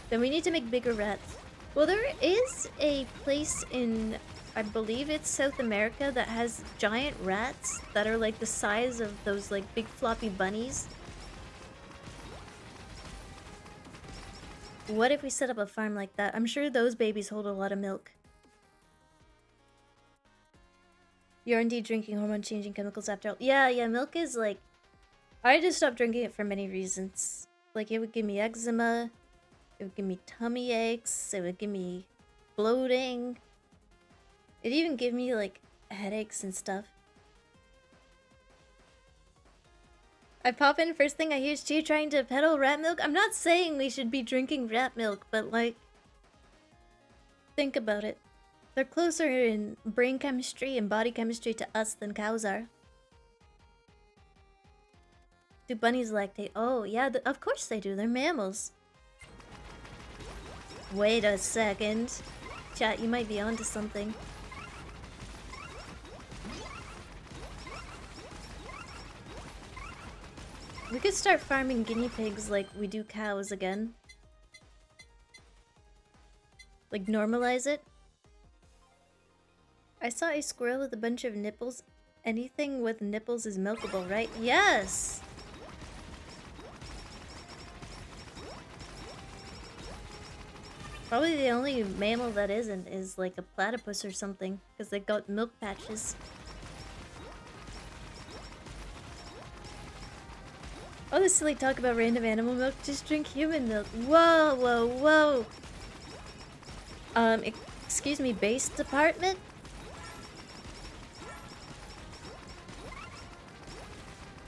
Then we need to make bigger rats. Well, there is a place in, I believe it's South America, that has giant rats that are like the size of those like big floppy bunnies. What if we set up a farm like that? I'm sure those babies hold a lot of milk. You're indeed drinking hormone-changing chemicals after all. Yeah, milk is like... I just stopped drinking it for many reasons. Like, it would give me eczema, it would give me tummy aches, it would give me bloating. It even gave me, like, headaches and stuff. I pop in, first thing I hear is Chia trying to peddle rat milk. I'm not saying we should be drinking rat milk, but, like... think about it. They're closer in brain chemistry and body chemistry to us than cows are. Do bunnies lactate? Oh, yeah, of course they do. They're mammals. Wait a second. Chat, you might be onto something. We could start farming guinea pigs like we do cows again. Like, normalize it. I saw a squirrel with a bunch of nipples. Anything with nipples is milkable, right? Yes! Probably the only mammal that isn't is like a platypus or something, because they got milk patches. All this silly talk about random animal milk, just drink human milk. Whoa, whoa, whoa! Excuse me, base department?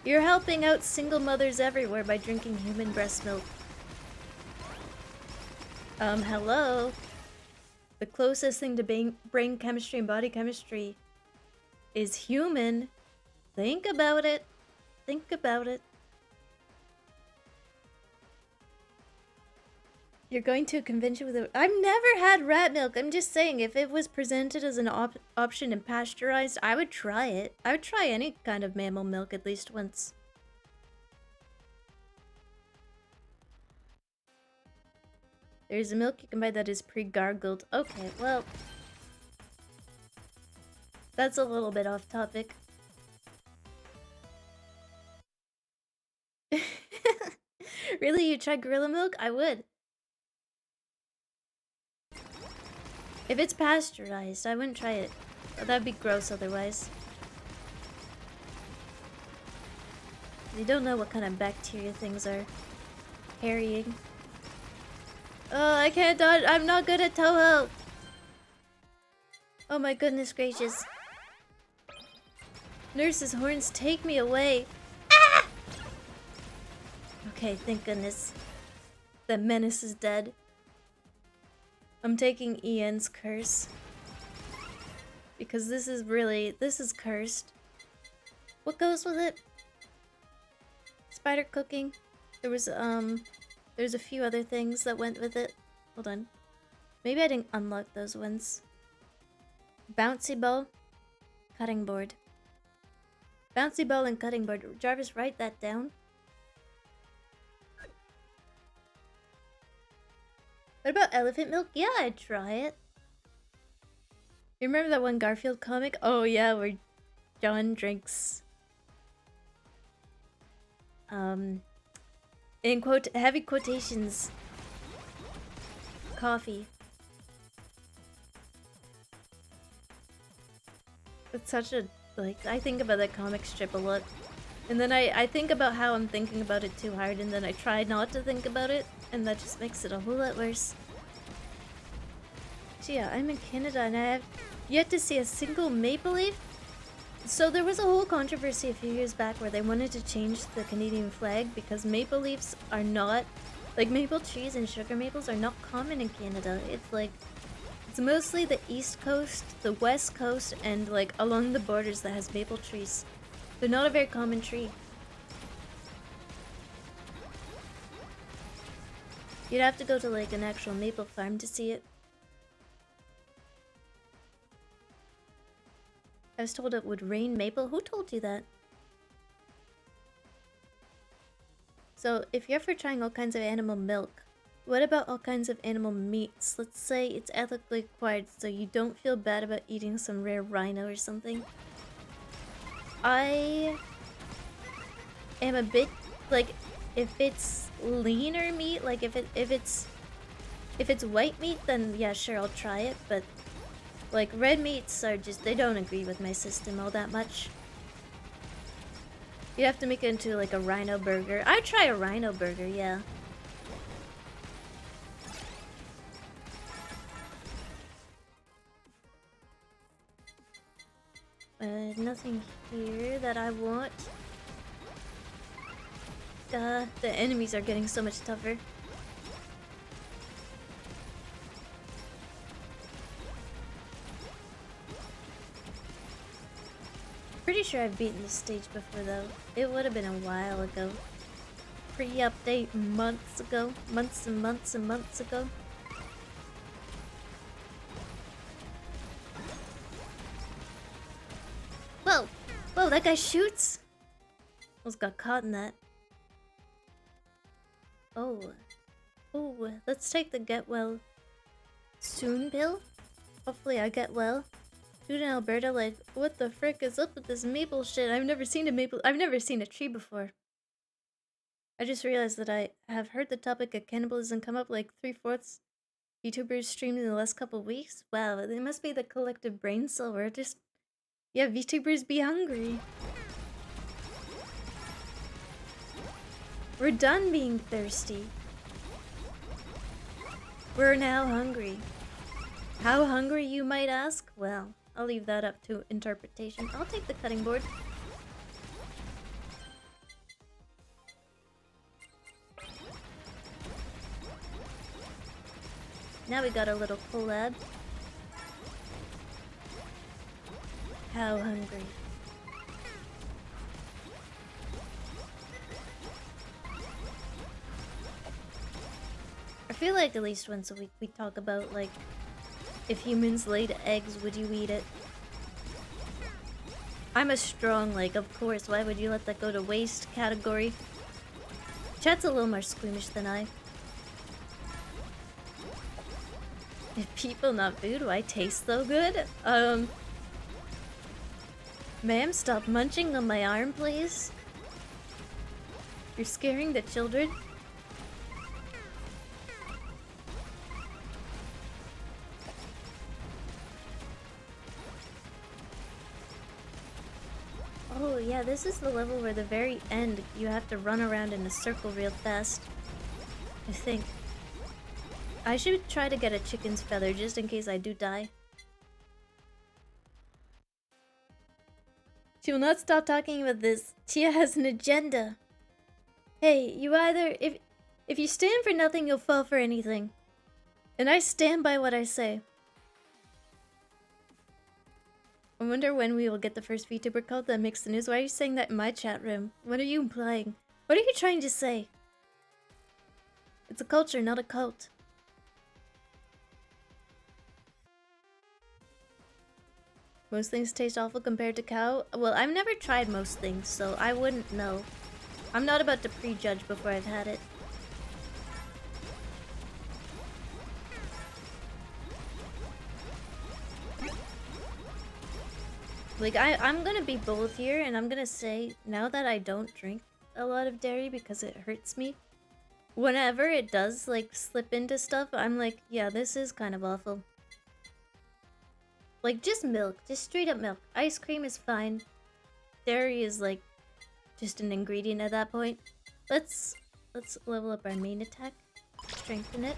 You're helping out single mothers everywhere by drinking human breast milk. Hello? The closest thing to brain chemistry and body chemistry is human. Think about it. Think about it. You're going to a convention with a... I've never had rat milk. I'm just saying, if it was presented as an option and pasteurized, I would try it. I would try any kind of mammal milk at least once. There's a milk you can buy that is pre-gargled. Okay, well... that's a little bit off topic. Really? You tried gorilla milk? I would. If it's pasteurized, I wouldn't try it. That'd be gross otherwise. You don't know what kind of bacteria things are carrying. Oh, I can't dodge. I'm not good at Toho. Oh my goodness gracious. Nurse's horns, take me away. Ah! Okay, thank goodness. The menace is dead. I'm taking Ian's curse. Because this is cursed. What goes with it? Spider cooking. There's a few other things that went with it. Hold on. Maybe I didn't unlock those ones. Bouncy ball, cutting board. Bouncy ball and cutting board. Jarvis, write that down. What about elephant milk? Yeah, I'd try it. You remember that one Garfield comic? Oh yeah, where John drinks in heavy quotations, coffee. It's such a, like, I think about that comic strip a lot. And then I think about how I'm thinking about it too hard, and then I try not to think about it, and that just makes it a whole lot worse. So yeah, I'm in Canada and I have yet to see a single maple leaf. So there was a whole controversy a few years back where they wanted to change the Canadian flag because maple leaves are not, like maple trees and sugar maples are not common in Canada. It's like, it's mostly the east coast, the west coast, and like along the borders that has maple trees. They're not a very common tree. You'd have to go to like an actual maple farm to see it. I was told it would rain maple. Who told you that? So, if you're for trying all kinds of animal milk, what about all kinds of animal meats? Let's say it's ethically acquired, so you don't feel bad about eating some rare rhino or something. I am a bit like, if it's leaner meat, like if it's white meat, then yeah, sure, I'll try it. But like red meats are just, they don't agree with my system all that much. You have to make it into like a rhino burger. I'd try a rhino burger, yeah. Nothing here that I want. The enemies are getting so much tougher. Pretty sure I've beaten this stage before though. It would have been a while ago. Pre-update months ago. Months and months and months ago. Whoa! Whoa, that guy shoots? Almost got caught in that. Oh. Oh, let's take the get well soon pill. Hopefully I get well. Dude in Alberta, like, what the frick is up with this maple shit? I've never seen a tree before. I just realized that I have heard the topic of cannibalism come up like 3/4 VTubers streamed in the last couple of weeks. Wow, it must be the collective brain cell where just, yeah, VTubers be hungry. We're done being thirsty. We're now hungry. How hungry, you might ask? Well, I'll leave that up to interpretation. I'll take the cutting board. Now we got a little collab. How hungry. I feel like at least once a week we talk about, like, if humans laid eggs, would you eat it? I'm a strong, like, of course, why would you let that go to waste category? Chat's a little more squeamish than I. If people not food, why taste so good? Ma'am, stop munching on my arm, please. You're scaring the children. Oh yeah, this is the level where the very end you have to run around in a circle real fast. I think. I should try to get a chicken's feather just in case I do die. She will not stop talking about this. Chia has an agenda. Hey, you either if you stand for nothing, you'll fall for anything. And I stand by what I say. I wonder when we will get the first VTuber cult that makes the news. Why are you saying that in my chat room? What are you implying? What are you trying to say? It's a culture, not a cult. Most things taste awful compared to cow. Well, I've never tried most things, so I wouldn't know. I'm not about to prejudge before I've had it. Like, I'm gonna be bold here, and I'm gonna say, now that I don't drink a lot of dairy because it hurts me, whenever it does, like, slip into stuff, I'm like, yeah, this is kind of awful. Like, just milk. Just straight up milk. Ice cream is fine. Dairy is, like, just an ingredient at that point. Let's level up our main attack. Strengthen it.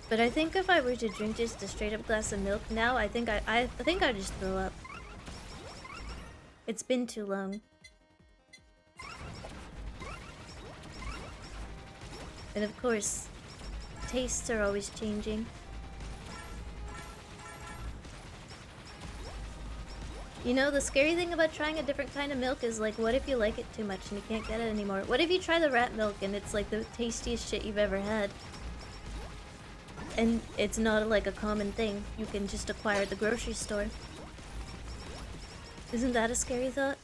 But I think if I were to drink just a straight up glass of milk now, I think I'd just throw up. It's been too long. And of course, tastes are always changing. You know, the scary thing about trying a different kind of milk is like, what if you like it too much and you can't get it anymore? What if you try the rat milk and it's like the tastiest shit you've ever had? And it's not like a common thing. You can just acquire at the grocery store. Isn't that a scary thought?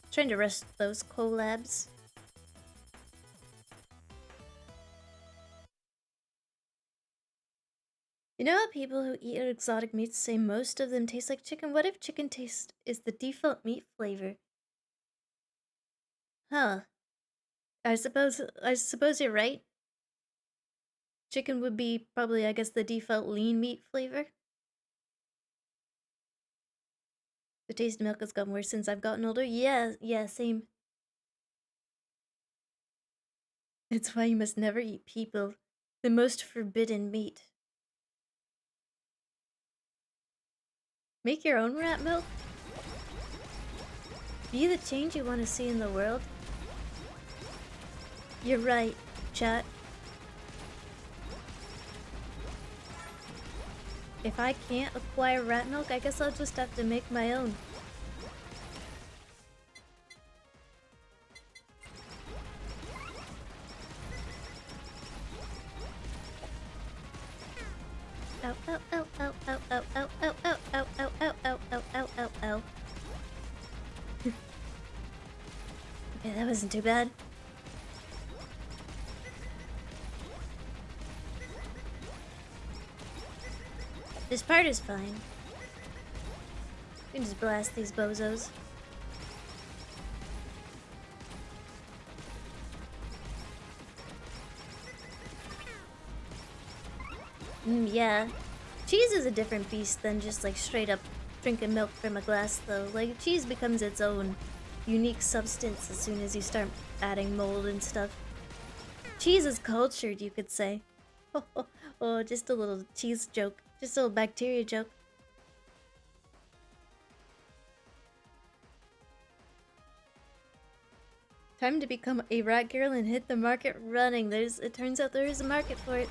Trying to rush those collabs. You know how people who eat exotic meats say most of them taste like chicken? What if chicken taste is the default meat flavor? Huh. I suppose you're right. Chicken would be probably, I guess, the default lean meat flavor. The taste of milk has gotten worse since I've gotten older. Yeah, same. It's why you must never eat people. The most forbidden meat. Make your own rat milk? Be the change you want to see in the world? You're right, chat. If I can't acquire rat milk, I guess I'll just have to make my own. Ow, ow, ow, ow, ow, ow, ow, ow, ow, ow, ow, ow, ow, ow, ow, ow, ow. Okay, that wasn't too bad. This part is fine. We can just blast these bozos. Yeah. Cheese is a different beast than just like straight up drinking milk from a glass though. Like cheese becomes its own unique substance as soon as you start adding mold and stuff. Cheese is cultured, you could say. Oh, just a little cheese joke. Just a little bacteria joke. Time to become a rat girl and hit the market running. It turns out there is a market for it.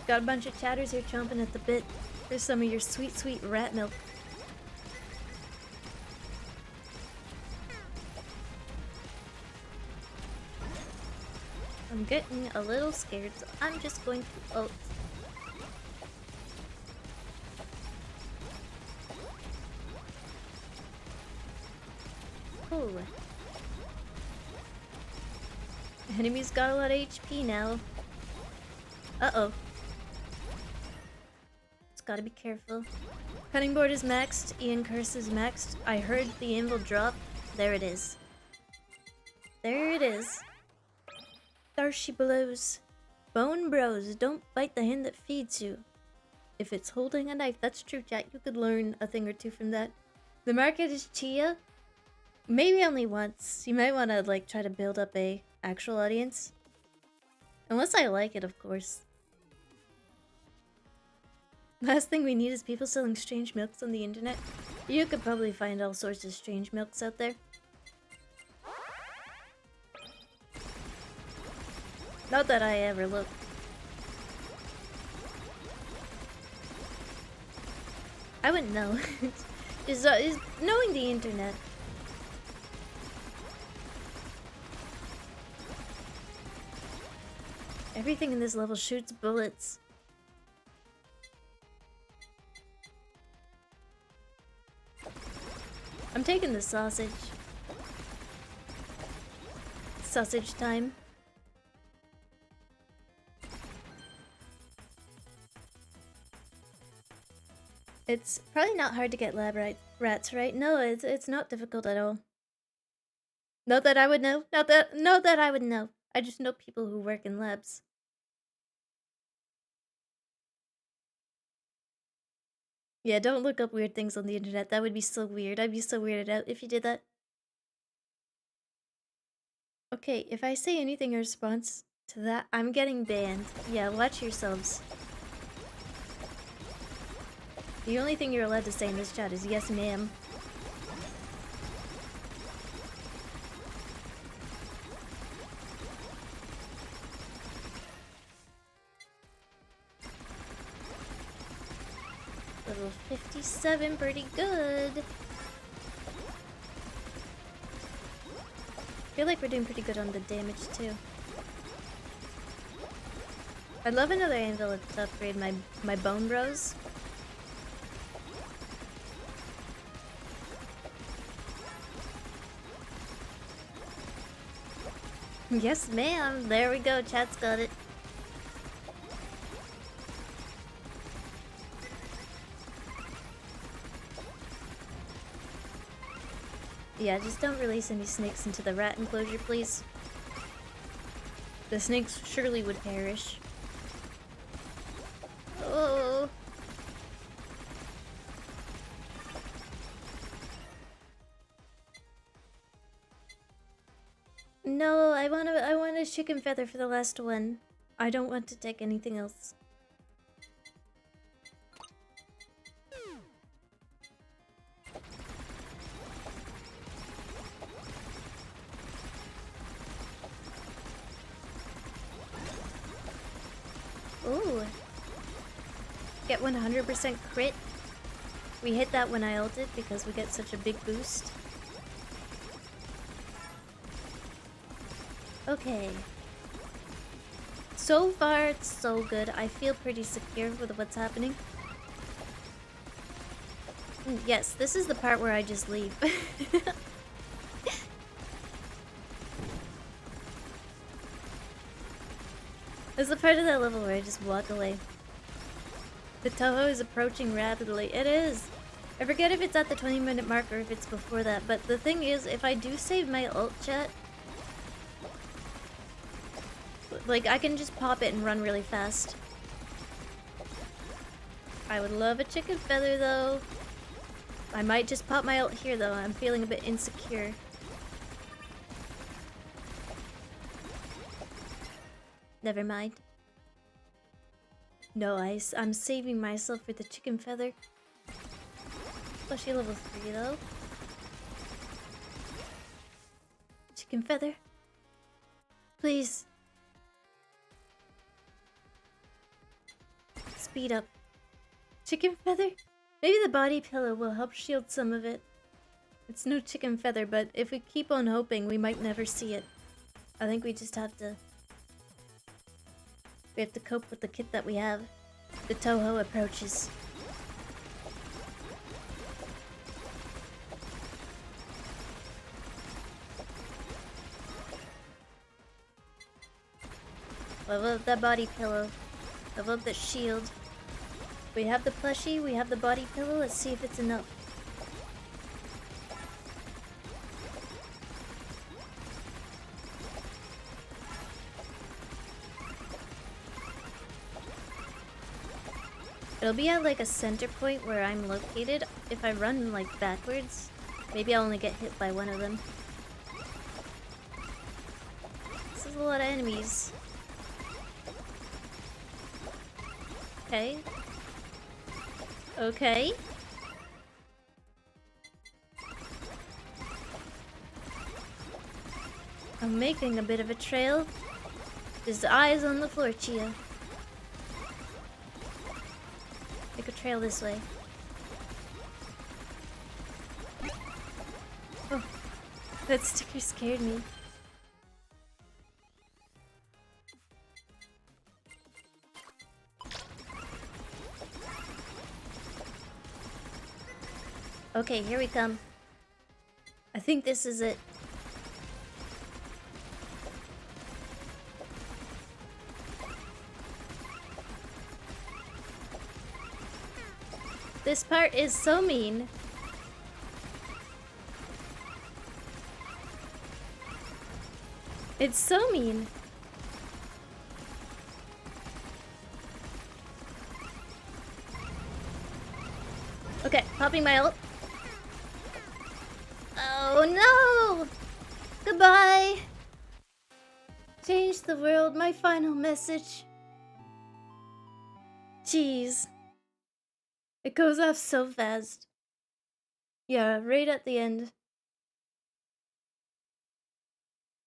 Got a bunch of chatters here chomping at the bit for some of your sweet, sweet rat milk. I'm getting a little scared, so I'm just going to ult. Ooh. Enemy's got a lot of HP now. Uh-oh. Just gotta be careful. Cutting board is maxed. Ian Curse is maxed. I heard the anvil drop. There it is. There it is. There she blows. Bone bros, don't bite the hand that feeds you. if it's holding a knife. That's true, chat. You could learn a thing or two from that. The market is Chia. Maybe only once. You might want to like try to build up a actual audience. Unless I like it, of course. Last thing we need is people selling strange milks on the internet. You could probably find all sorts of strange milks out there. Not that I ever look. I wouldn't know. is knowing the internet. Everything in this level shoots bullets. I'm taking the sausage. Sausage time. It's probably not hard to get lab rats right. No, it's not difficult at all. Not that I would know. Not that I would know. I just know people who work in labs. Yeah, don't look up weird things on the internet. That would be so weird. I'd be so weirded out if you did that. Okay, if I say anything in response to that, I'm getting banned. Yeah, watch yourselves. The only thing you're allowed to say in this chat is yes, ma'am. Level 57, pretty good. I feel like we're doing pretty good on the damage too. I'd love another anvil to upgrade my bone bros. Yes, ma'am. There we go. Chat's got it. Yeah, just don't release any snakes into the rat enclosure, please. The snakes surely would perish. Oh. No, I want a chicken feather for the last one. I don't want to take anything else. Ooh. Get 100% crit. We hit that when I ulted because we get such a big boost. Okay. So far, it's so good. I feel pretty secure with what's happening. Yes, this is the part where I just leave. This is the part of that level where I just walk away. The Toho is approaching rapidly. It is! I forget if it's at the 20-minute mark or if it's before that, but the thing is, if I do save my ult chat, like, I can just pop it and run really fast. I would love a chicken feather, though. I might just pop my ult here, though. I'm feeling a bit insecure. Never mind. No, I'm saving myself for the chicken feather. Especially level 3, though. Chicken feather. Please. Speed up. Chicken feather? Maybe the body pillow will help shield some of it. It's no chicken feather, but if we keep on hoping, we might never see it. I think we just have to... We have to cope with the kit that we have. The Toho approaches. Level up that body pillow. Level up the shield. We have the plushie, we have the body pillow. Let's see if it's enough. It'll be at like a center point where I'm located. If I run like backwards, maybe I'll only get hit by one of them. This is a lot of enemies. Okay. Okay. I'm making a bit of a trail. Just eyes on the floor, Chia. Make a trail this way. Oh, that sticker scared me. Okay, here we come. I think this is it. This part is so mean. It's so mean. Okay, popping my ult. Oh no! Goodbye! Change the world, my final message. Jeez. It goes off so fast. Yeah, right at the end.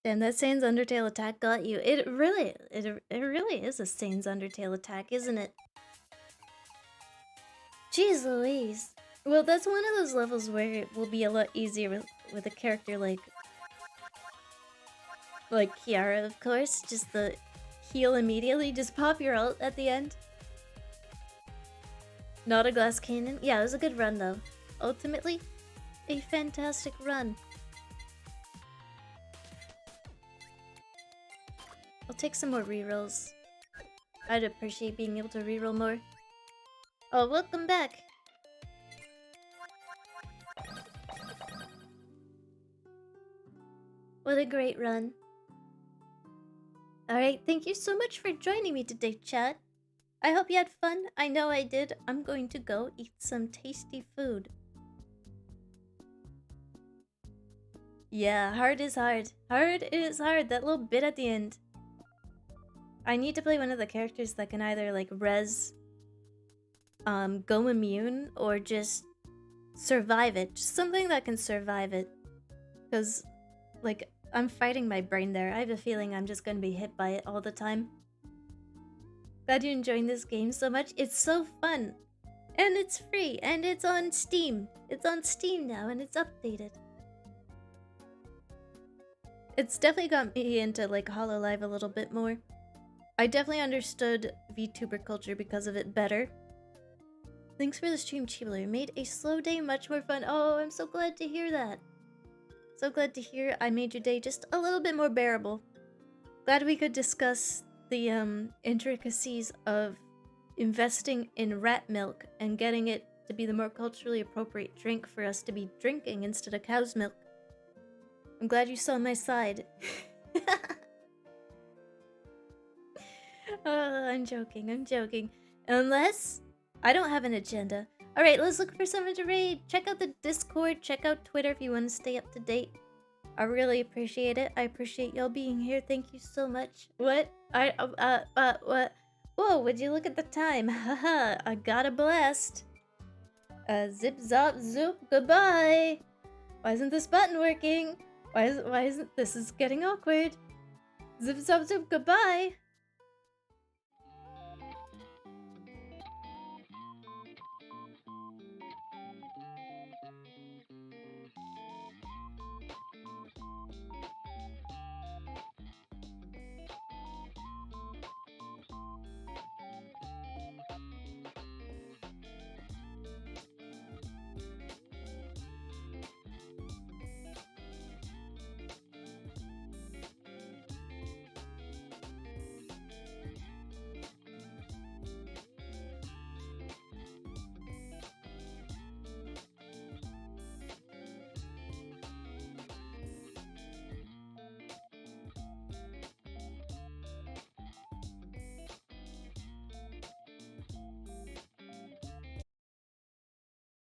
Damn, that Sane's Undertale attack got you. It really is a Sane's Undertale attack, isn't it? Jeez Louise. Well, that's one of those levels where it will be a lot easier with a character like Kiara, of course. Just the heal immediately, just pop your ult at the end. Not a glass cannon. Yeah, it was a good run though. Ultimately, a fantastic run. I'll take some more rerolls. I'd appreciate being able to reroll more. Oh, welcome back. What a great run. Alright, thank you so much for joining me today, chat. I hope you had fun. I know I did. I'm going to go eat some tasty food. Yeah, hard is hard. Hard is hard. That little bit at the end. I need to play one of the characters that can either like res, go immune, or just survive it. Just something that can survive it. Because, like, I'm fighting my brain there. I have a feeling I'm just gonna be hit by it all the time. Glad you're enjoying this game so much. It's so fun. And it's free. And it's on Steam. It's on Steam now and it's updated. It's definitely got me into like HoloLive a little bit more. I definitely understood VTuber culture because of it better. Thanks for the stream, Chibi. It made a slow day much more fun. Oh, I'm so glad to hear that. So glad to hear I made your day just a little bit more bearable. Glad we could discuss the intricacies of investing in rat milk and getting it to be the more culturally appropriate drink for us to be drinking instead of cow's milk. I'm glad you saw my side. I'm joking. Unless I don't have an agenda. Alright, let's look for someone to raid. Check out the Discord, check out Twitter if you want to stay up to date. I really appreciate it. I appreciate y'all being here. Thank you so much. What? What? Whoa, would you look at the time? Haha, I got a blast. Zip zop zoop, goodbye. Why isn't this button working? Why isn't this is getting awkward. Zip zop zoop, goodbye.